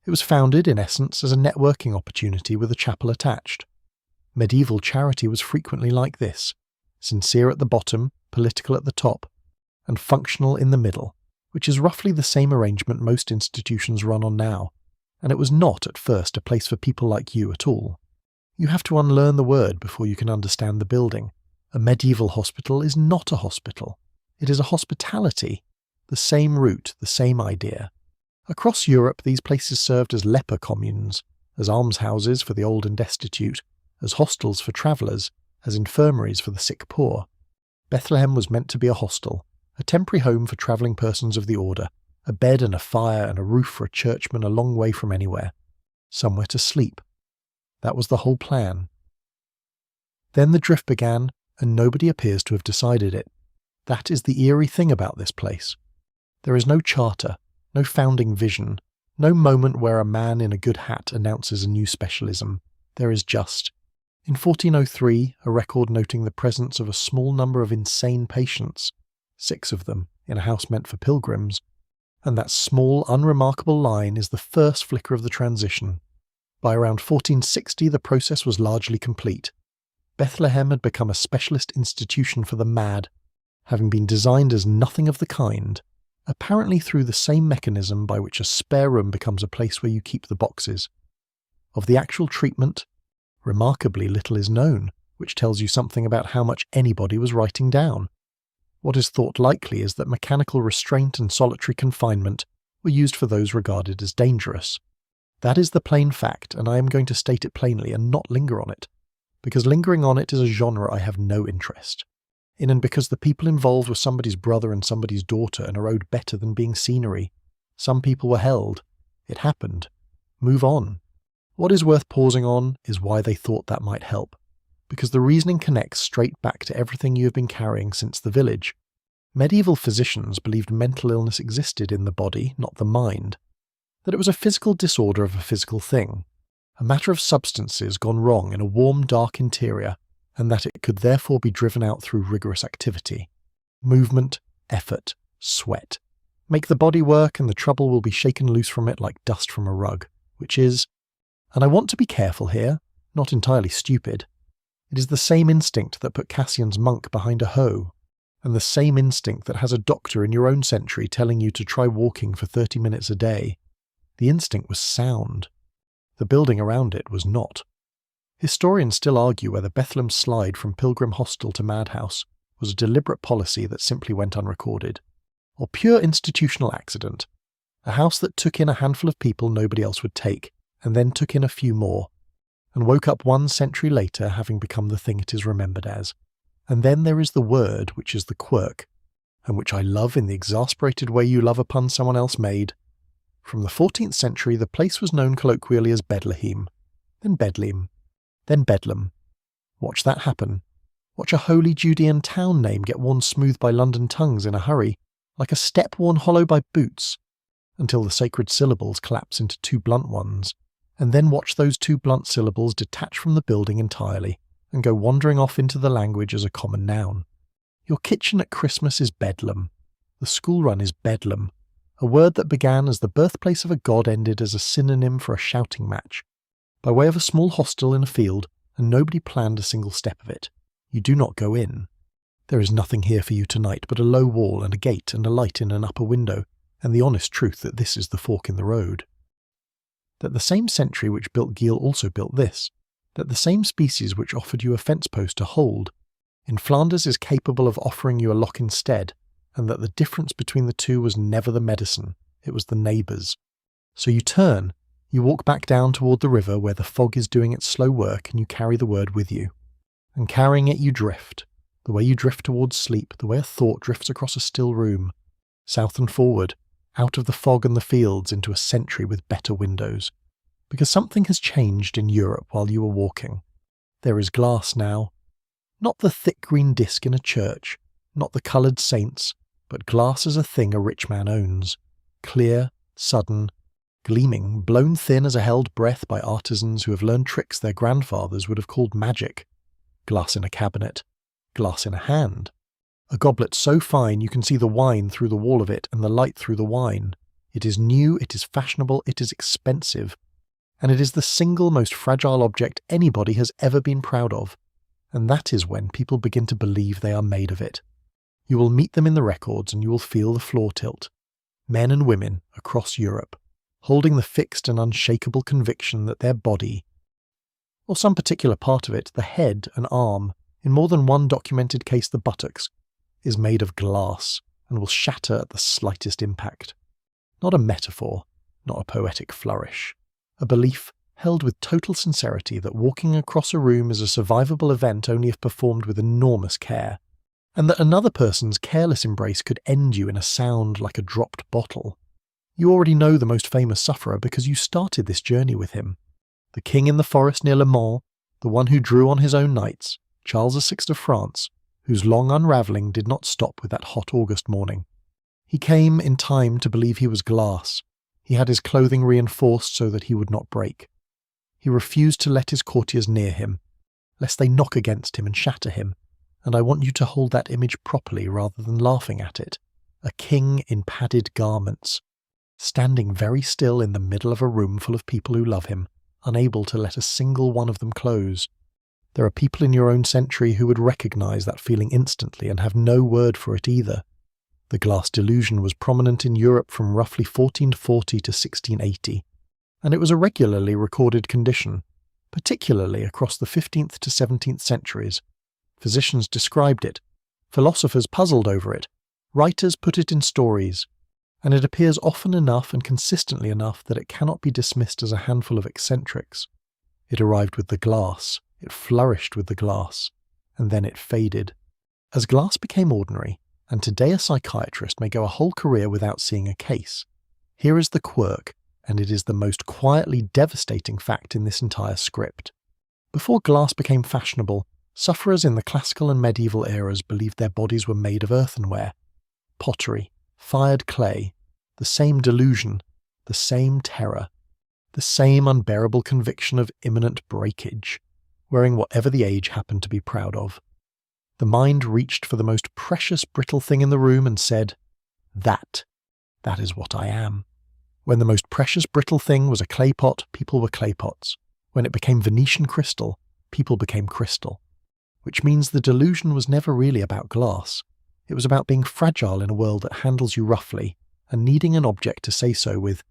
It was founded, in essence, as a networking opportunity with a chapel attached. Medieval charity was frequently like this, sincere at the bottom, political at the top, and functional in the middle, which is roughly the same arrangement most institutions run on now, and it was not at first a place for people like you at all. You have to unlearn the word before you can understand the building. A medieval hospital is not a hospital. It is a hospitality, the same root, the same idea. Across Europe, these places served as leper communes, as almshouses for the old and destitute, as hostels for travellers, as infirmaries for the sick poor. Bethlehem was meant to be a hostel, a temporary home for travelling persons of the order, a bed and a fire and a roof for a churchman a long way from anywhere, somewhere to sleep. That was the whole plan. Then the drift began, and nobody appears to have decided it. That is the eerie thing about this place. There is no charter, no founding vision, no moment where a man in a good hat announces a new specialism. There is just, in 1403, a record noting the presence of a small number of insane patients, 6 of them, in a house meant for pilgrims, and that small, unremarkable line is the first flicker of the transition. By around 1460, the process was largely complete. Bethlehem had become a specialist institution for the mad, having been designed as nothing of the kind, apparently through the same mechanism by which a spare room becomes a place where you keep the boxes. Of the actual treatment, remarkably little is known, which tells you something about how much anybody was writing down. What is thought likely is that mechanical restraint and solitary confinement were used for those regarded as dangerous. That is the plain fact, and I am going to state it plainly and not linger on it. because lingering on it is a genre I have no interest in, and because the people involved were somebody's brother and somebody's daughter and are owed better than being scenery. Some people were held. It happened. Move on. What is worth pausing on is why they thought that might help, because the reasoning connects straight back to everything you have been carrying since the village. Medieval physicians believed mental illness existed in the body, not the mind, that it was a physical disorder of a physical thing, a matter of substances gone wrong in a warm, dark interior, and that it could therefore be driven out through rigorous activity. Movement, effort, sweat. Make the body work and the trouble will be shaken loose from it like dust from a rug, which is, and I want to be careful here, not entirely stupid. It is the same instinct that put Cassian's monk behind a hoe, and the same instinct that has a doctor in your own century telling you to try walking for 30 minutes a day. The instinct was sound. The building around it was not. Historians still argue whether Bethlehem's slide from pilgrim hostel to madhouse was a deliberate policy that simply went unrecorded, or pure institutional accident, a house that took in a handful of people nobody else would take, and then took in a few more, and woke up 1 century later having become the thing it is remembered as. And then there is the word, which is the quirk, and which I love in the exasperated way you love a pun someone else made. From the 14th century, the place was known colloquially as Bedlehem, then Bedlam, then Bedlam. Watch that happen. Watch a holy Judean town name get worn smooth by London tongues in a hurry, like a step worn hollow by boots, until the sacred syllables collapse into 2 blunt ones, and then watch those 2 blunt syllables detach from the building entirely and go wandering off into the language as a common noun. Your kitchen at Christmas is Bedlam. The school run is Bedlam, a word that began as the birthplace of a god ended as a synonym for a shouting match, by way of a small hostel in a field, and nobody planned a single step of it. You do not go in. There is nothing here for you tonight but a low wall and a gate and a light in an upper window, and the honest truth that this is the fork in the road. That the same century which built Geel also built this, that the same species which offered you a fence post to hold, in Flanders is capable of offering you a lock instead, and that the difference between the two was never the medicine, it was the neighbours. So you turn, you walk back down toward the river where the fog is doing its slow work, and you carry the word with you. And carrying it you drift, the way you drift towards sleep, the way a thought drifts across a still room, south and forward, out of the fog and the fields into a century with better windows. Because something has changed in Europe while you were walking. There is glass now. Not the thick green disc in a church, not the coloured saints, but glass as a thing a rich man owns. Clear, sudden, gleaming, blown thin as a held breath by artisans who have learned tricks their grandfathers would have called magic. Glass in a cabinet. Glass in a hand. A goblet so fine you can see the wine through the wall of it and the light through the wine. It is new, it is fashionable, it is expensive. And it is the single most fragile object anybody has ever been proud of, and that is when people begin to believe they are made of it. You will meet them in the records and you will feel the floor tilt. Men and women across Europe, holding the fixed and unshakable conviction that their body, or some particular part of it, the head, an arm, in more than one documented case the buttocks, is made of glass and will shatter at the slightest impact. Not a metaphor, not a poetic flourish. A belief held with total sincerity that walking across a room is a survivable event only if performed with enormous care, and that another person's careless embrace could end you in a sound like a dropped bottle. You already know the most famous sufferer because you started this journey with him. The king in the forest near Le Mans, the one who drew on his own nights, Charles VI of France, whose long unravelling did not stop with that hot August morning. He came in time to believe he was glass. He had his clothing reinforced so that he would not break. He refused to let his courtiers near him, lest they knock against him and shatter him, and I want you to hold that image properly rather than laughing at it. A king in padded garments, standing very still in the middle of a room full of people who love him, unable to let a single one of them close. There are people in your own century who would recognise that feeling instantly and have no word for it either. The glass delusion was prominent in Europe from roughly 1440 to 1680, and it was a regularly recorded condition, particularly across the 15th to 17th centuries. Physicians described it, philosophers puzzled over it, writers put it in stories, and it appears often enough and consistently enough that it cannot be dismissed as a handful of eccentrics. It arrived with the glass, It flourished with the glass, and then it faded. As glass became ordinary, and today a psychiatrist may go a whole career without seeing a case, here is the quirk, and it is the most quietly devastating fact in this entire script. Before glass became fashionable, sufferers in the classical and medieval eras believed their bodies were made of earthenware, pottery, fired clay, the same delusion, the same terror, the same unbearable conviction of imminent breakage, wearing whatever the age happened to be proud of. The mind reached for the most precious brittle thing in the room and said, that is what I am. When the most precious brittle thing was a clay pot, people were clay pots. When it became Venetian crystal, people became crystal. Which means the delusion was never really about glass. It was about being fragile in a world that handles you roughly and needing an object to say so with,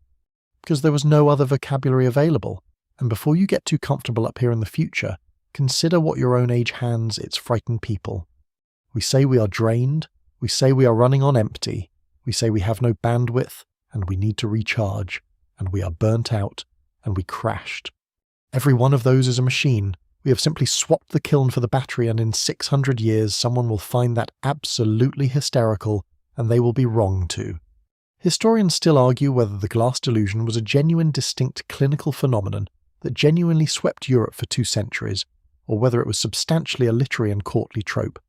because there was no other vocabulary available. And before you get too comfortable up here in the future, consider what your own age hands its frightened people. We say we are drained, we say we are running on empty, we say we have no bandwidth, and we need to recharge, and we are burnt out, and we crashed. Every one of those is a machine. We have simply swapped the kiln for the battery, and in 600 years someone will find that absolutely hysterical, and they will be wrong too. Historians still argue whether the glass delusion was a genuine, distinct clinical phenomenon that genuinely swept Europe for 2 centuries, or whether it was substantially a literary and courtly trope.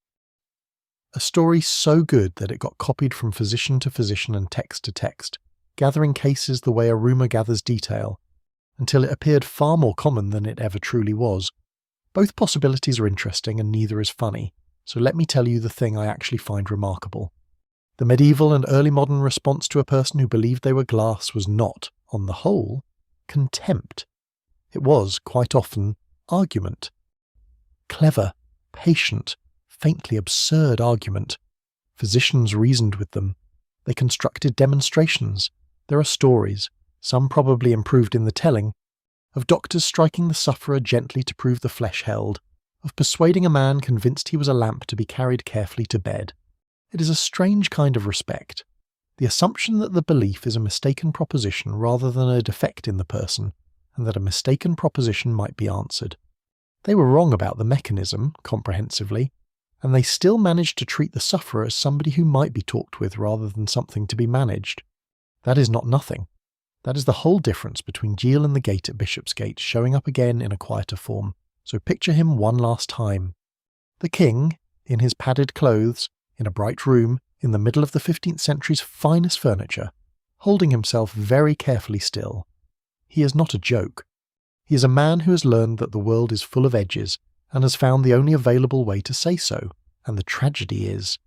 A story so good that it got copied from physician to physician and text to text, gathering cases the way a rumour gathers detail, until it appeared far more common than it ever truly was. Both possibilities are interesting and neither is funny, so let me tell you the thing I actually find remarkable. The medieval and early modern response to a person who believed they were glass was not, on the whole, contempt. It was, quite often, argument. Clever, patient, faintly absurd argument. Physicians reasoned with them. They constructed demonstrations. There are stories, some probably improved in the telling, of doctors striking the sufferer gently to prove the flesh held, of persuading a man convinced he was a lamp to be carried carefully to bed. It is a strange kind of respect, the assumption that the belief is a mistaken proposition rather than a defect in the person, and that a mistaken proposition might be answered. They were wrong about the mechanism, comprehensively, and they still managed to treat the sufferer as somebody who might be talked with rather than something to be managed. That is not nothing. That is the whole difference between Giel and the gate at Bishopsgate showing up again in a quieter form, so picture him one last time. The king, in his padded clothes, in a bright room, in the middle of the 15th century's finest furniture, holding himself very carefully still. He is not a joke. He is a man who has learned that the world is full of edges, and has found the only available way to say so, and the tragedy is,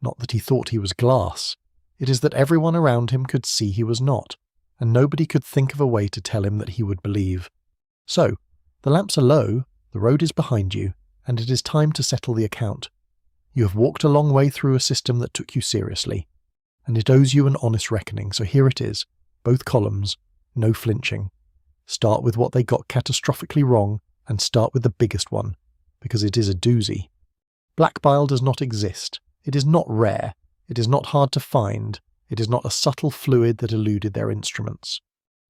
not that he thought he was glass, it is that everyone around him could see he was not, and nobody could think of a way to tell him that he would believe. So, the lamps are low, the road is behind you, and it is time to settle the account. You have walked a long way through a system that took you seriously, and it owes you an honest reckoning, so here it is, both columns, no flinching. Start with what they got catastrophically wrong, and start with the biggest one, because it is a doozy. Black bile does not exist. It is not rare. It is not hard to find. It is not a subtle fluid that eluded their instruments.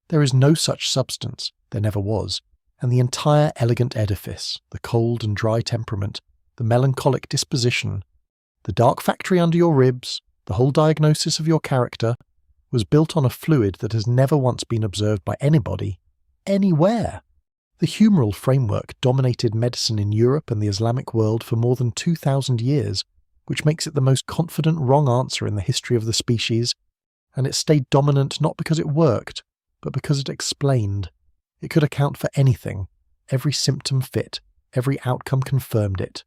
There is no such substance, there never was, and the entire elegant edifice, the cold and dry temperament, the melancholic disposition, the dark factory under your ribs, the whole diagnosis of your character, was built on a fluid that has never once been observed by anybody, anywhere. The humoral framework dominated medicine in Europe and the Islamic world for more than 2,000 years, which makes it the most confident wrong answer in the history of the species, and it stayed dominant not because it worked, but because it explained. It could account for anything. Every symptom fit, every outcome confirmed it.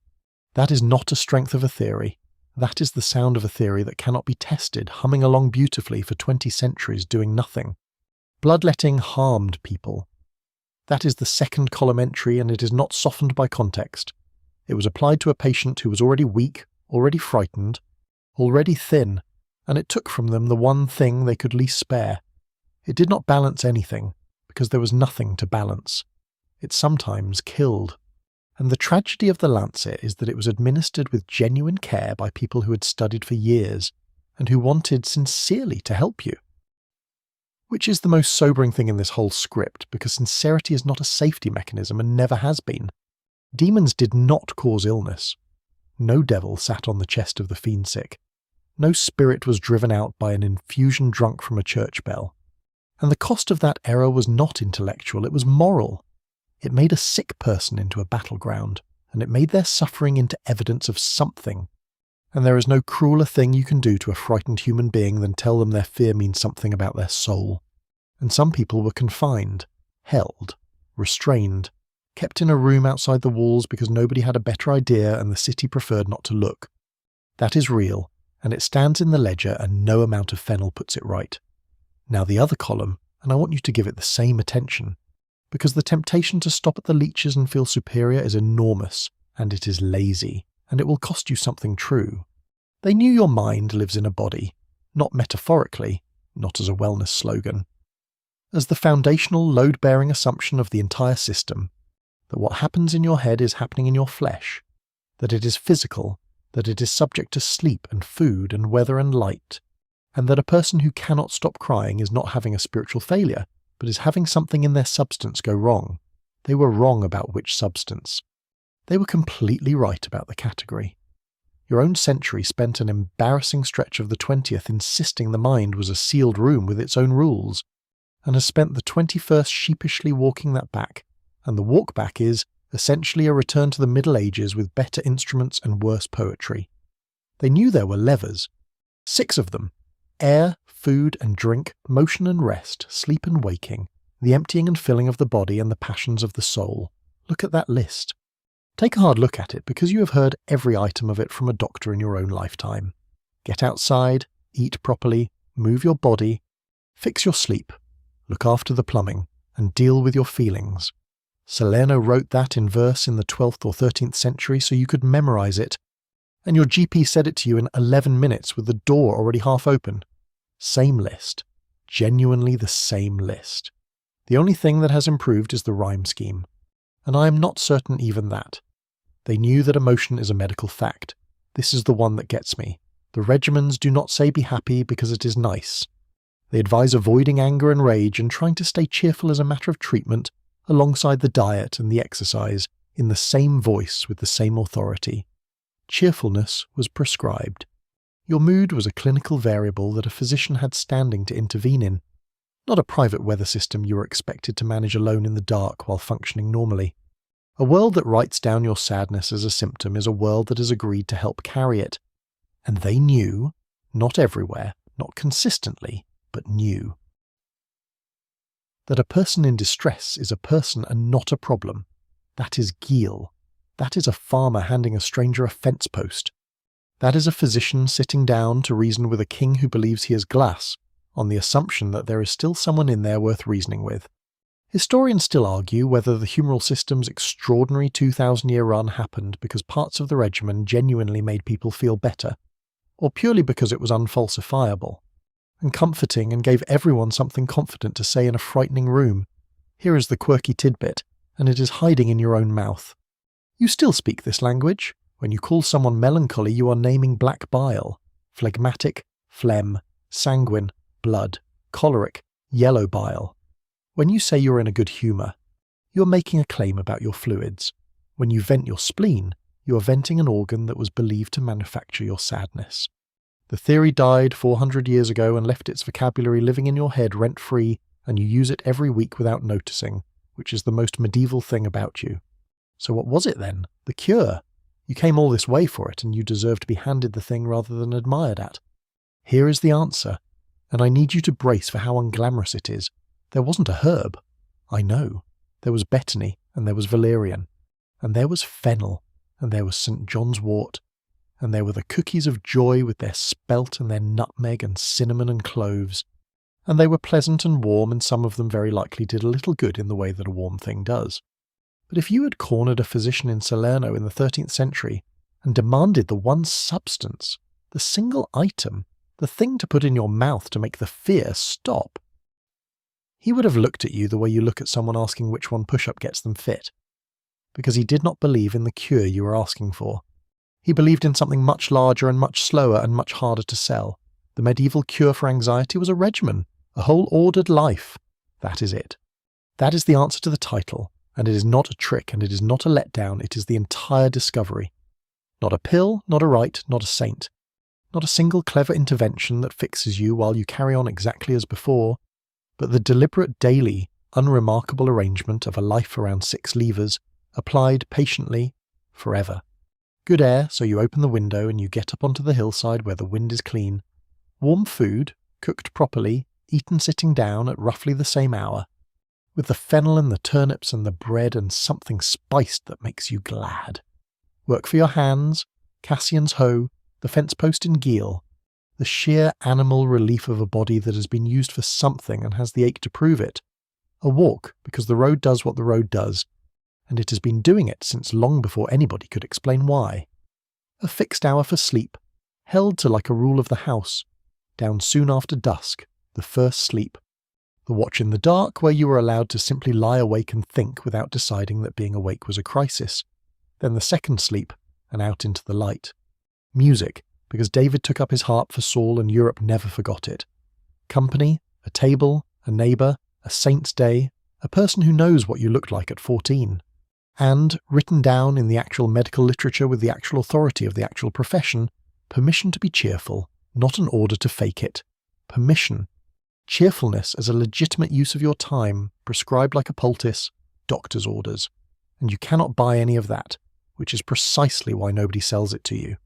That is not a strength of a theory. That is the sound of a theory that cannot be tested, humming along beautifully for 20 centuries doing nothing. Bloodletting harmed people. That is the second column entry, and it is not softened by context. It was applied to a patient who was already weak, already frightened, already thin, and it took from them the one thing they could least spare. It did not balance anything, because there was nothing to balance. It sometimes killed. And the tragedy of the lancet is that it was administered with genuine care by people who had studied for years, and who wanted sincerely to help you. Which is the most sobering thing in this whole script, because sincerity is not a safety mechanism and never has been. Demons did not cause illness. No devil sat on the chest of the fiendsick. No spirit was driven out by an infusion drunk from a church bell. And the cost of that error was not intellectual, it was moral. It made a sick person into a battleground, and it made their suffering into evidence of something. And there is no crueler thing you can do to a frightened human being than tell them their fear means something about their soul. And some people were confined, held, restrained, kept in a room outside the walls because nobody had a better idea and the city preferred not to look. That is real, and it stands in the ledger and no amount of fennel puts it right. Now the other column, and I want you to give it the same attention, because the temptation to stop at the leeches and feel superior is enormous, and it is lazy, and it will cost you something true. They knew your mind lives in a body, not metaphorically, not as a wellness slogan, as the foundational load-bearing assumption of the entire system, that what happens in your head is happening in your flesh, that it is physical, that it is subject to sleep and food and weather and light, and that a person who cannot stop crying is not having a spiritual failure, but is having something in their substance go wrong. They were wrong about which substance. They were completely right about the category. Your own century spent an embarrassing stretch of the 20th insisting the mind was a sealed room with its own rules, and has spent the 21st sheepishly walking that back, and the walk back is, essentially, a return to the Middle Ages with better instruments and worse poetry. They knew there were levers. 6 of them. Air, food and drink, motion and rest, sleep and waking, the emptying and filling of the body and the passions of the soul. Look at that list. Take a hard look at it, because you have heard every item of it from a doctor in your own lifetime. Get outside, eat properly, move your body, fix your sleep, look after the plumbing, and deal with your feelings. Salerno wrote that in verse in the 12th or 13th century so you could memorize it, and your GP said it to you in 11 minutes with the door already half open. Same list. Genuinely the same list. The only thing that has improved is the rhyme scheme, and I am not certain even that. They knew that emotion is a medical fact. This is the one that gets me. The regimens do not say be happy because it is nice. They advise avoiding anger and rage and trying to stay cheerful as a matter of treatment, alongside the diet and the exercise, in the same voice with the same authority. Cheerfulness was prescribed. Your mood was a clinical variable that a physician had standing to intervene in, not a private weather system you were expected to manage alone in the dark while functioning normally. A world that writes down your sadness as a symptom is a world that has agreed to help carry it. And they knew, not everywhere, not consistently, but knew, that a person in distress is a person and not a problem. That is Geel. That is a farmer handing a stranger a fence post. That is a physician sitting down to reason with a king who believes he is glass, on the assumption that there is still someone in there worth reasoning with. Historians still argue whether the humoral system's extraordinary 2,000-year run happened because parts of the regimen genuinely made people feel better, or purely because it was unfalsifiable, and comforting and gave everyone something confident to say in a frightening room. Here is the quirky tidbit, and it is hiding in your own mouth. You still speak this language. When you call someone melancholy, you are naming black bile, phlegmatic, phlegm, sanguine, blood, choleric, yellow bile. When you say you're in a good humour, you are making a claim about your fluids. When you vent your spleen, you are venting an organ that was believed to manufacture your sadness. The theory died 400 years ago and left its vocabulary living in your head rent-free, and you use it every week without noticing, which is the most medieval thing about you. So what was it then? The cure? You came all this way for it, and you deserve to be handed the thing rather than admired at. Here is the answer, and I need you to brace for how unglamorous it is. There wasn't a herb. I know. There was betony, and there was valerian, and there was fennel, and there was St. John's wort, and there were the cookies of joy with their spelt and their nutmeg and cinnamon and cloves, and they were pleasant and warm, and some of them very likely did a little good in the way that a warm thing does. But if you had cornered a physician in Salerno in the 13th century and demanded the one substance, the single item, the thing to put in your mouth to make the fear stop, he would have looked at you the way you look at someone asking which one push-up gets them fit, because he did not believe in the cure you were asking for. He believed in something much larger and much slower and much harder to sell. The medieval cure for anxiety was a regimen, a whole ordered life. That is it. That is the answer to the title, And it is not a trick, and it is not a letdown, it is the entire discovery. Not a pill, not a rite, not a saint. Not a single clever intervention that fixes you while you carry on exactly as before, but the deliberate, daily, unremarkable arrangement of a life around 6 levers, applied patiently, forever. Good air, so you open the window and you get up onto the hillside where the wind is clean. Warm food, cooked properly, eaten sitting down at roughly the same hour, with the fennel and the turnips and the bread and something spiced that makes you glad. Work for your hands, Cassian's hoe, the fence post in Geel, the sheer animal relief of a body that has been used for something and has the ache to prove it. A walk, because the road does what the road does, and it has been doing it since long before anybody could explain why. A fixed hour for sleep, held to like a rule of the house, down soon after dusk, the first sleep. The watch in the dark, where you were allowed to simply lie awake and think without deciding that being awake was a crisis. Then the second sleep, and out into the light. Music, because David took up his harp for Saul and Europe never forgot it. Company, a table, a neighbour, a saint's day, a person who knows what you looked like at 14. And, written down in the actual medical literature with the actual authority of the actual profession, permission to be cheerful, not an order to fake it. Permission. Cheerfulness as a legitimate use of your time, prescribed like a poultice, doctor's orders. And you cannot buy any of that, which is precisely why nobody sells it to you.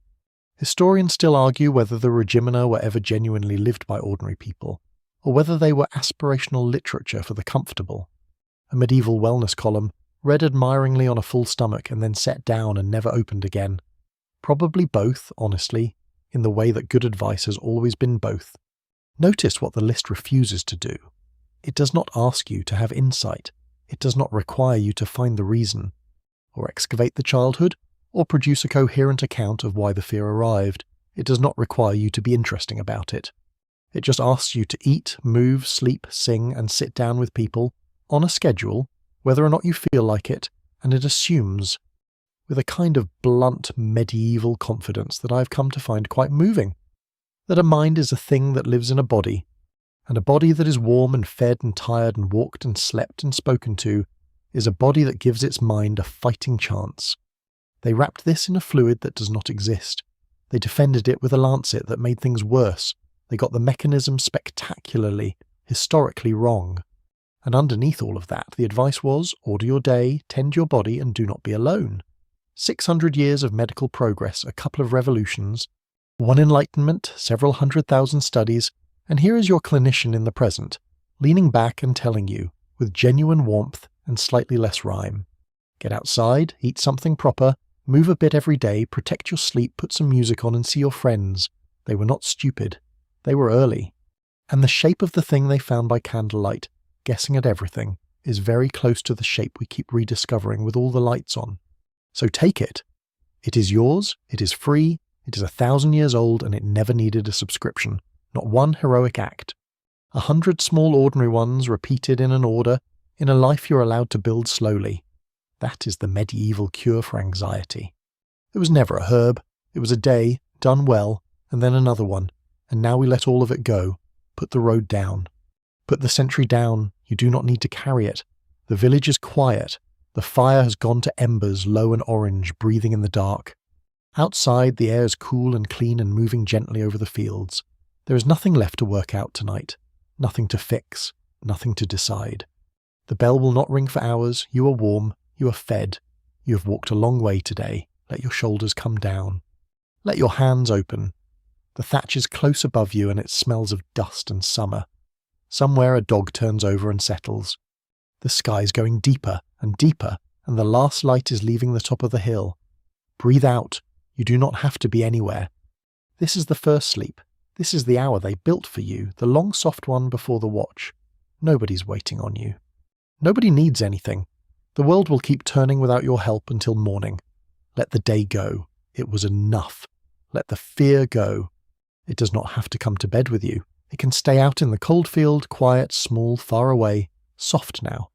Historians still argue whether the regimina were ever genuinely lived by ordinary people, or whether they were aspirational literature for the comfortable. A medieval wellness column, read admiringly on a full stomach and then set down and never opened again. Probably both, honestly, in the way that good advice has always been both. Notice what the list refuses to do. It does not ask you to have insight. It does not require you to find the reason, or excavate the childhood, or produce a coherent account of why the fear arrived. It does not require you to be interesting about it. It just asks you to eat, move, sleep, sing, and sit down with people, on a schedule, whether or not you feel like it, and it assumes, with a kind of blunt medieval confidence that I've come to find quite moving, that a mind is a thing that lives in a body, and a body that is warm and fed and tired and walked and slept and spoken to is a body that gives its mind a fighting chance. They wrapped this in a fluid that does not exist. They defended it with a lancet that made things worse. They got the mechanism spectacularly, historically wrong. And underneath all of that, the advice was, order your day, tend your body, and do not be alone. 600 years of medical progress, a couple of revolutions, one enlightenment, several 100,000 studies, and here is your clinician in the present, leaning back and telling you, with genuine warmth and slightly less rhyme. Get outside, eat something proper, move a bit every day, protect your sleep, put some music on and see your friends. They were not stupid. They were early. And the shape of the thing they found by candlelight, guessing at everything, is very close to the shape we keep rediscovering with all the lights on. So take it. It is yours, it is free, it is 1,000 years old, and it never needed a subscription. Not one heroic act. 100 small ordinary ones repeated in an order, in a life you're allowed to build slowly. That is the medieval cure for anxiety. It was never a herb. It was a day, done well, and then another one. And now we let all of it go. Put the road down. Put the sentry down. You do not need to carry it. The village is quiet. The fire has gone to embers, low and orange, breathing in the dark. Outside, the air is cool and clean and moving gently over the fields. There is nothing left to work out tonight. Nothing to fix. Nothing to decide. The bell will not ring for hours. You are warm. You are fed. You have walked a long way today. Let your shoulders come down. Let your hands open. The thatch is close above you and it smells of dust and summer. Somewhere a dog turns over and settles. The sky is going deeper and deeper, and the last light is leaving the top of the hill. Breathe out. You do not have to be anywhere. This is the first sleep. This is the hour they built for you, the long soft one before the watch. Nobody's waiting on you. Nobody needs anything. The world will keep turning without your help until morning. Let the day go. It was enough. Let the fear go. It does not have to come to bed with you. It can stay out in the cold field, quiet, small, far away, soft now.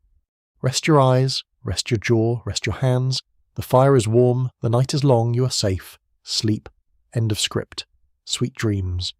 Rest your eyes, rest your jaw, rest your hands. The fire is warm, the night is long, you are safe. Sleep. End of script. Sweet dreams.